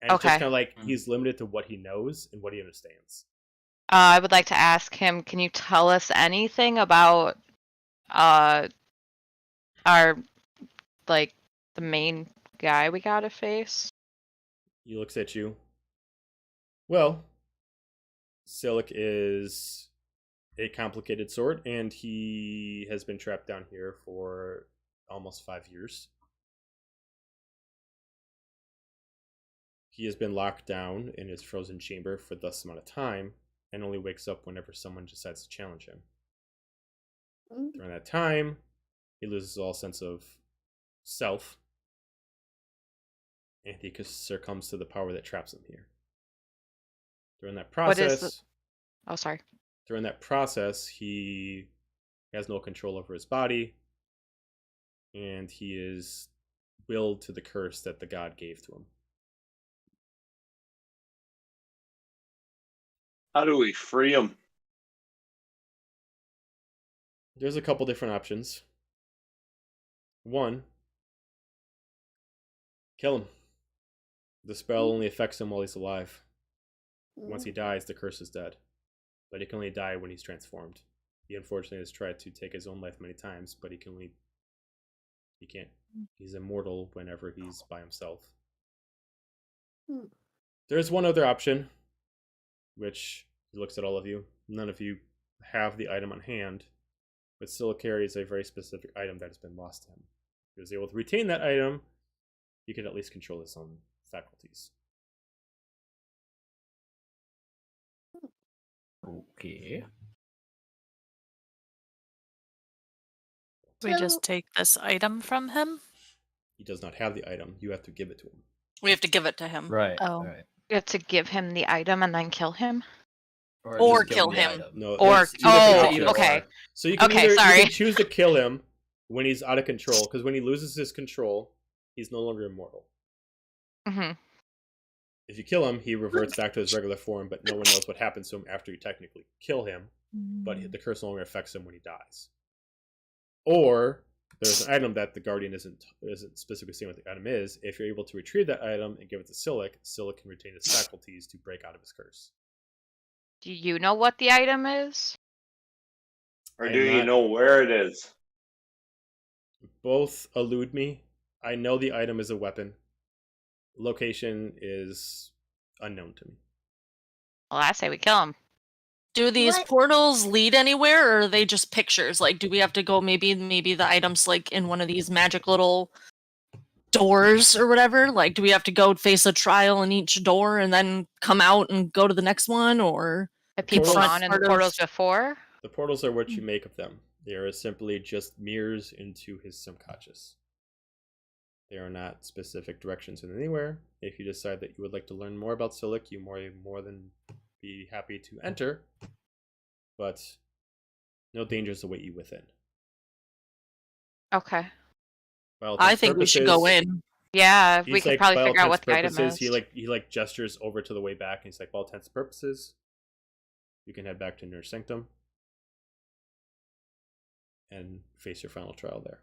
And it's just Okay. kind of like he's limited to what he knows and what he understands. I would like to ask him, can you tell us anything about our like the main guy we gotta face? He looks at you. Well, Sylyk is a complicated sort, and he has been trapped down here for almost 5 years. He has been locked down in his frozen chamber for this amount of time, and only wakes up whenever someone decides to challenge him. During that time, he loses all sense of self, and he succumbs to the power that traps him here. During that What is process, Oh, sorry. during that process, he has no control over his body, and he is willed to the curse that the god gave to him. How do we free him? There's a couple different options. One, kill him. The spell only affects him while he's alive. Once he dies, the curse is dead. But he can only die when he's transformed. He unfortunately has tried to take his own life many times, but he can't. He's immortal whenever he's by himself. There's one other option, which he looks at all of you. None of you have the item on hand, but still carries a very specific item that has been lost to him. If he was able to retain that item, he could at least control his own faculties. Okay. We just take this item from him. He does not have the item. You have to give it to him. We have to give it to him. Right. Oh. Right. You have to give him the item and then kill him? Or just kill the him. item. No, Or there's two different options. okay. So you can Okay, either sorry. you can choose to kill him when he's out of control, because when he loses his control, he's no longer immortal. Mm-hmm. If you kill him, he reverts back to his regular form, but no one knows what happens to him after you technically kill him, but the curse no longer affects him when he dies. Or there's an item that the Guardian isn't specifically saying what the item is. If you're able to retrieve that item and give it to Sylyk, Sylyk can retain his faculties to break out of his curse. Do you know what the item is? Or I do am you not- know where it is? Both elude me. I know the item is a weapon. Location is unknown to me. Well, I say we kill him. Do these What? portals lead anywhere, or are they just pictures? Like, do we have to go maybe the items like in one of these magic little doors or whatever? Like, do we have to go face a trial in each door and then come out and go to the next one, or The people portals- gone in the Part of- portals before? The portals are what you make of them. They are simply just mirrors into his subconscious. They are not specific directions in anywhere. If you decide that you would like to learn more about Sylyk, you more than be happy to enter. But no dangers await you within. Okay. By all I intents think we should go purposes, in. Yeah, we he's could like, probably by all figure out what intents the item purposes, is. he gestures over to the way back, and he's like, by all intents and purposes, you can head back to Nurse Sanctum and face your final trial there.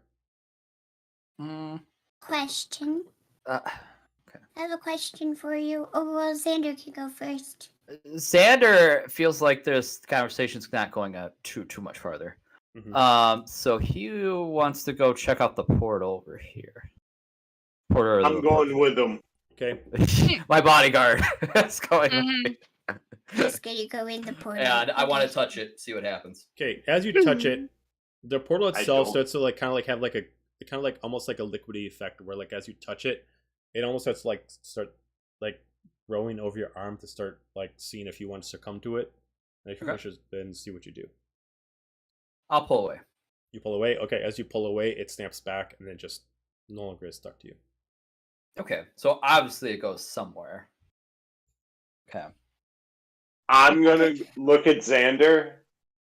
Question. Uh, I have a question for you. Oh, well, Xander can go first. Xander feels like this conversation's not going too much farther. Mhm. So he wants to go check out the portal over here. Portal. I'm going with him. Okay. My bodyguard is going. Mhm. with me. Just gonna go in the portal. And I want to touch it, see what happens. Okay, as you touch it, the portal I itself don't. starts to like kind of like have like a kind of like almost like a liquidy effect where like as you touch it, it almost starts to like start like growing over your arm to start like seeing if you want to succumb to it. And if you Okay. push it, then see what you do. I'll pull away. You pull away. Okay, as you pull away, it snaps back and then just no longer is stuck to you. Okay, so obviously it goes somewhere. Okay. I'm gonna look at Xander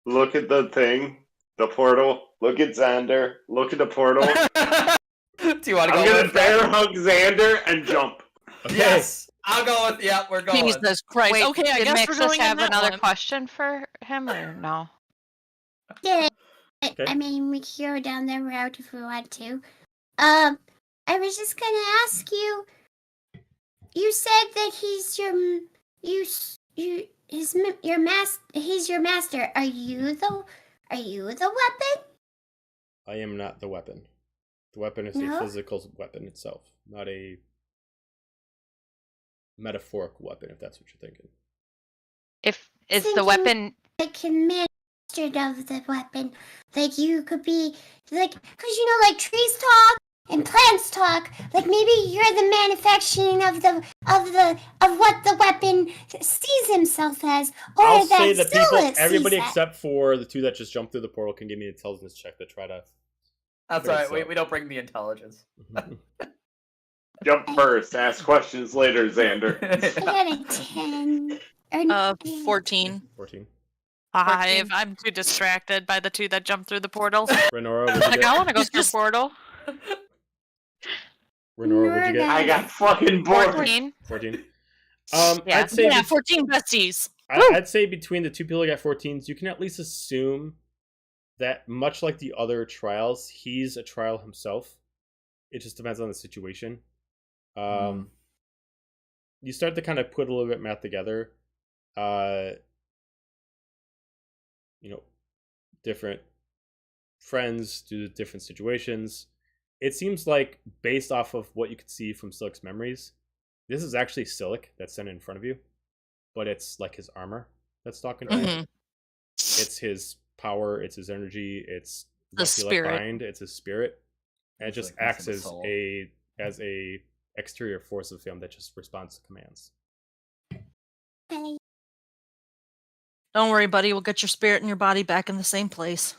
look at the thing, the portal. Look at Xander. Look at the portal. Do you want to go I'm gonna with bear that? hug Xander and jump. Okay. Yes, I'll go with. Yeah, we're going. Jesus Christ. Wait, okay, I did guess we're Mixus going in have that another one. question for him or no? Yeah. Okay. I mean, we could go down that route if we want to. I was just gonna ask you. You said that he's your he's your master. Are you the weapon? I am not the weapon. The weapon is No? a physical weapon itself, not a metaphorical weapon, if that's what you're thinking. Is the Thinking- weapon Like master of the weapon. Like you could be like, cause you know, like trees talk and plants talk. Like maybe you're the manufacturing of what the weapon sees himself as, or I'll that say that people, Sylyk everybody sees except for the two that just jumped through the portal can give me an intelligence check to try to. That's Great, alright. so- We don't bring the intelligence. Jump first. Ask questions later, Xander. that. I got a 10. Or 14. 14. 5. I'm too distracted by the two that jumped through the portal. Renora, what'd you like I get? want to go through portal. Renora, what'd you get? I got fucking bored. 14. 14. Yeah. I'd say Yeah, 14 besties. I'd say between the two people who got 14s, you can at least assume that much like the other trials, he's a trial himself. It just depends on the situation. You start to kind of put a little bit of math together. Different friends due to different situations. It seems like, based off of what you could see from Sylyk's memories, this is actually Sylyk that's sitting in front of you, but it's like his armor that's talking to you. Mhm. It's his power, it's his energy, it's The what he left spirit. behind, it's his spirit, and it It's just like acts missing the as soul. a exterior force of him that just responds to commands. Okay. Don't worry, buddy. We'll get your spirit and your body back in the same place.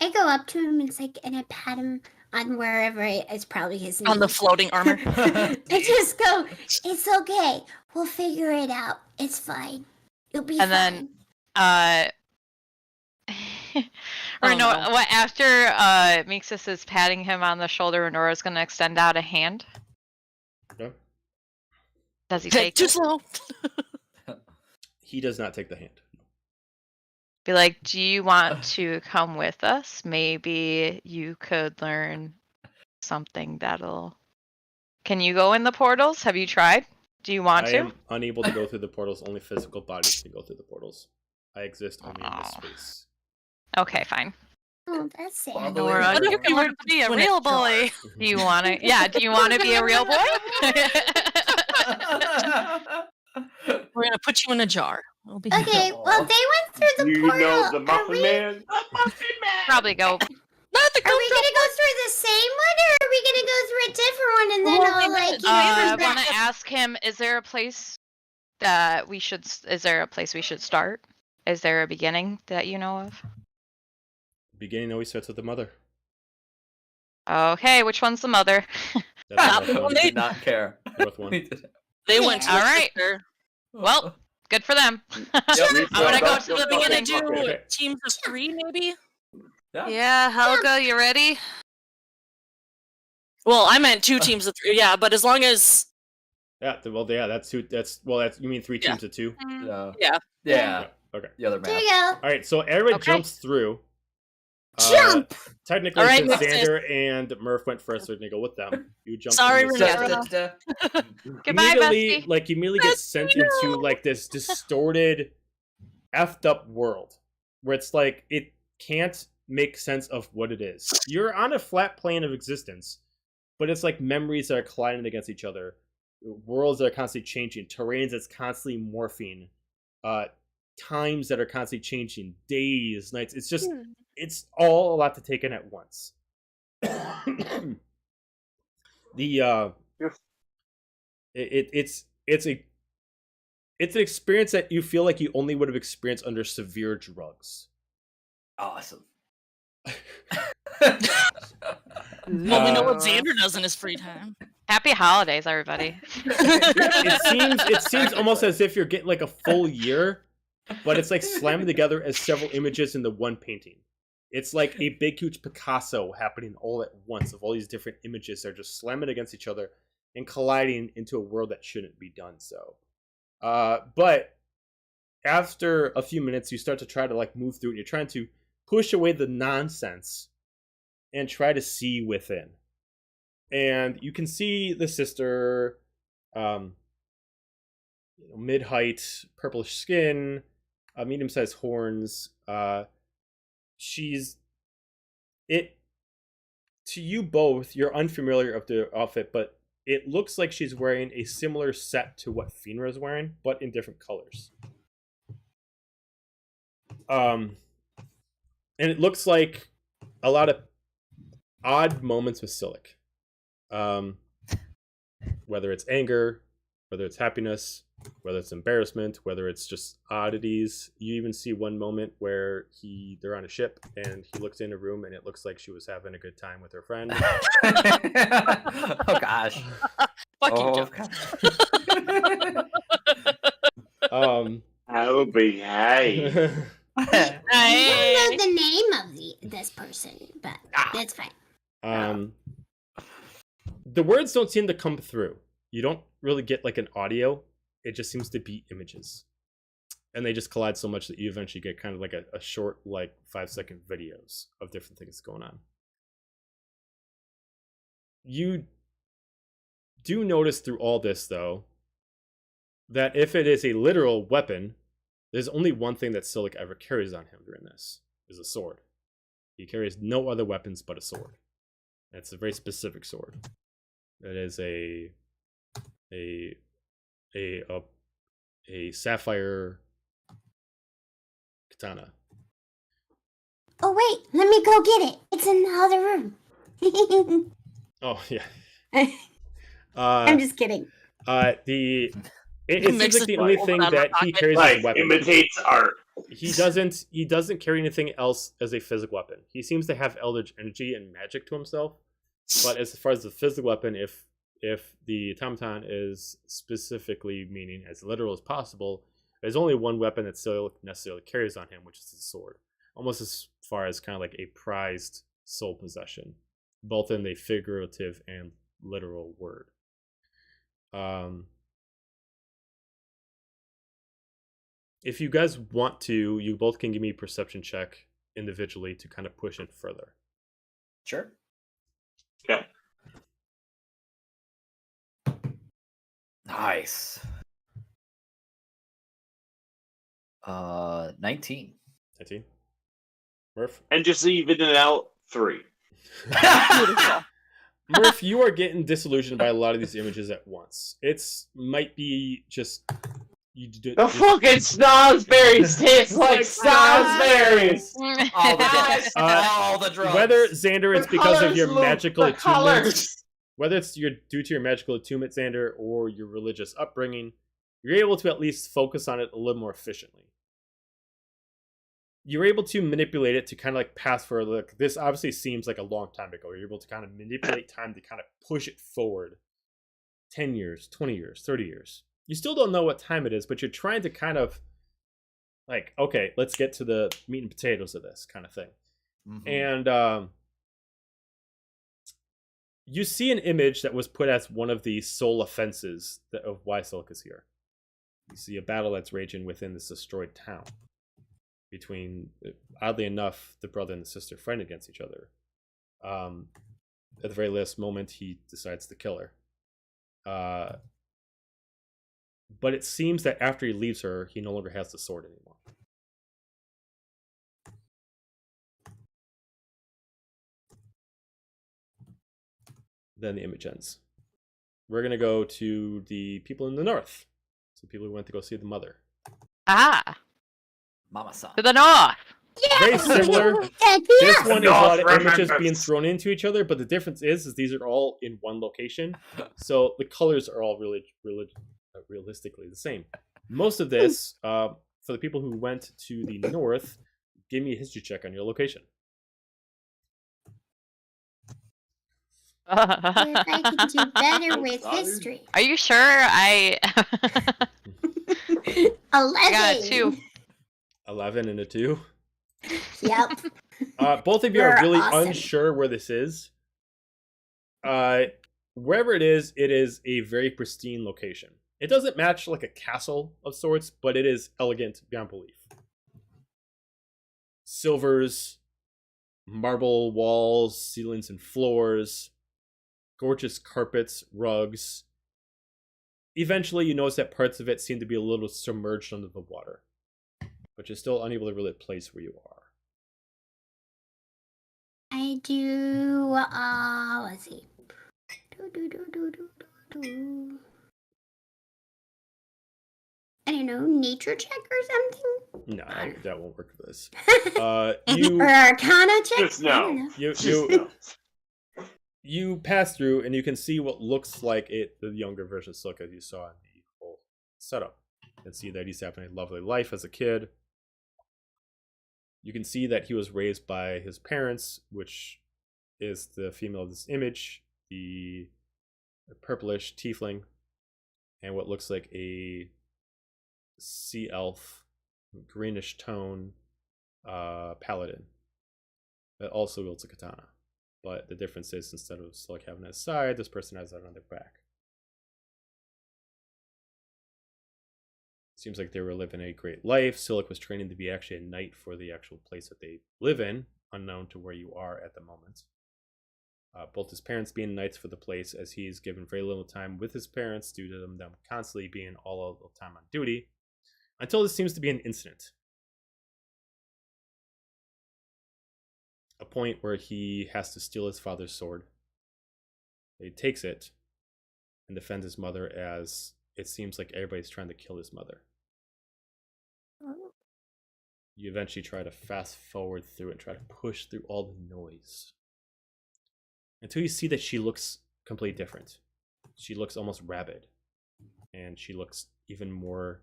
I go up to him and I pat him on wherever it's probably his knee. On the floating armor. I just go, it's okay. We'll figure it out. It's fine. You'll be And fine. then, or Oh, no, no. what after Mixus is patting him on the shoulder, Nora's gonna extend out a hand. Okay? Does he take Too it? slow. He does not take the hand. Be like, do you want to come with us? Maybe you could learn something that'll. Can you go in the portals? Have you tried? Do you want I to? am unable to go through the portals. Only physical bodies can go through the portals. I exist only in this Aw. space. Okay, fine. Oh, that's sad. Well, Nora, What you if can you learn were to be a doing real it boy. Do you want to? Yeah. Do you want to be a real boy? We're gonna put you in a jar. It'll be Okay, well, they went through the You portal. know the Are Muffin we, Man? The Muffin Man! Probably go. Not the are we gonna go through the same one, or are we gonna go through a different one and then Well, all wait a like minute. you know, I come want back? to ask him: is there a place that we should? Is there a place we should start? Is there a beginning that you know of? Beginning always starts with the mother. Okay, which one's the mother? That's Not the the north one one. Did not care. North one. They went to All the right. sister. Well, good for them. Yep. I'm gonna go That's to the the We're gonna beginning. do Okay. teams of 3, maybe. Yeah, Helga, you ready? Well, I meant 2 teams of 3. Yeah, but as long as Yeah, that's two. That's you mean 3 Yeah. teams of 2? Yeah. Yeah. Yeah. Okay. The other There map. you go. All right. So everybody Okay. jumps through. Jump! Technically, All right, since Mixus. Xander and Murph went first, so we're gonna go with them. You jump. Sorry, in this Renora. section. Goodbye, immediately, bestie. immediately gets sent into like this distorted, effed up world where it's like it can't make sense of what it is. You're on a flat plane of existence, but it's like memories that are colliding against each other, worlds that are constantly changing, terrains that's constantly morphing, times that are constantly changing, days, nights. It's just it's all a lot to take in at once. It's an experience that you feel like you only would have experienced under severe drugs. Awesome. well, we know what Uh, Xander does in his free time. Happy holidays, everybody. It seems almost as if you're getting like a full year but it's like slamming together as several images in the one painting. It's like a big, huge Picasso happening all at once of all these different images that are just slamming against each other and colliding into a world that shouldn't be done so. But after a few minutes, you start to try to like move through it. And you're trying to push away the nonsense and try to see within. And you can see the sister, mid-height, purplish skin, medium-sized horns. She's it to you both. You're unfamiliar of the outfit, but it looks like she's wearing a similar set to what Finra is wearing, but in different colors. And it looks like a lot of odd moments with Sylyk. Whether it's anger, whether it's happiness, whether it's embarrassment, whether it's just oddities. You even see one moment where they're on a ship and he looks in a room and it looks like she was having a good time with her friend. Oh gosh. Fuck you, Joe. I'll behave. I don't know the name of this person, but that's fine. The words don't seem to come through. You don't really get like an audio. It just seems to be images. And they just collide so much that you eventually get kind of like a short, like 5-second videos of different things going on. You do notice through all this, though, that if it is a literal weapon, there's only one thing that Sylyk ever carries on him during this, is a sword. He carries no other weapons but a sword. And it's a very specific sword. It is a sapphire katana. Oh wait, let me go get it. It's in the other room. Oh yeah. I'm just kidding. It seems like the only thing that he carries as a weapon. Imitates art. He doesn't carry anything else as a physical weapon. He seems to have eldritch energy and magic to himself. But as far as the physical weapon, if the automaton is specifically meaning as literal as possible, there's only one weapon that Sylyk necessarily carries on him, which is his sword. Almost as far as kind of like a prized soul possession, both in the figurative and literal word. If you guys want to, you both can give me a perception check individually to kind of push it further. Sure. Okay. Nice. 19. 19. Murph? And just even it out, 3. Beautiful. Murph, you are getting disillusioned by a lot of these images at once. Might be just... The fucking snozberries taste like snozberries! All the drugs. All the drugs. Whether, Xander, it's because of your magical the attunement, colors. whether it's due to your magical attunement, Xander, or your religious upbringing, you're able to at least focus on it a little more efficiently. You're able to manipulate it to kind of like pass for, look, this obviously seems like a long time ago. You're able to kind of manipulate time to kind of push it forward 10 years, 20 years, 30 years. You still don't know what time it is, but you're trying to kind of like, okay, let's get to the meat and potatoes of this kind of thing. Mm-hmm. And you see an image that was put as one of the sole offenses of why Sylyk is here. You see a battle that's raging within this destroyed town between, oddly enough, the brother and the sister fighting against each other. At the very last moment, he decides to kill her. But it seems that after he leaves her, he no longer has the sword anymore. Then the image ends. We're going to go to the people in the north. So people who went to go see the mother. Ah, Mama-san. to the north. Yeah. Very similar. Yeah. This one is a lot of North images remembers. being thrown into each other, but the difference is these are all in one location. So the colors are all really realistically the same. Most of this, for the people who went to the north, give me a history check on your location. I can do better with history. Are you sure? I 11. got 2. 11 and a 2. Yep. Both of you are You're really awesome. unsure where this is. Wherever it is a very pristine location. It doesn't match like a castle of sorts, but it is elegant beyond belief. Silvers, marble walls, ceilings, and floors, gorgeous carpets, rugs. Eventually, you notice that parts of it seem to be a little submerged under the water, but you're still unable to really place where you are. I do. Let's see. I don't know, nature check or something. No, that won't work for this. Or You Arcana check. Just I don't no. know. Just no. you pass through and you can see what looks like the younger version of Sylyk as you saw in the whole setup. You can see that he's having a lovely life as a kid. You can see that he was raised by his parents, which is the female of this image, the purplish tiefling, and what looks like a sea elf, greenish tone paladin that also wields a katana. But the difference is instead of Sylyk having it side, this person has it on their back. Seems like they were living a great life. Sylyk was training to be actually a knight for the actual place that they live in, unknown to where you are at the moment. Both his parents being knights for the place, as he's given very little time with his parents due to them constantly being all of the time on duty, until this seems to be an incident. A point where he has to steal his father's sword. He takes it and defends his mother, as it seems like everybody's trying to kill his mother. You eventually try to fast forward through it and try to push through all the noise, until you see that she looks completely different. She looks almost rabid, and she looks even more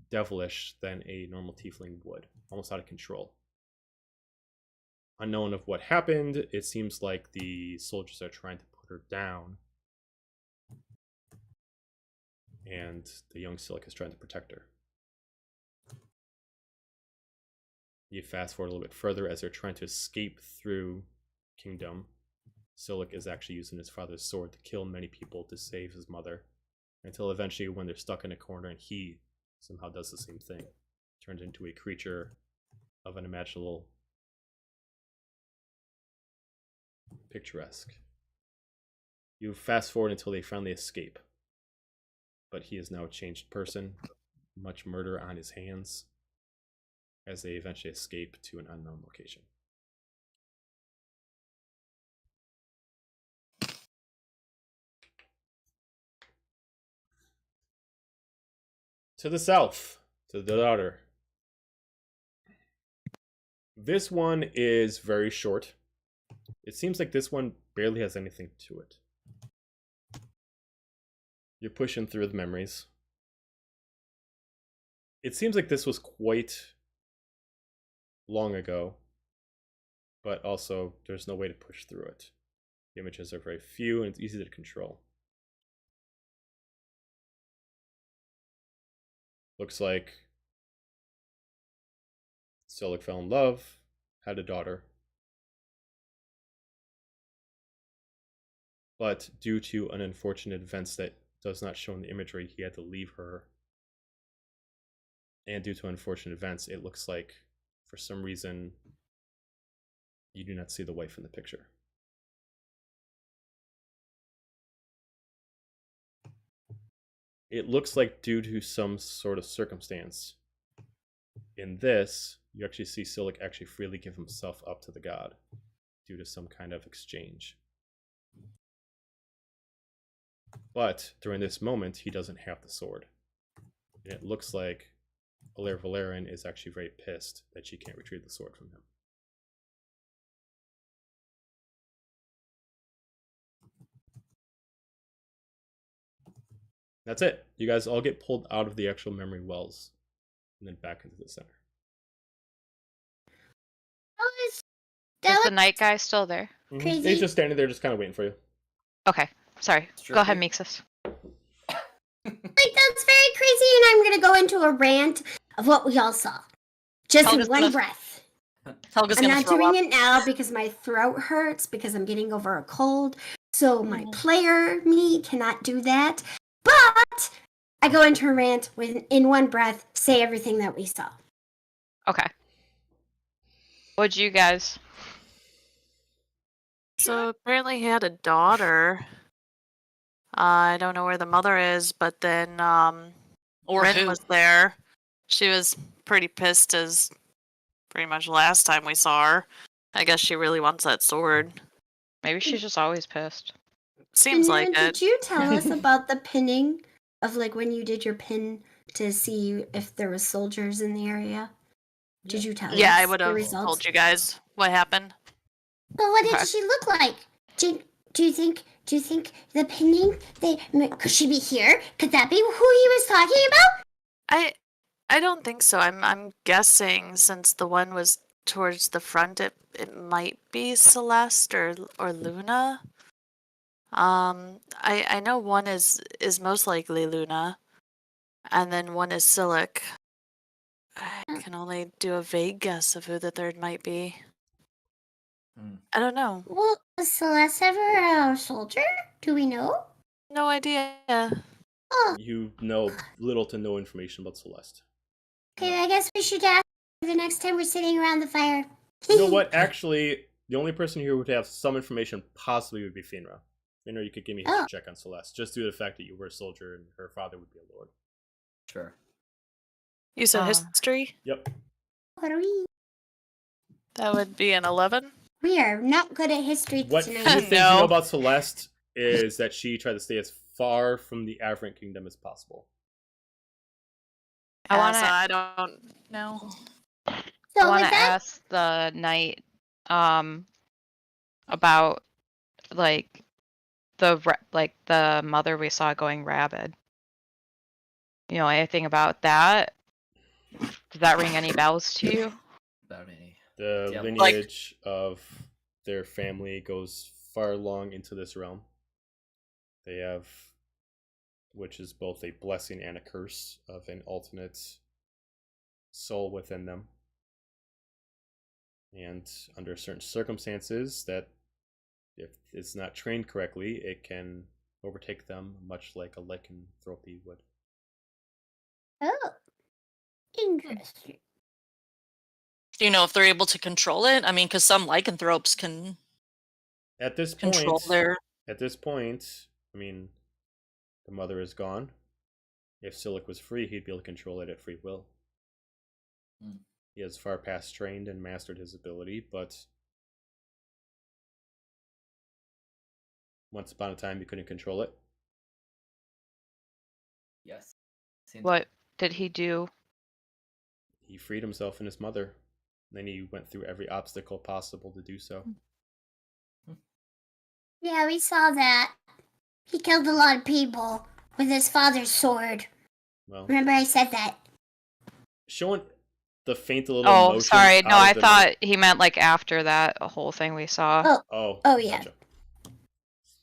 devilish than a normal tiefling would, almost out of control. Unknown of what happened, it seems like the soldiers are trying to put her down, and the young Sylyk is trying to protect her. You fast forward a little bit further as they're trying to escape through Kingdom. Sylyk is actually using his father's sword to kill many people to save his mother, until eventually when they're stuck in a corner and he somehow does the same thing. Turns into a creature of unimaginable picturesque. You fast forward until they finally escape, but he is now a changed person, much murder on his hands, as they eventually escape to an unknown location. To the south, to the daughter. This one is very short. It seems like this one barely has anything to it. You're pushing through the memories. It seems like this was quite long ago, but also there's no way to push through it. The images are very few and it's easy to control. Looks like Sylyk fell in love, had a daughter. But due to an unfortunate events that does not show in the imagery, he had to leave her. And due to unfortunate events, it looks like, for some reason, you do not see the wife in the picture. It looks like due to some sort of circumstance. In this, you actually see Sylyk actually freely give himself up to the god due to some kind of exchange. But during this moment, he doesn't have the sword. And it looks like Valerian is actually very pissed that she can't retrieve the sword from him. That's it. You guys all get pulled out of the actual memory wells and then back into the center. Is the night guy still there? Crazy. He's just standing there, just kind of waiting for you. Okay, sorry. Sure. Go ahead, Mixus. Like, that's very crazy, and I'm gonna go into a rant of what we all saw. Just Helga's in one gonna- breath. Helga's I'm gonna not throw doing up. it now because my throat hurts because I'm getting over a cold. So my Mhm. player me cannot do that. But I go into a rant in one breath, say everything that we saw. Okay. What'd you guys? So apparently he had a daughter. I don't know where the mother is, but then Or Rin who? was there. She was pretty pissed as pretty much last time we saw her. I guess she really wants that sword. Maybe she's just always pissed. Seems And, like it. did you tell us about the pinning of like when you did your pin to see if there was soldiers in the area? Did you tell Yeah, us I would the have results? told you guys what happened. But what Okay. did she look like? Do you think the pinning could she be here? Could that be who he was talking about? I don't think so. I'm guessing since the one was towards the front, it might be Celeste or Luna. I know one is most likely Luna, and then one is Sylyk. I can only do a vague guess of who the third might be. I don't know. Well, was Celeste ever a soldier? Do we know? No idea. Oh, You know little to no information about Celeste. okay. I guess we should ask the next time we're sitting around the fire. You know what? Actually, the only person here who would have some information possibly would be Finra. Finra, you could give me a history check on Celeste, just due to the fact that you were a soldier and her father would be a lord. Sure. You said Uh. history? Yep. What are we? That would be an 11. We are not good at history What few tonight. things you No. know about Celeste is that she tried to stay as far from the Averant Kingdom as possible. I wanna- I don't know. I So want with to that, ask the knight about like the mother we saw going rabid. You know anything about that? Does that ring any bells to you? About any. The Yeah, lineage of their family goes far long into this realm. They have, which is both a blessing and a curse of an alternate soul within them. And under certain circumstances, that if it's not trained correctly, it can overtake them, much like a lycanthropy would. oh, interesting. Do you know if they're able to control it? I mean, because some lycanthropes can At this control point, their. I mean, the mother is gone. If Sylyk was free, he'd be able to control it at free will. He has far past trained and mastered his ability, but once upon a time, he couldn't control it. Yes. What did he do? He freed himself and his mother. Then he went through every obstacle possible to do so. Yeah, we saw that. He killed a lot of people with his father's sword. Well, Remember I said that? showing the faint little Oh, motions sorry. No, out I of the thought he meant like after that whole thing we saw. Oh, yeah. Gotcha.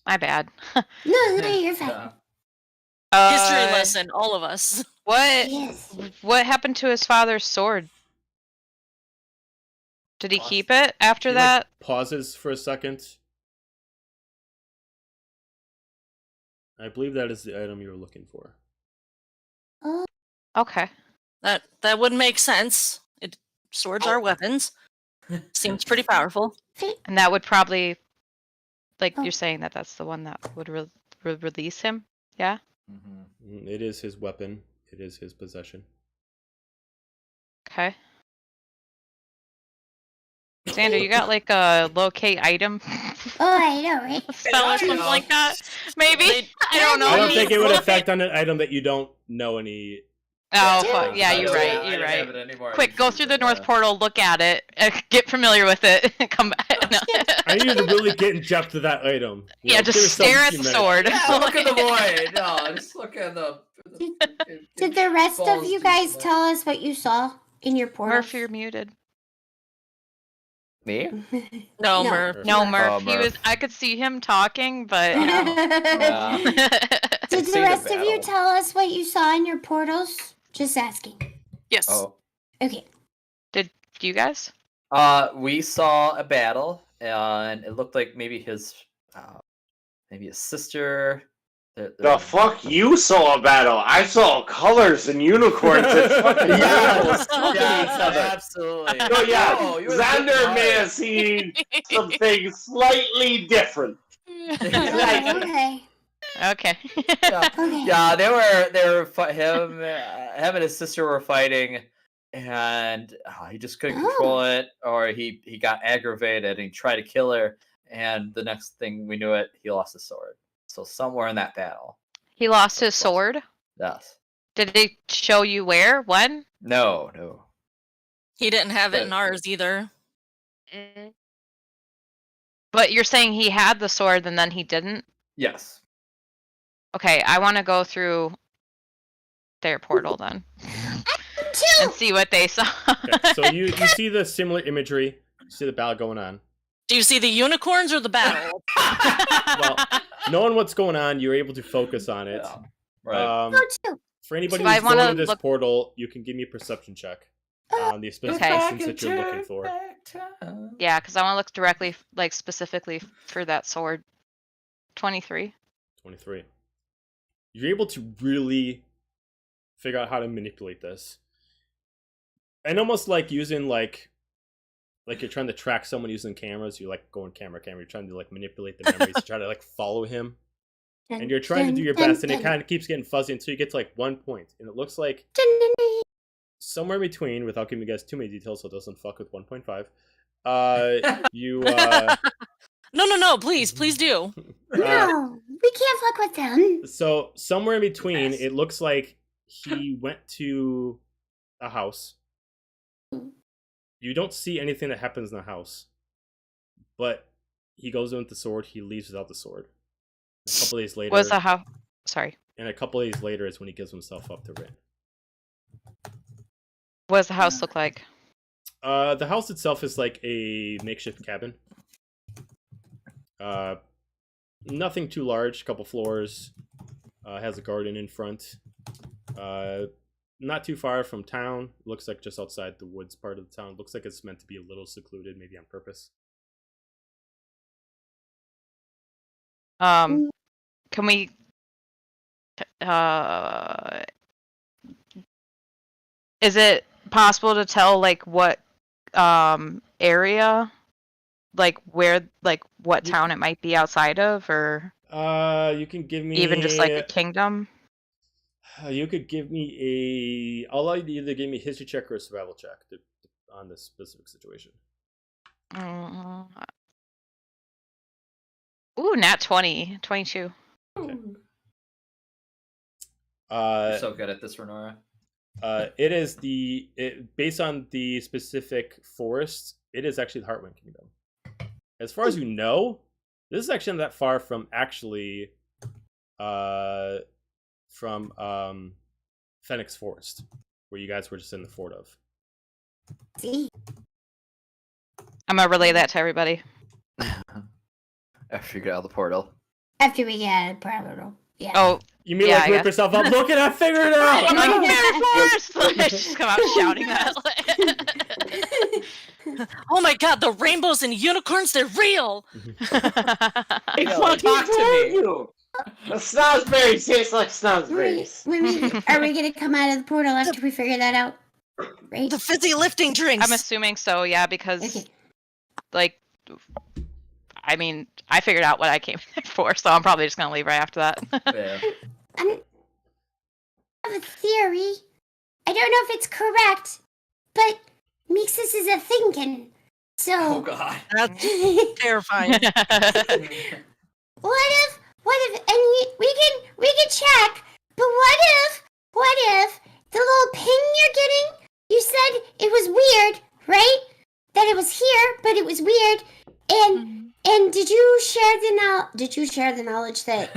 My bad. No, you're fine. History lesson, all of us. What Yes. what happened to his father's sword? Did he keep it after He, that? pauses for a second. I believe that is the item you were looking for. Oh, Okay. That would make sense. Swords are weapons. Seems pretty powerful. And that would probably, like Oh. you're saying that's the one that would release him? Yeah? It is his weapon. It is his possession. Okay. Xander, you got like a locate item oh, I know, right? spell or something like that? Maybe? I don't know. I don't think it would affect on an item that you don't know any. Oh, Yeah, fuck. Yeah, you're right. You're right. Quick, go through the North Portal, look at it, get familiar with it, come back. No. I need to really get in depth to that item. You Yeah, know, give just yourself stare a at few the minutes. sword. Yeah, look at the void. No, just look at the. Did the rest of balls you to guys the- tell us what you saw in your portal? Murph, you're muted. Me? No, No. Murph. No, Murph. Murph. Oh, He was. Murph. I could see him talking, but. Yeah. Did See the the rest of you battle. tell us what you saw in your portals? Just asking. Yes. Oh. Okay. Do you guys? We saw a battle, and it looked like maybe his sister. The fuck you saw a battle? I saw colors and unicorns and fucking Yes, rainbows yes, each other. absolutely. So yeah, Oh, you're a Xander good may guy. have seen something slightly different. Okay. Okay. Yeah, Okay. yeah, him and his sister were fighting, and he just couldn't control it, or he got aggravated and he tried to kill her, and the next thing we knew it, he lost his sword. So somewhere in that battle. He lost his sword. Yes. Did they show you where? When? No. He didn't have it in But- ours either. But you're saying he had the sword and then he didn't? Yes. Okay, I want to go through their portal then and see what they saw. Okay, so you see the similar imagery. You see the battle going on. Do you see the unicorns or the battle? Well, knowing what's going on, you're able to focus on it. Yeah. Right. Go too. For anybody So I who's going wanna to this look- portal, you can give me a perception check on the specific Okay. distance that you're looking for. Yeah, because I want to look directly, like specifically for that sword. 23. 23. You're able to really figure out how to manipulate this. And almost like using like you're trying to track someone using cameras, you like going camera, you're trying to like manipulate the memories, to try to like follow him. And you're trying to do your best, and it kind of keeps getting fuzzy until you get to like 1 point. And it looks like somewhere in between, without giving you guys too many details so it doesn't fuck with 1.5. You No, please do. No, we can't fuck with them. So somewhere in between, it looks like he went to a house. You don't see anything that happens in the house, but he goes in with the sword. He leaves without the sword. A couple days later, Was the how? Sorry. and a couple days later is when he gives himself up to Rin. What does the house look like? The house itself is like a makeshift cabin. Nothing too large. Couple floors. Has a garden in front. Not too far from town. Looks like just outside the woods part of the town. Looks like it's meant to be a little secluded, maybe on purpose. Can we? Is it possible to tell like what area, like where, like what town it might be outside of, or You can give me even just like a kingdom? You could give me I'll allow you to either give me a history check or a survival check on this specific situation. Ooh, nat 20, 22. Okay. You're so good at this, Renora. It is based on the specific forest. It is actually the Heartwind Kingdom. As far as you know, this is actually not that far from Phoenix Forest, where you guys were just in the fort of. See? I'm gonna relay that to everybody. After you get out of the portal. After we get portal. Yeah. Oh, You mean Yeah, like I whip guess. yourself up? Look at I figured it out! I'm like, Forest! I just come out shouting that. Oh my god, the rainbows and unicorns, they're real! Hey, Yeah, fucking talk to told me. you. The snozberries taste like snozberries. Are we gonna come out of the portal after we figure that out? Right? The fizzy lifting drinks! I'm assuming so, yeah, because Okay. like, I mean, I figured out what I came there for, so I'm probably just gonna leave right after that. Yeah. I have a theory. I don't know if it's correct, but Mixus is a thinking. So Oh god. That's terrifying. what if we can check, but what if the little ping you're getting, you said it was weird, right? That it was here, but it was weird. And did you share the knowledge that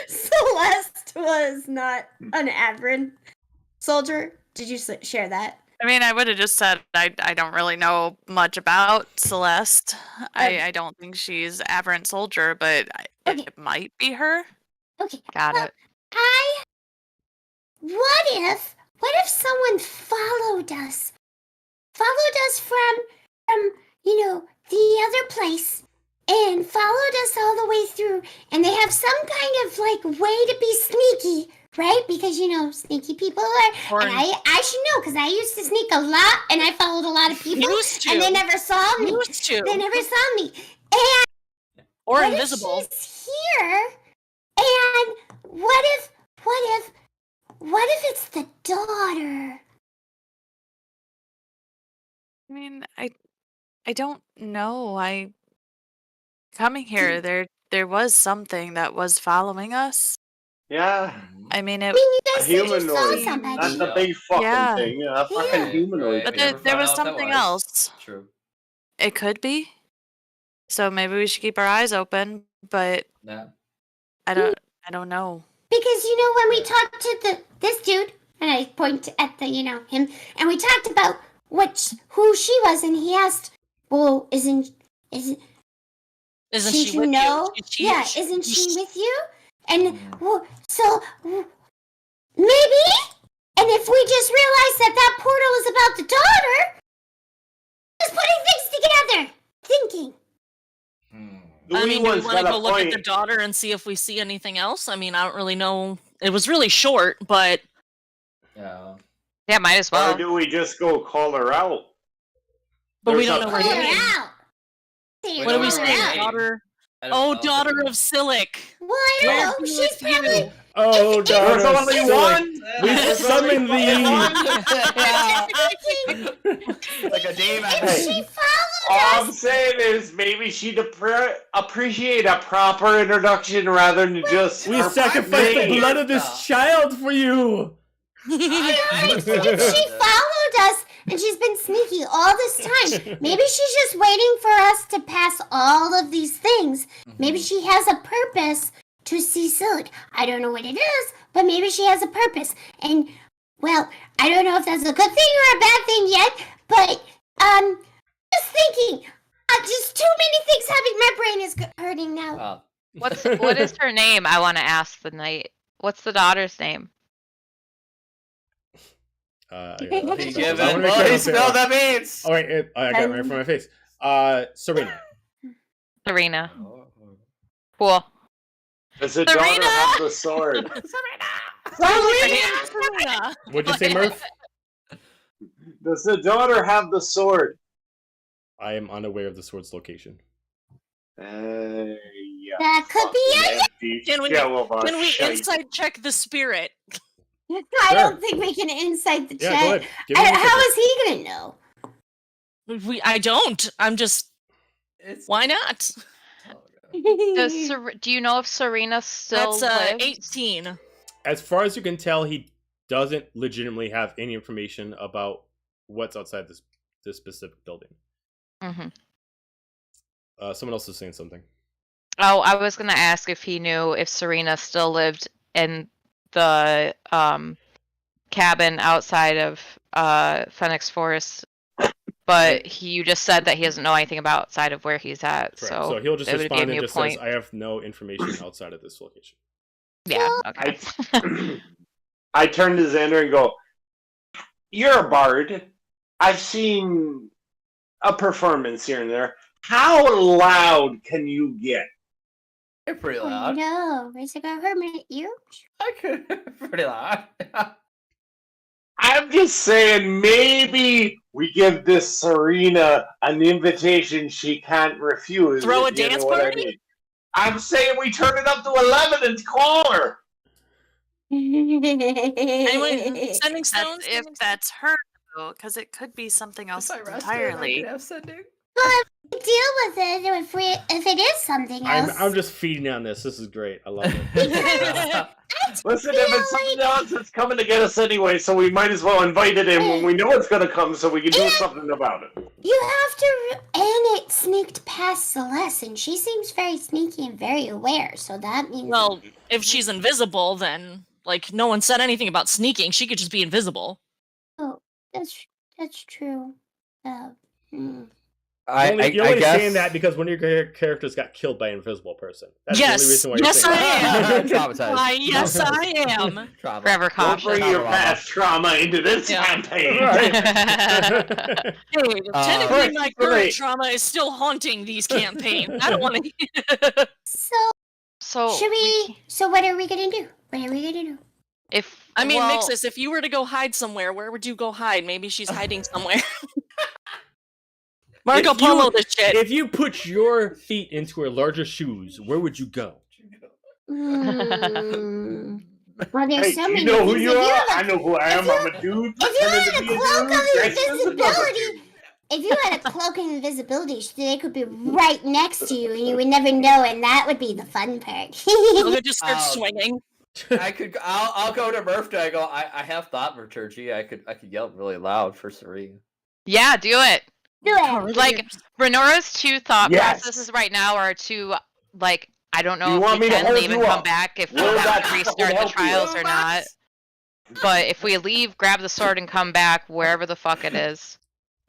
Celeste was not an Adrin soldier? Did you share that? I mean, I would have just said I don't really know much about Celeste. I don't think she's aberrant soldier, but Okay. it might be her. Okay. Got well, it. what if someone followed us from the other place and followed us all the way through, and they have some kind of like way to be sneaky, right? Because sneaky people are, and I should know because I used to sneak a lot, and I followed a lot of people, and they never saw me. They never saw me, and or invisible. If she's here, and what if it's the daughter? I mean, I don't know. Coming here, there was something that was following us. Yeah. I mean, it. You guys A said you saw humanoid. somebody. That's a big fucking Yeah. thing. A fucking humanoid. But We never there found was out what that something was. else. True. It could be. So maybe we should keep our eyes open. But Yeah. I don't know. Because when we talked to this dude, and I point at the him, and we talked about who she was, and he asked, "Well, isn't Isn't she she with know? you? Yeah, isn't she with you?" And so maybe, and if we just realized that portal is about the daughter, just putting things together, thinking. I mean, do we want to go look at the daughter and see if we see anything else? I mean, I don't really know. It was really short, but Yeah. Yeah, might as Or well. do we just go call her out? we There's don't a know Call her her name. out. What do we know say? her name. Daughter. I don't know. Daughter of Sylyk. Well, I don't Where know. be She's with you? probably. Oh, If- daughter There's of only Sylyk. one. We There's summon only thee. Yeah. Thinking, Like a demon. if she All followed I'm us, saying is maybe she'd appreciate a proper introduction rather than just. We her sacrificed the name. blood of this child for you. if she followed us and she's been sneaky all this time, maybe she's just waiting for us to pass all of these things. Maybe she has a purpose to see Sylyk. I don't know what it is, but maybe she has a purpose. And well, I don't know if that's a good thing or a bad thing yet, but just thinking. Just too many things happening. My brain is hurting now. What is her name? I want to ask the knight. What's the daughter's name? I He wanna give make it. sure Well, I'm he clear. spelled that means. Oh wait, I got it right in front of my face. Serena. Serena. Cool. Does the daughter Serena! have the sword? Serena! What'd you say, Murph? Does the daughter have the sword? I am unaware of the sword's location. Yeah. That could be it. Can we inside check the spirit? I don't think we can inside the Yeah, chat. go ahead. Give me How a is he gonna know? I don't. I'm just. Why not? Do you know if Serena still That's lives? 18. As far as you can tell, he doesn't legitimately have any information about what's outside this specific building. Mm-hmm. Someone else is saying something. Oh, I was gonna ask if he knew if Serena still lived in the cabin outside of Phoenix Forest, but you just said that he doesn't know anything about outside of where he's at. Correct. So he'll just it would respond be a and new just point. says, "I have no information outside of this location." Yeah. Okay. I turn to Xander and go, "You're a bard. I've seen a performance here and there. How loud can you get?" You're pretty Oh loud. no, is it gonna hurt my ears? I could. Pretty loud. I'm just saying, maybe we give this Serena an invitation she can't refuse. Throw if a you know dance what I party? mean. I'm saying we turn it up to 11 and call her. Anyone? Sending stones? If that's her, though, because it could be something else If I rest entirely. I could have sending. Deal with it if it is something else. I'm just feeding on this. This is great. I love it. Listen, if it's something else, it's coming to get us anyway, so we might as well invite it in when we know it's going to come so we can do something about it. You have to, and it sneaked past Celeste, and she seems very sneaky and very aware. So that means. Well, if she's invisible, then like no one said anything about sneaking. She could just be invisible. Oh, that's true. Hmm. You're I only guess saying that because one of your characters got killed by an invisible person. That's the only Yes, reason why you're yes, saying I that. am. Traumatized. Yes, I am. Trauma. Forever Don't cautious. bring your Trauma. past trauma into this Yeah. campaign. Right. Hey, technically, my Right. current trauma is still haunting these campaigns. I don't want to. So should we? So what are we gonna do? What are we gonna do? If I mean, well, Mixus, if you were to go hide somewhere, where would you go hide? Maybe she's hiding somewhere. Marco Polo this shit. If you put your feet into her larger shoes, where would you go? Well, there's Hey, so do many. you know who things. you If are? have I know who I am. I'm a dude. If you had a pretending to be cloak dude, of dressed as another invisibility, dude. if you had a cloak of invisibility, they could be right next to you, and you would never know, and that would be the fun part. Look, it just starts Oh. swinging. I'll go to Murph. I go. I have thaumaturgy. I could yell really loud for Serene. yeah, do it. Do it. Like Renora's two thought Yes. processes right now are to like I don't Do you know want if me we to can hold leave you and come up? back if we Will have that to help restart the you? trials or not. But if we leave, grab the sword and come back wherever the fuck it is,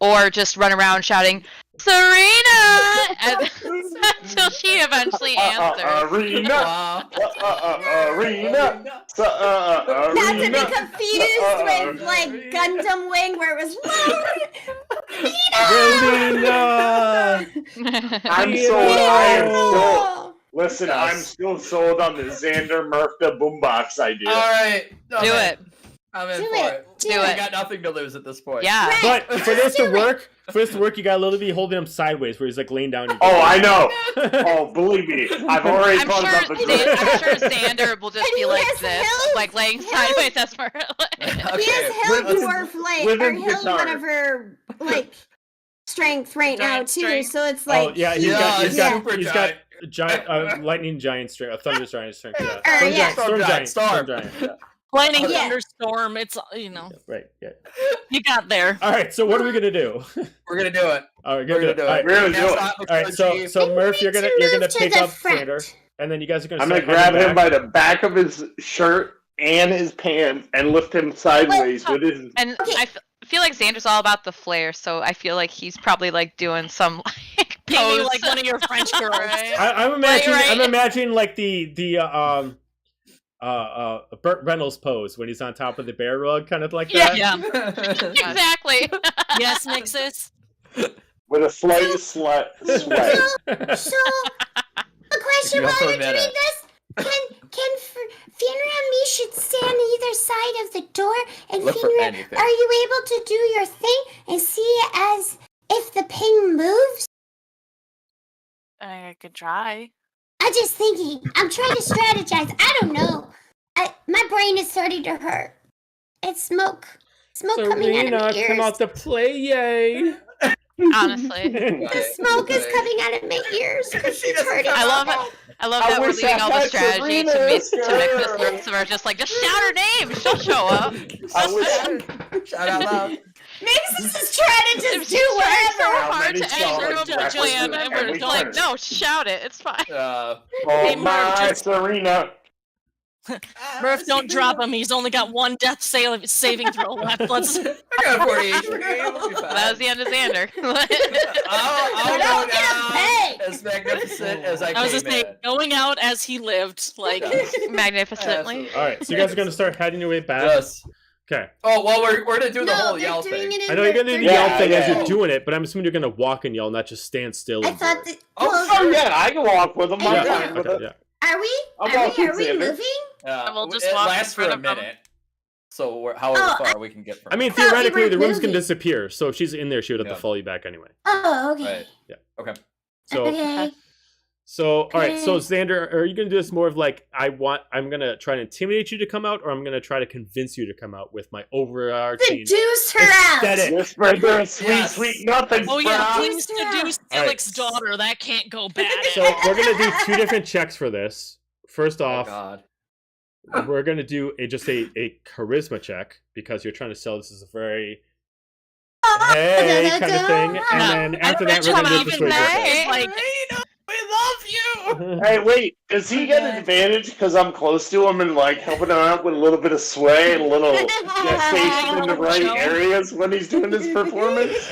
or just run around shouting Serena until she eventually answers. Arena. Wow. Arena. Not to be Arena. confused with like Gundam Wing, where it was Relina! I'm Hero. sold. I am Hero! sold. Listen, Yes. I'm still sold on the Xander Murpha boombox idea. All right. Do it. I'm in Do for it. it. Do Do I it. got nothing to lose at this point. Yeah. Right. But for this to Do it. work, you gotta literally be holding him sideways, where he's like laying down. Oh, I know. Oh, believe me, I've already I'm thought sure, about the I'm sure Xander will just And be he like has this, hills. like laying Hills. sideways as for He has Okay. Hill with- dwarf like with or his Hill guitar. one of her like strength right now Giant too. strength. So it's like Oh yeah, he's Yeah, got super he's giant. got giant lightning giant strength, a thunder giant strength. Yeah, Yeah. storm giant. Storm. Yeah. Lightning, Yeah. thunderstorm. It's Right. Yeah. you got there. All right. So what are we gonna do? We're gonna do it. All right, We're gonna do All right. it. We're gonna do it. All right. So Murph, you're gonna move to pick the up front. Xander, and then you guys are gonna. I'm gonna start grab heading him back. by the back of his shirt and his pants and lift him sideways with his. And Okay. I feel like Xander's all about the flair, so I feel like he's probably like doing some like Maybe pose. like one of your French girls. Right? I'm imagining. right. I'm imagining like the Burt Reynolds pose when he's on top of the bear rug, kind of like that. Yeah. Exactly. Yes, Nixus. With a slight sweat. So a question Go while for a you're doing minute. this. Can Fenrir and me should stand on either side of the door, and Look for Fenrir, anything. are you able to do your thing and see as if the ping moves? I could try. I'm just thinking. I'm trying to strategize. I don't know. My brain is starting to hurt. It's smoke coming out of my Serena, ears. come out to play, yay! Honestly. The smoke is coming out of my ears because she's hurting. I love so it. I love I that we're wish leaving I all the had strategy to Serena's make this girl. list, so we're just like, just shout her name, she'll show up. I wish. Shout out loud. Mixus is trying to just do so whatever. hard to How many ask her songs to plan, have and we we're just done? like, no, shout it, it's fine. Oh Hey, Murph, my just- Serena. Murph, don't drop him. He's only got one death saving throw left. Let's. I got 40 HP. We'll be fine. That was the end of Xander. I'll Don't go get him down paid. as magnificent as I I was came just saying, in. going out as he lived. Like, Magnificently. All right, so you guys are gonna start heading your way back. Yes. Okay. Oh well, we're gonna do the No, whole they're yell doing thing. it in I know you're gonna do the their- yell thing as yeah. you're doing it, but I'm assuming you're gonna walk and yell, not just stand still. I and thought do it. that. Oh, well, Oh yeah, I can walk with him. I'm Yeah, fine with Okay, it. yeah. Are we? I'm Are walking, we Xander. moving? We'll just it walk in lasts for a front of them. minute. So however Oh, far we can get from. I mean, thought we theoretically, were the rooms can moving. disappear. So if she's in there, she would have Yeah. to follow you back anyway. Oh, okay. Right. Yeah. Okay. So, Okay. all right. So Okay. Xander, are you gonna do this more of like I'm gonna try to intimidate you to come out, or I'm gonna try to convince you to come out with my overarching Seduce her out. aesthetic? Whisper their sweet, Yes. sweet nothing. oh yeah, brah. please seduce All right. Sylyk's daughter. That can't go bad. So we're gonna do two different checks for this. First Oh off, God. we're gonna do a charisma check because you're trying to sell this as a very hey kind of thing, and then after that we're gonna do a persuasion check. Like, We love you. Hey, wait. Does he get an advantage because I'm close to him and like helping him out with a little bit of sway and a little gestation in the right areas when he's doing his performance?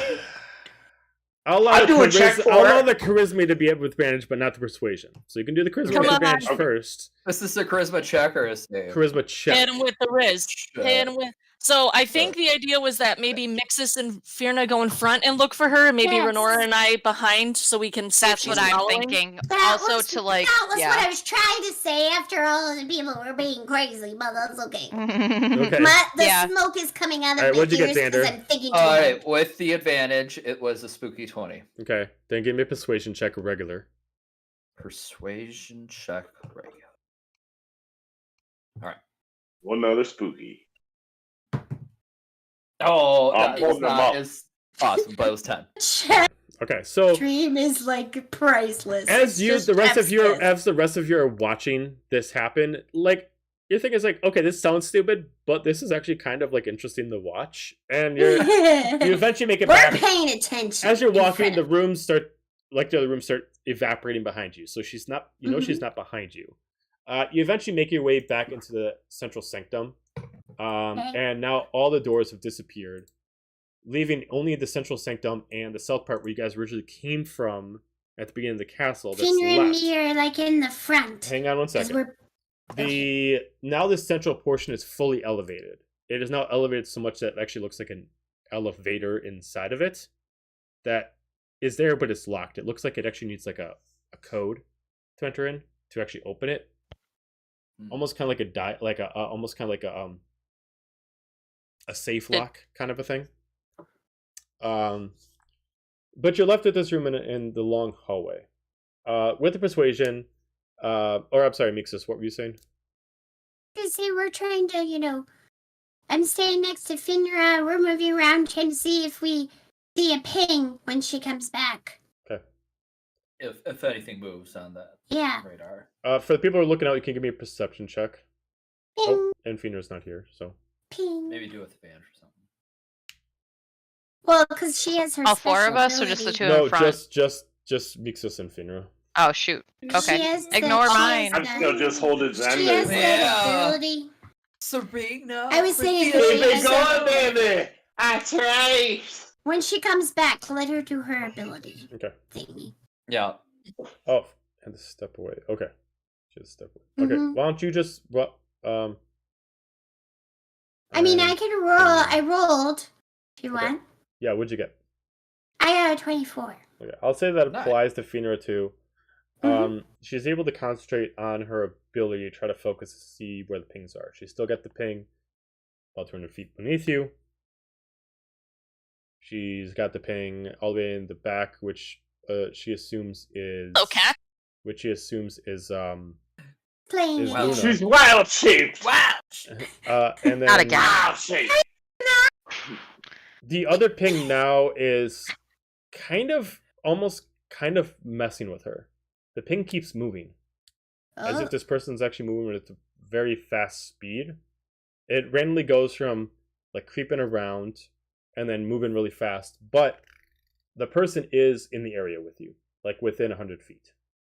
I'll allow, I'll do a check for I'll allow it. the charisma to be with advantage, but not the persuasion. So you can do the charisma Come with on. advantage Okay. first. This is a charisma check or a save? Charisma check. Hit him with the Riz. Shit. Hit him with. So I think the idea was that maybe Mixus and Fierna go in front and look for her, and maybe Yes. Renora and I behind, so we can see if That's she's what I'm following. thinking. That Also was, to like, that was yeah. what I was trying to say after all of the people were being crazy, but that's okay. Okay. The Yeah. smoke is coming out of Alright, my what'd you ears get, because Xander? I'm thinking too All hard. right, with the advantage, it was a spooky 20. Okay. Then give me a persuasion check, a regular. Persuasion check regular. One other spooky. Oh, I'm that pulling is them not up. as awesome, but it was 10. Chat Okay, so dream is like priceless. as It's you, just the rest of you, chef's as the rest of you are watching this happen, like your thing is like, okay, this sounds stupid, but this is actually kind of like interesting to watch, and you kiss. eventually make it We're back. paying attention. As you're in walking, front the of- rooms start, like the other rooms start evaporating behind you. So she's not, you know, Mm-hmm. she's not behind you. You eventually make your way back into the central sanctum, Okay. and now all the doors have disappeared, leaving only the central sanctum and the south part where you guys originally came from at the beginning of the castle. That's Finger and left. me are like in the front. Hang on one 'cause second. we're Now the central portion is fully elevated. It is now elevated so much that it actually looks like an elevator inside of it that is there, but it's locked. It looks like it actually needs like a code to enter in to actually open it. Almost kind of like almost kind of like a safe lock kind of a thing. But you're left with this room in the long hallway. With the persuasion, or I'm sorry, Mixus, what were you saying? to say we're trying to, I'm staying next to Finra. We're moving around trying to see if we see a ping when she comes back. If anything moves on that Yeah. radar. For the people who are looking out, you can give me a perception check. Ping, Oh, and Fina's not here, so. ping. Maybe do it with advantage or something. Well, because she has her All four special of us, or just the ability. two No, in front? just Mixus and Finra. Oh shoot. She Okay. has the- Ignore she has mine. I'm the- still just holding She has Xander. that Yeah. ability. Serena. I was saying forgive that she Keep me. it has going, that- baby. That's right. When she comes back, let her do her ability Okay. thingy. Yeah. Oh, had to step away. Okay. Just step away. Okay. Mhm. Why don't you just I mean, I and- can roll. I rolled. If you Okay. want. Yeah, what'd you get? I got a 24. Okay. I'll say that Nice. applies to Finra too. Mhm. She's able to concentrate on her ability to try to focus to see where the pings are. She's still got the ping about 200 feet beneath you. She's got the ping all the way in the back, which she assumes is Okay. which she assumes is Playing Is it. Luna. She's wild shaped. Wow. and then Not again. Wild shaped. the other ping now is almost kind of messing with her. The ping keeps moving. As Oh. if this person's actually moving at a very fast speed. It randomly goes from like creeping around and then moving really fast, but the person is in the area with you, like within 100 feet.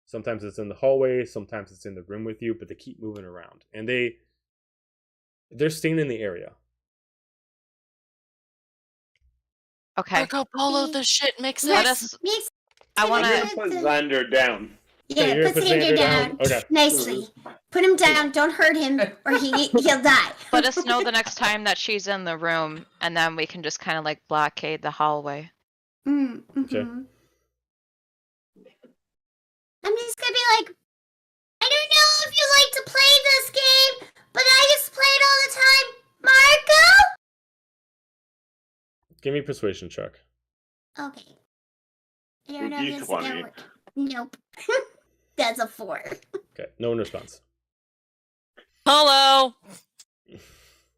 Sometimes it's in the hallway, sometimes it's in the room with you, but they keep moving around, and they're staying in the area. Okay. Marco Polo, the shit mix Let it. us. Mix I want I'm it to. gonna put Xander down. Yeah, you're gonna put put Xander Xander down. down? Okay. Nicely. Put him down. Don't hurt him, or he'll die. Let us know the next time that she's in the room, and then we can just kind of like blockade the hallway. Okay. I'm just gonna be like, I don't know if you like to play this game, but I just play it all the time. Marco? Give me a persuasion check. Okay. I don't know if this is D20. gonna work. Nope. That's a 4. Okay, no one responds. Polo.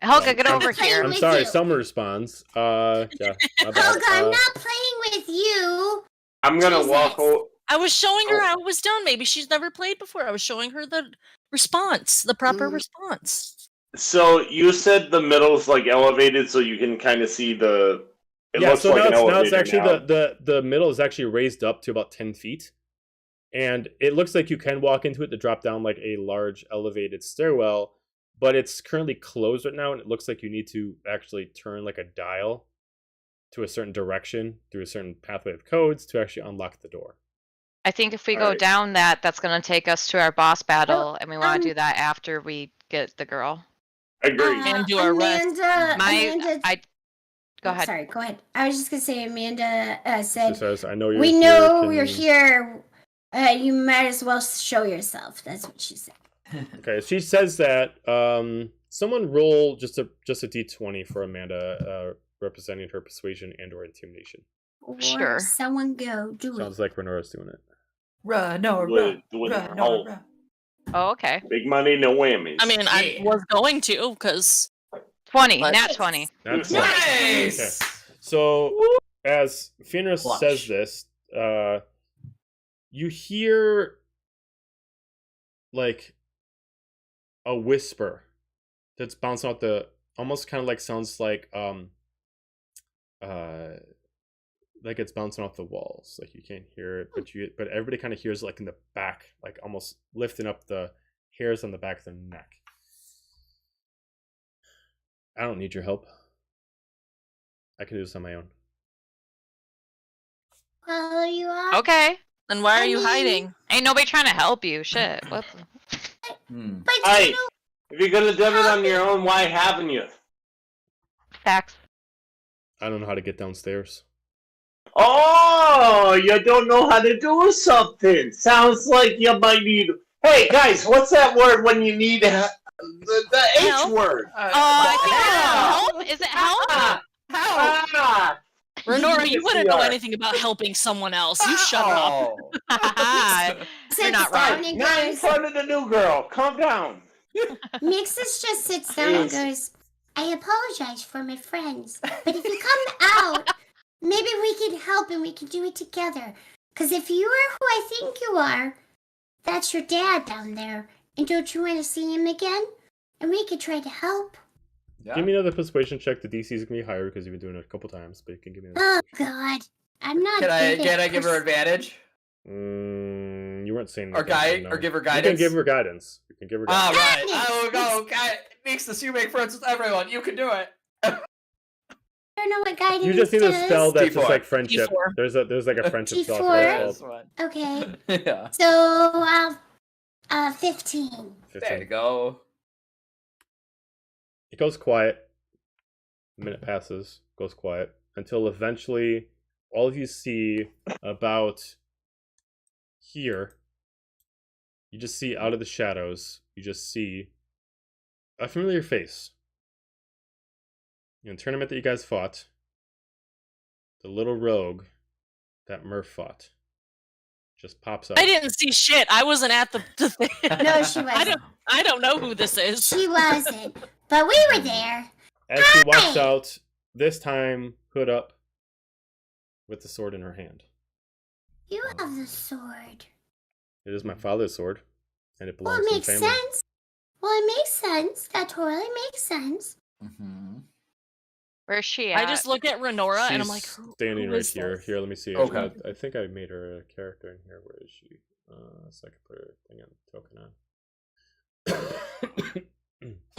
Helga, get I'm- over playing here. I'm with sorry, you. someone responds. Yeah, my bad. Helga, I'm not playing with you. I'm gonna Jesus. walk over. I was showing her Oh. how it was done. Maybe she's never played before. I was showing her the response, the proper response. So you said the middle's like elevated, so you can kind of see the. It Yeah, looks so like an now elevator it's actually now. the middle is actually raised up to about 10 feet. And it looks like you can walk into it to drop down like a large elevated stairwell, but it's currently closed right now, and it looks like you need to actually turn like a dial to a certain direction through a certain pathway of codes to actually unlock the door. I think if we All go right. down that's going to take us to our boss battle, and we want to um, do that after we get the girl. Agreed. And do our rest. Amanda. Go Oh, ahead. Sorry, go ahead. I was just gonna say, Amanda She said, says, I know you're "We here. know Can you're you-" here. You might as well show yourself." That's what she said. Okay, she says that. Someone roll just a d20 for Amanda, representing her persuasion and/or intimidation. Or Sure. someone go do Sounds like Renora's doing it. With no. Oh, okay. Big money, no whammies. I mean, I Yeah. was going to, because 20, Let's- nat 20. That's Nice. Okay. So as Fenris Clutch. says this, you hear like a whisper that's bouncing out the almost kind of like sounds like it's bouncing off the walls. Like you can't hear it, but everybody kind of hears it like in the back, like almost lifting up the hairs on the back of their neck. I don't need your help. I can do this on my own. Well, you are. Okay. then why are I you mean- hiding? Ain't nobody trying to help you. Shit. What? But Hey, you know, if you're gonna do it on your own, why haven't you? Facts. I don't know how to get downstairs. Oh, you don't know how to do something. Sounds like you might need. Hey guys, what's that word when you need the H Help? word? I think it's help. Is it help? Ah, Renora, you wouldn't know CR. anything about helping someone else. You shut up. Oh. sits not down right. and Not in goes, front of the new girl. Calm down. Mixus just sits down and Jeez. goes, "I apologize for my friends, but if you come out, maybe we can help and we can do it together. Because if you are who I think you are, that's your dad down there. And don't you want to see him again? And we could try to help." Yeah. Give me another persuasion check. The DC is gonna be higher because you've been doing it a couple times, but you can give me. Oh, God. I'm not Can I good at give her advantage? You weren't saying Or anything, guide no. or give her You can guidance? give her guidance. You can give her All guidance. right. I will go. Makes this. You make friends with everyone. You can do it. I don't know what guidance You just need a does. spell that's just D4. like friendship. D4. There's like a friendship spell. D4. It's called This one. Okay. Yeah. So, 15. 15. There you go. It goes quiet. A minute passes, goes quiet, until eventually all of you see about here. You just see out of the shadows, you just see a familiar face. In the tournament that you guys fought, the little rogue that Murph fought just pops up. I didn't see shit. I wasn't at the thing. No, she wasn't. I don't know who this is. She wasn't. But we were there. As she walks Hi! out, this time hood up, with the sword in her hand. You have the sword. It is my father's sword, and it Well, belongs it to makes the family. sense. Well, it makes sense. That totally makes sense. Mm-hmm. Where's she at? I just look at Renora and I'm She's like, standing who right is here. this? Here, let me see. Okay. I think I made her a character in here. Where is she? So I can put her thing on token on.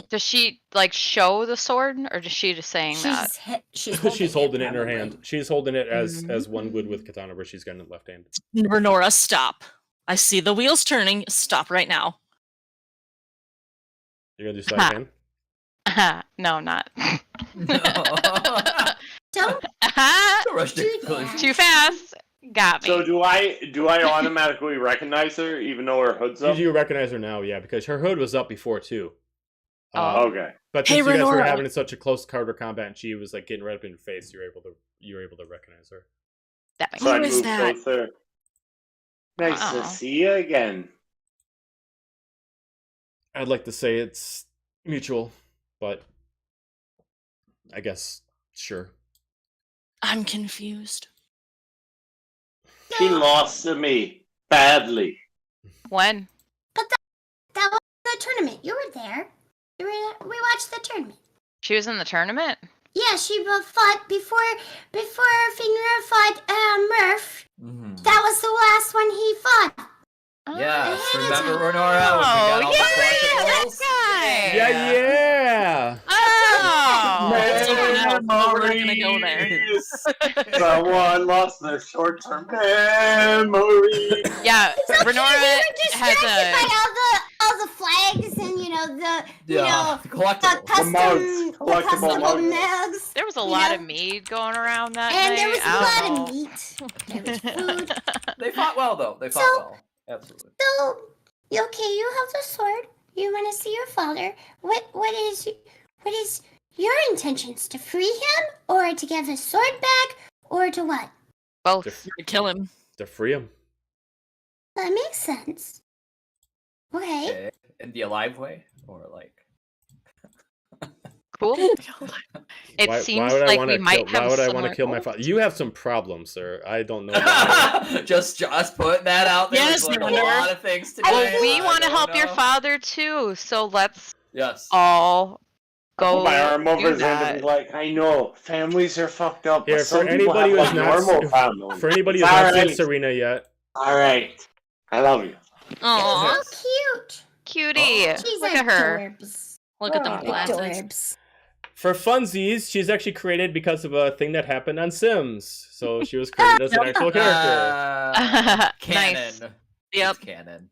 Does she like show the sword, or is she just saying that? She's holding it in her probably. hand. She's holding it as Mm-hmm. one would with katana, where she's got it in the left hand. Renora, stop. I see the wheels turning. Stop right now. You're gonna do sleight of hand? No, not. Don't Rush do to that. Too fast. Got me. So do I automatically recognize her even though her hood's up? You recognize her now, yeah, because her hood was up before too. Oh. Okay. But Hey, since you guys were Renora. having such a close quarter combat, and she was like getting right up in your face, you were able to recognize her. That makes So I Who is move that? closer. Nice Wow. to see you again. I'd like to say it's mutual, but I guess sure. I'm confused. She lost to me badly. When? That was the tournament. You were there. We watched the tournament. She was in the tournament? Yeah, she fought before Fenrir fought Murph. Mhm. That was the last one he fought. Yes, Oh, remember Renora? When we got all the that collectibles? guy. Yeah. Oh. So we're now but we're not gonna go there. Memories. Someone lost their short-term memory. Yeah, We Renora were has distracted a. by all the flags and the collectible. custom collectible mugs. mugs. There was a you lot know? of mead going around that And night. there was a I lot don't of meat. There was food. They fought well, though. They fought So- well. Absolutely. So, okay, you have the sword. You want to see your father. What is your intentions? To free him, or to give his sword back, or to what? Both. To kill him. To free him. That makes sense. Okay. Okay. In the alive way, or like. Cool. It Why seems would I like want we to might kill? have Why would I similar want to kill my goals. father? You have some problems, sir. I don't know. Why. just putting that out there. Yes, There's like Xander. a lot of things to do. Well, we I want to don't help your know. father too, so let's Yes. all Put go my arm over do his hand and that. be like, I know, families are fucked up, Here, but for some people anybody have who's like not normal families. for anybody It's who's not alright. seen Serena yet, Alright. I love you. Aw, So cute. Cutie. She's Look at her. adorbs. look at them Ah. glasses. Adorbs. for funsies, she's actually created because of a thing that happened on Sims. So she was created as an actual character. Canon. Nice. Yep. It's canon.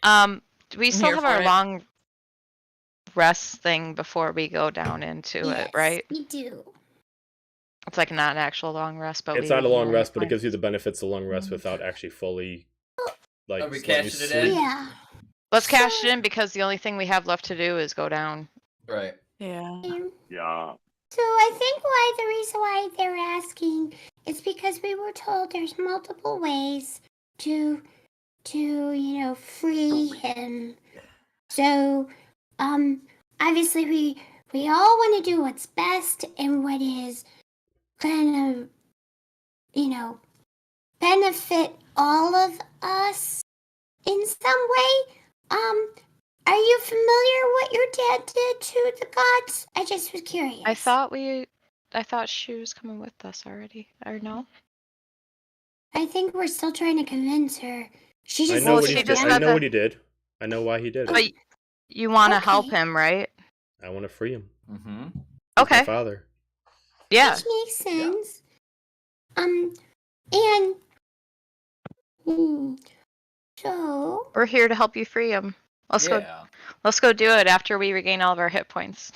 We I'm still here have for our it. long rest thing before we go down into it, right? We do. It's like not an actual long rest, but It's we not a regain long our rest, but it points. gives you the benefits of long rest without actually fully like Are we letting you cashing it sleep. in? Yeah. Let's cash it in because the only thing we have left to do is go down. Right. Yeah. Yeah. So I think the reason why they're asking is because we were told there's multiple ways to free him. So obviously we all want to do what's best and what is gonna benefit all of us in some way. Are you familiar what your dad did to the gods? I just was curious. I thought she was coming with us already. Or no? I think we're still trying to convince her. She I just know Well, what she he needs did. to just I got know the- what he did. I know why he did it. But you want to help Okay. him, right? I want to free him. Mm-hmm. He's my Okay. father. Yeah. Which makes sense. And so We're here to help you free him. Let's go do it after we regain all of our hit points.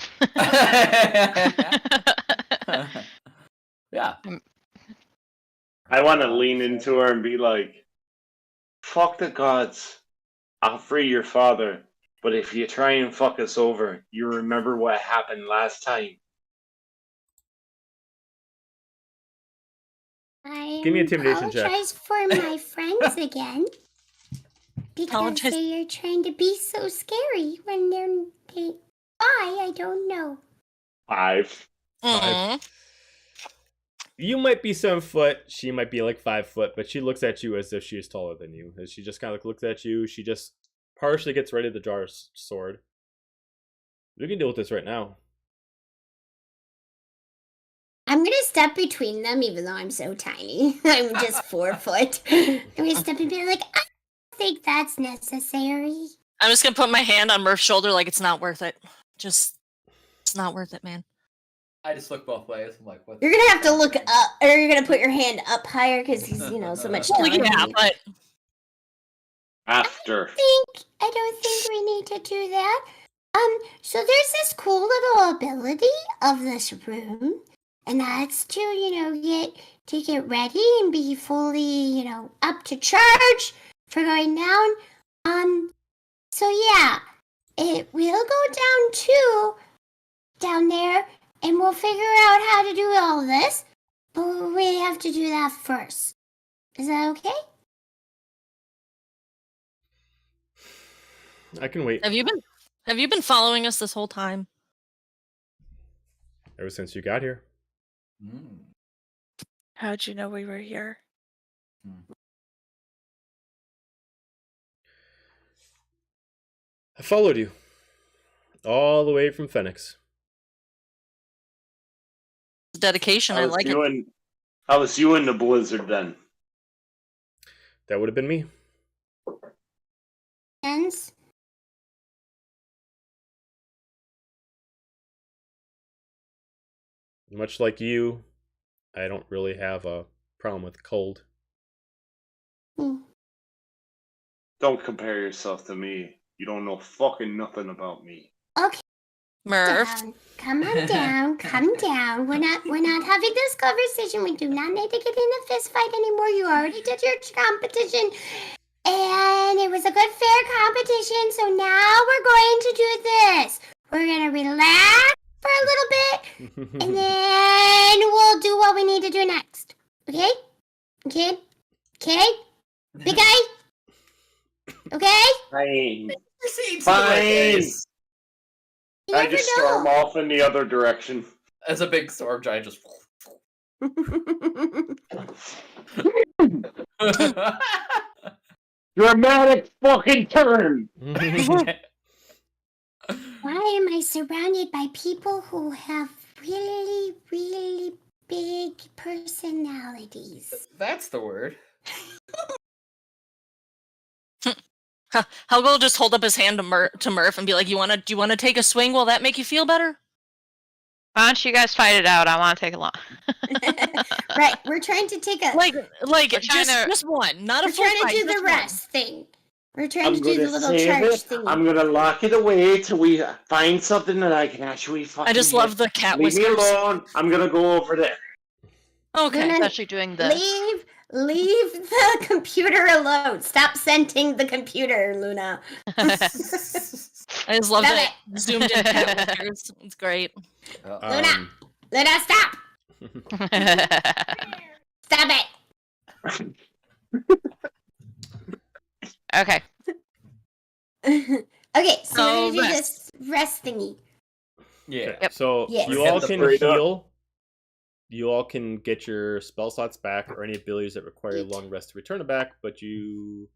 Yeah. I want to lean into her and be like, fuck the gods. I'll free your father. But if you try and fuck us over, you remember what happened last time. I Give me an intimidation check. apologize for my friends again. Because Apologize. they are trying to be so scary when they I don't know. 5. Aw. You might be 7 foot. She might be like 5 foot, but she looks at you as if she is taller than you. As she just kind of looks at you, she just partially gets ready to draw her sword. We can deal with this right now. I'm gonna step between them, even though I'm so tiny. I'm just 4 foot. I'm gonna step and be like, I don't think that's necessary. I'm just gonna put my hand on Murph's shoulder like it's not worth it. It's not worth it, man. I just look both ways. I'm like, what? You're gonna have to look up, or you're gonna put your hand up higher because he's, so much Well, taller. yeah, but After. I don't think we need to do that. So there's this cool little ability of this room, and that's to, get ready and be fully, up to charge for going down. So yeah, it will go down there, and we'll figure out how to do all this, but we have to do that first. Is that okay? I can wait. have you been following us this whole time? Ever since you got here. Mm. How'd you know we were here? I followed you. All the way from Phoenix. Dedication, I like it. How was you in the blizzard then? That would have been me. Ends. Much like you, I don't really have a problem with cold. Hmm. Don't compare yourself to me. You don't know fucking nothing about me. Okay, Murph. down. Come on down. Come down. We're not having this conversation. We do not need to get in a fist fight anymore. You already did your competition. And it was a good, fair competition. So now we're going to do this. We're going to relax for a little bit. And then we'll do what we need to do next. Okay? Okay? Okay? Big guy? Okay? Fine. Proceed to the Fine. place. You I never just storm know. off in the other direction. As a big storm giant just. Dramatic fucking turn. Why am I surrounded by people who have really, really big personalities? That's the word. Helga will just hold up his hand to Murph and be like, do you wanna take a swing? Will that make you feel better? Why don't you guys fight it out? I want to take a long. Right, we're trying to take a. Like We're trying just one, not we're a full trying to fight, do the just one. rest thing. We're trying I'm to do the gonna little save charge it. thing. I'm gonna lock it away till we find something that I can actually fucking I just hit. love the cat Leave me whiskers. alone. I'm gonna go over there. Okay. Luna, Especially doing this. leave the computer alone. Stop scenting the computer, Luna. I just love Stop that it zoomed in cat whiskers. It's great. Luna, Luna, stop! Stop it! Okay. Okay, so we're gonna do rest. this rest thingy. Yeah. Okay, Yep. so Yes. you Hit all the can straight up. heal. You all can get your spell slots back or any abilities that require a long rest to return it back, but you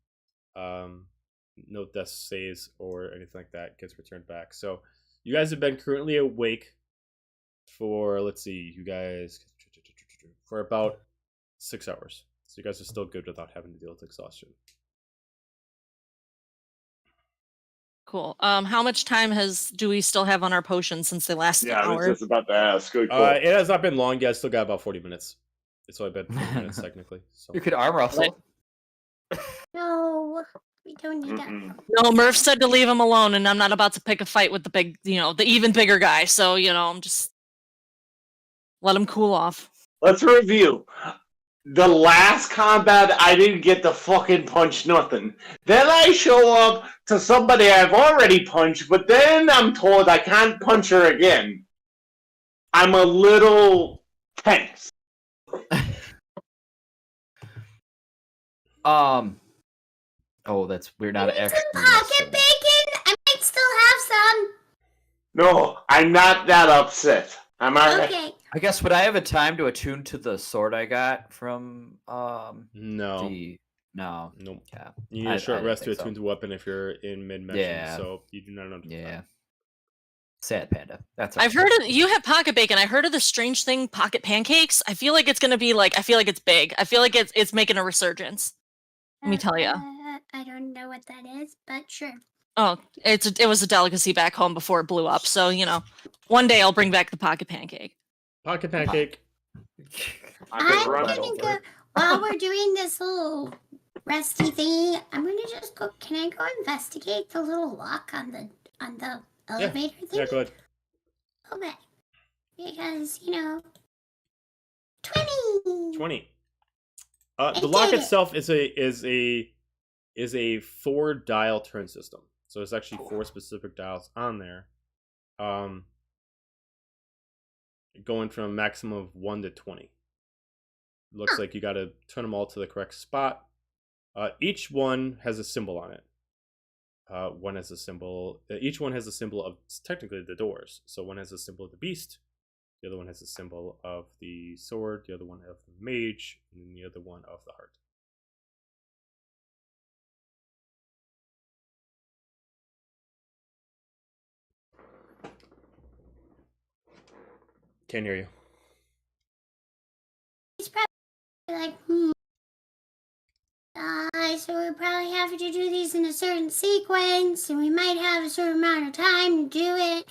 no death saves or anything like that gets returned back. So you guys have been currently awake for, let's see, you guys for about 6 hours. So you guys are still good without having to deal with exhaustion. Cool. How much time do we still have on our potions since they last Yeah, I was hour? just about to ask. Good call. It has not been long yet. I still got about 40 minutes. It's only been 40 minutes technically. So You could arm wrestle. No, we don't need that. Mm-mm. No, Murph said to leave him alone, and I'm not about to pick a fight with the big, the even bigger guy. So, I'm just let him cool off. Let's review. The last combat, I didn't get to fucking punch nothing. Then I show up to somebody I've already punched, but then I'm told I can't punch her again. I'm a little tense. Oh, that's we're not Need actually. some pocket bacon? I might still have some. No, I'm not that upset. I'm alright. Okay. I guess would I have a time to attune to the sword I got from no. No. Nope. Yeah. You need I a short didn't rest to think so. attune the weapon if you're in mid-mission, Yeah. so you do not know. Yeah. Sad panda. That's I've heard of you have pocket bacon. I heard of the strange thing, pocket pancakes. I feel like it's gonna be I feel like it's big. I feel like it's making a resurgence. Let me tell ya. I don't know what that is, but sure. Oh, it was a delicacy back home before it blew up. So one day I'll bring back the pocket pancake. Pocket pancake. I'm run gonna over. go while we're doing this little resty thingy. I'm gonna just go. Can I go investigate the little lock on the elevator thing? Yeah, go ahead. Okay, because 20. 20. I The lock did it. itself is a 4-dial turn system. So there's actually 4 specific dials on there. Going from a maximum of 1 to 20. Looks like you got to turn them all to the correct spot. Each one has a symbol on it. One has a symbol. Each one has a symbol of technically the doors. So one has a symbol of the beast. The other one has a symbol of the sword. The other one of the mage, and the other one of the heart. Can't hear you. He's probably like, so we probably have to do these in a certain sequence, and we might have a certain amount of time to do it.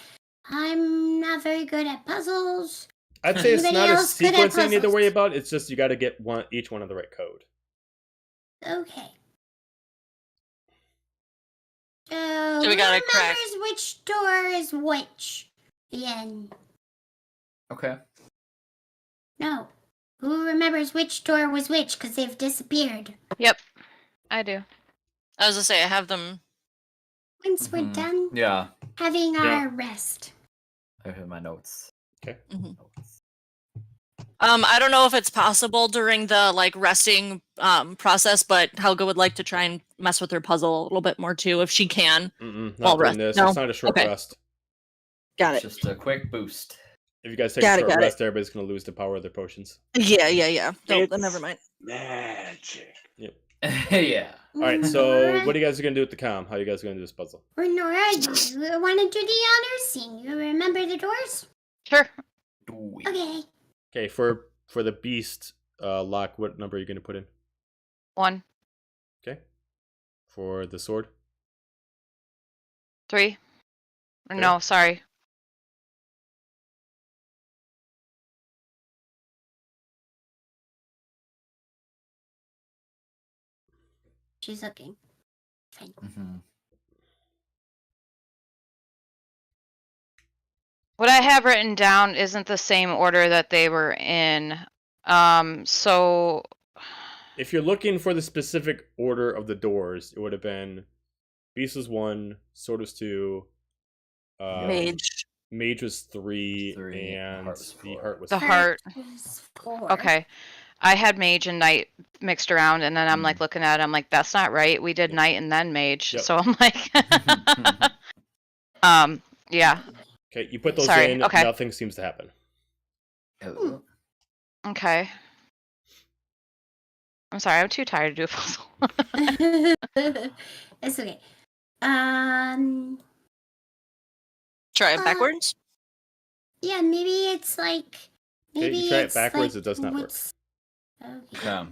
I'm not very good at puzzles. I'd say it's Anybody not a else good at sequencing you need to puzzles? worry about. It's just you got to get each one on the right code. Okay. So, So we who gotta remembers crack. which door is which? The end. Okay. No. Who remembers which door was which? Because they've disappeared. Yep, I do. I was gonna say I have them. Once we're Mhm. done Yeah. having Yeah. our rest. I have my notes. Mhm. Notes. I don't know if it's possible during the like resting process, but Helga would like to try and mess with her puzzle a little bit more too, if she can. Not Well, during rest- this. no. It's not a short Okay. rest. Got It's it. just a quick boost. If you guys take Got a it, short got it. rest, everybody's going to lose the power of their potions. Yeah. No, It's- never mind. Magic. Yeah. All right, so what are you guys going to do with the comm? How are you guys going to do this puzzle? Renora, you want to do the honors scene? You remember the doors? Sure. Do it. Okay. Okay, for the beast lock, what number are you going to put in? 1, Okay. For the sword? 3. Or Okay. no, sorry. She's looking. Fine. Mhm. What I have written down isn't the same order that they were in. So If you're looking for the specific order of the doors, it would have been beast was 1, sword was 2, mage was 3, Three, and heart was the 4. heart was The 4. heart. Was 4. Okay. I had mage and knight mixed around, and then I'm like looking at it, I'm like, that's not right. We did Yep. knight and then mage. Yep. So I'm like, yeah. Okay, you put those Sorry, in, okay. nothing seems to happen. Oh. Okay. I'm sorry, I'm too tired to do a puzzle. It's okay. Try it backwards. Yeah, maybe it's like. Okay, Maybe you try it it's backwards, like it does not work. what's- Okay.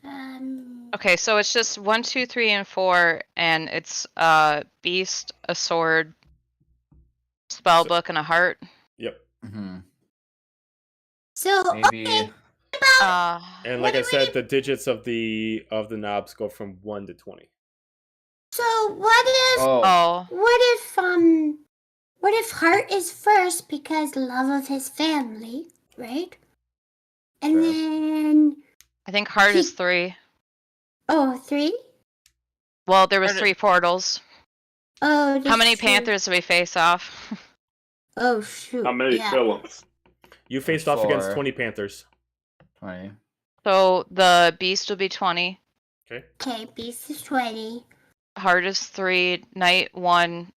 Okay. Okay, so it's just 1, 2, 3, and 4, and it's beast, a sword, spell So- book, and a heart. Yep. Mhm. So Maybe. okay. And What like I do said, we- the digits of the knobs go from 1 to 20. So what if Oh. what if Hart is first because love of his family, right? And Sure. then I think heart is 3. 3? Well, there was Heart- 3 portals. Oh, How that's many true. panthers do we face off? Oh shoot. How many yeah. Phillips? You faced off against 4. 20 panthers. 20. So the beast will be 20. Okay. Okay, beast is 20. Heart is 3. Knight 1.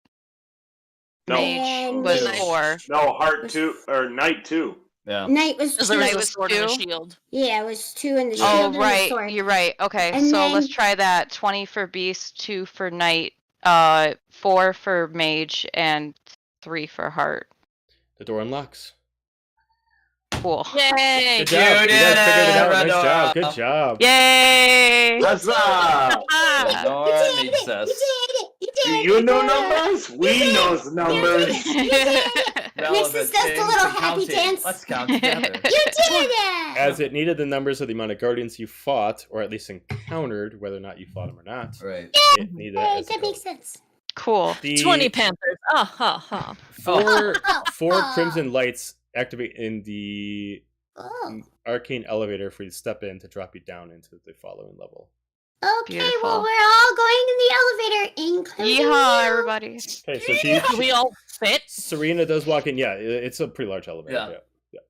No. Mage And was Two. 4. No, heart 2 or night 2. Yeah. Knight was Because 2. there was Knight a was sword and a 2? shield. Yeah, it was 2 in the shield Oh, and the right. sword. You're right. Okay, And so let's then- try that. 20 for beast, 2 for knight, 4 for mage, and 3 for heart. The door unlocks. Cool. Yay! Good job. You did guys figured it out. Nice it, job. Randall. Good job. Yay! Huzzah! Ah! No You one did needs it! us. You Do did it! you know numbers? We knows numbers. Nixus does the little happy dance. Let's count together. You did it! As it needed the numbers of the amount of guardians you fought, or at least encountered, whether or not you fought them or not. Right. It needed that Hey, as a that makes code. sense. Cool. The 20 panthers. Ah ha ha. four crimson lights activate in the Oh. arcane elevator for you to step in to drop you down into the following level. Okay, Beautiful. well, we're all going in the elevator, including Yeehaw, you. everybody. Okay, so she, Do we all fit? Serena does walk in. Yeah, it's a pretty large elevator. Yeah.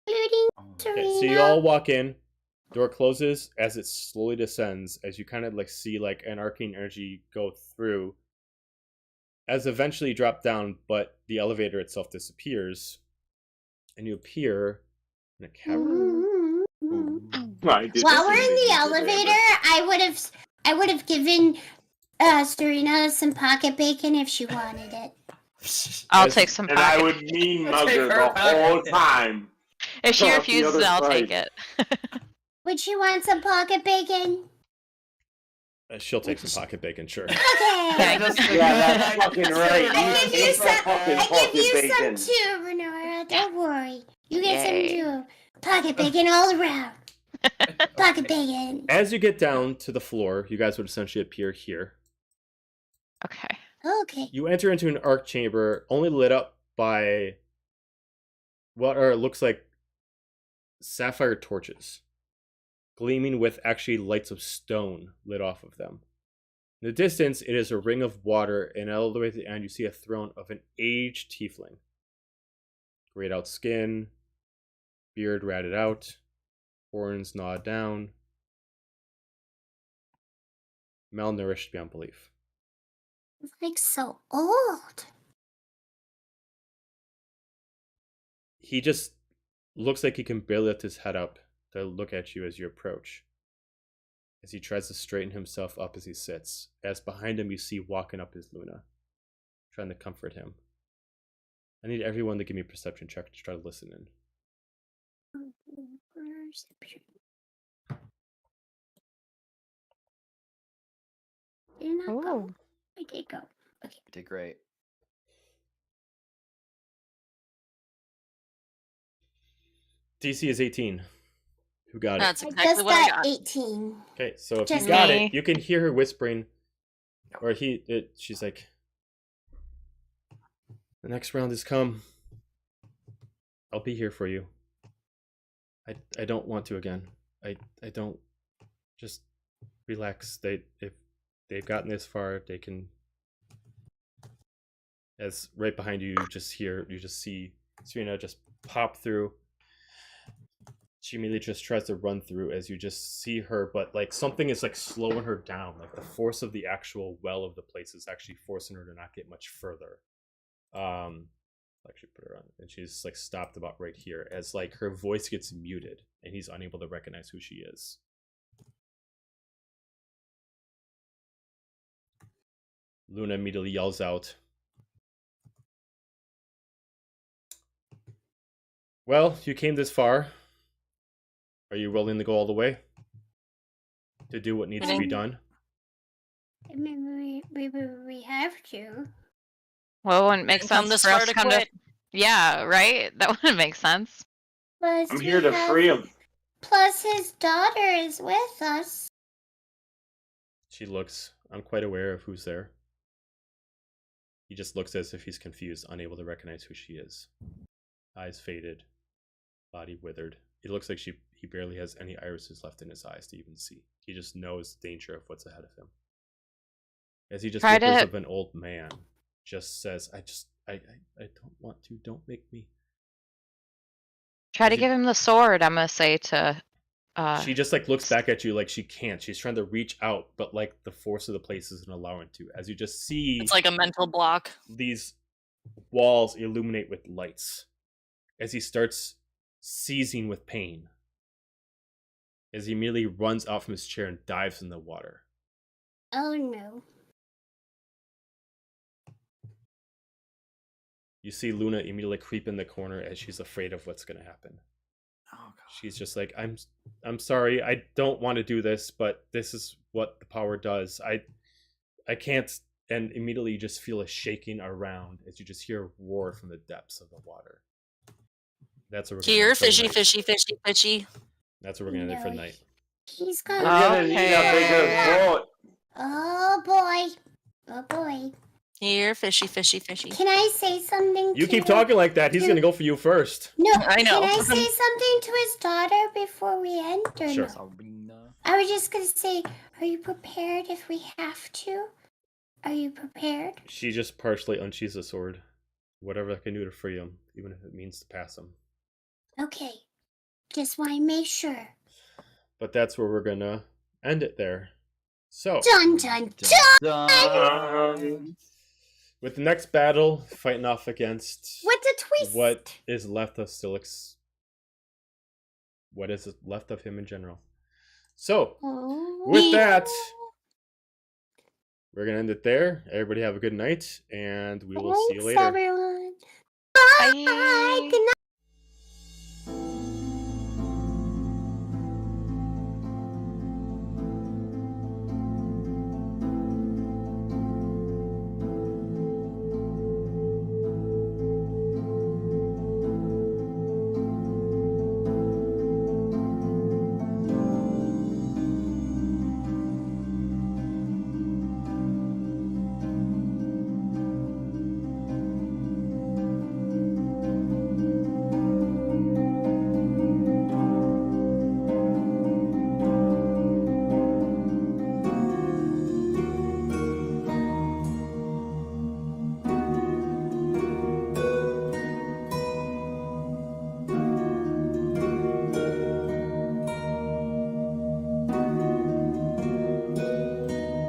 Including Okay, Serena. so you all walk in. Door closes as it slowly descends, as you kind of like see like an arcane energy go through. As eventually you drop down, but the elevator itself disappears, and you appear in a cavern. I did While the we're same in the thing today, elevator, I would have given Serena some pocket bacon if she wanted it. I'll As- take some but- And I pocket. would mean Take mugger her the whole pocket. time. If she Off the refuses, other I'll side. take it. Would she want some pocket bacon? She'll take some pocket bacon, sure. Okay. Yeah, Yeah, that's fucking right. I give you You some. fucking I give pocket you bacon. some too, Renora. Don't worry. You get Yay. some too. Pocket bacon all around. Pocket bacon. As you get down to the floor, you guys would essentially appear here. Okay. Okay. You enter into an arc chamber only lit up by what looks like sapphire torches, gleaming with actually lights of stone lit off of them. In the distance, it is a ring of water, and all the way to the end, you see a throne of an aged tiefling. Grayed out skin, beard ratted out, horns gnawed down, malnourished beyond belief. Like so old. He just looks like he can barely lift his head up to look at you as you approach. As he tries to straighten himself up as he sits, as behind him you see walking up is Luna, trying to comfort him. I need everyone to give me a perception check to try to listen in. Perception. Did not go. Ooh. I did go. Okay. You did great. DC is 18. Who got That's I exactly just what I got got. 18. it? Okay, so if Just you got me. it, you can hear her whispering, or she's like, the next round has come. I'll be here for you. I don't want to again. I don't. Just relax. If they've gotten this far, they can. As right behind you, you just see Serena just pop through. She immediately just tries to run through as you just see her, but like something is like slowing her down. Like the force of the actual well of the place is actually forcing her to not get much further. Actually put her on, and she's like stopped about right here as like her voice gets muted and he's unable to recognize who she is. Luna immediately yells out, well, you came this far. Are you willing to go all the way? To do what needs to be done? I mean, we have to. Well, it wouldn't make Didn't come sense this for far us to kind of. quit. Yeah, right? That wouldn't make sense. Plus, I'm we here to have- free him. Plus, his daughter is with us. She looks unquite aware of who's there. He just looks as if he's confused, unable to recognize who she is. Eyes faded, body withered. It looks like he barely has any irises left in his eyes to even see. He just knows the danger of what's ahead of him. As he just Try whispers to- of an old man, just says, I don't want to, don't make me. Try to Is it- give him the sword, I'm going to say to. She just like looks back at you like she can't. She's trying to reach out, but like the force of the place isn't allowing to. As you just see It's like a mental block. these walls illuminate with lights. As he starts seizing with pain. As he immediately runs out from his chair and dives in the water. Oh no. You see Luna immediately creep in the corner as she's afraid of what's going to happen. Oh god. She's just like, I'm sorry, I don't want to do this, but this is what the power does. I can't. And immediately you just feel a shaking around as you just hear a roar from the depths of the water. That's what we're gonna Here, end for the fishy, night. fishy, fishy, fishy. That's what we're gonna end for the No. night. He's We're gonna. gonna need a bigger boat. Oh boy. Oh boy. Here, fishy, fishy, fishy. Can I say something? You to keep talking like that. He's Can- gonna go for you first. No. I know. Can I say something to his daughter before we end? Or Sure. no? Serena. I was just gonna say, are you prepared if we have to? Are you prepared? She just partially unsheathes the sword. Whatever I can do to free him, even if it means to pass him. Okay. Just want to make sure. But that's where we're gonna end it there. So, Dun dun dun! Dun. with the next battle, fighting off against What a twist! what is left of Sylyk's, what is left of him in general. So, Oh. with that, we're gonna end it there. Everybody have a good night, and we will see you Thanks, later. everyone. Bye. Bye. Good night.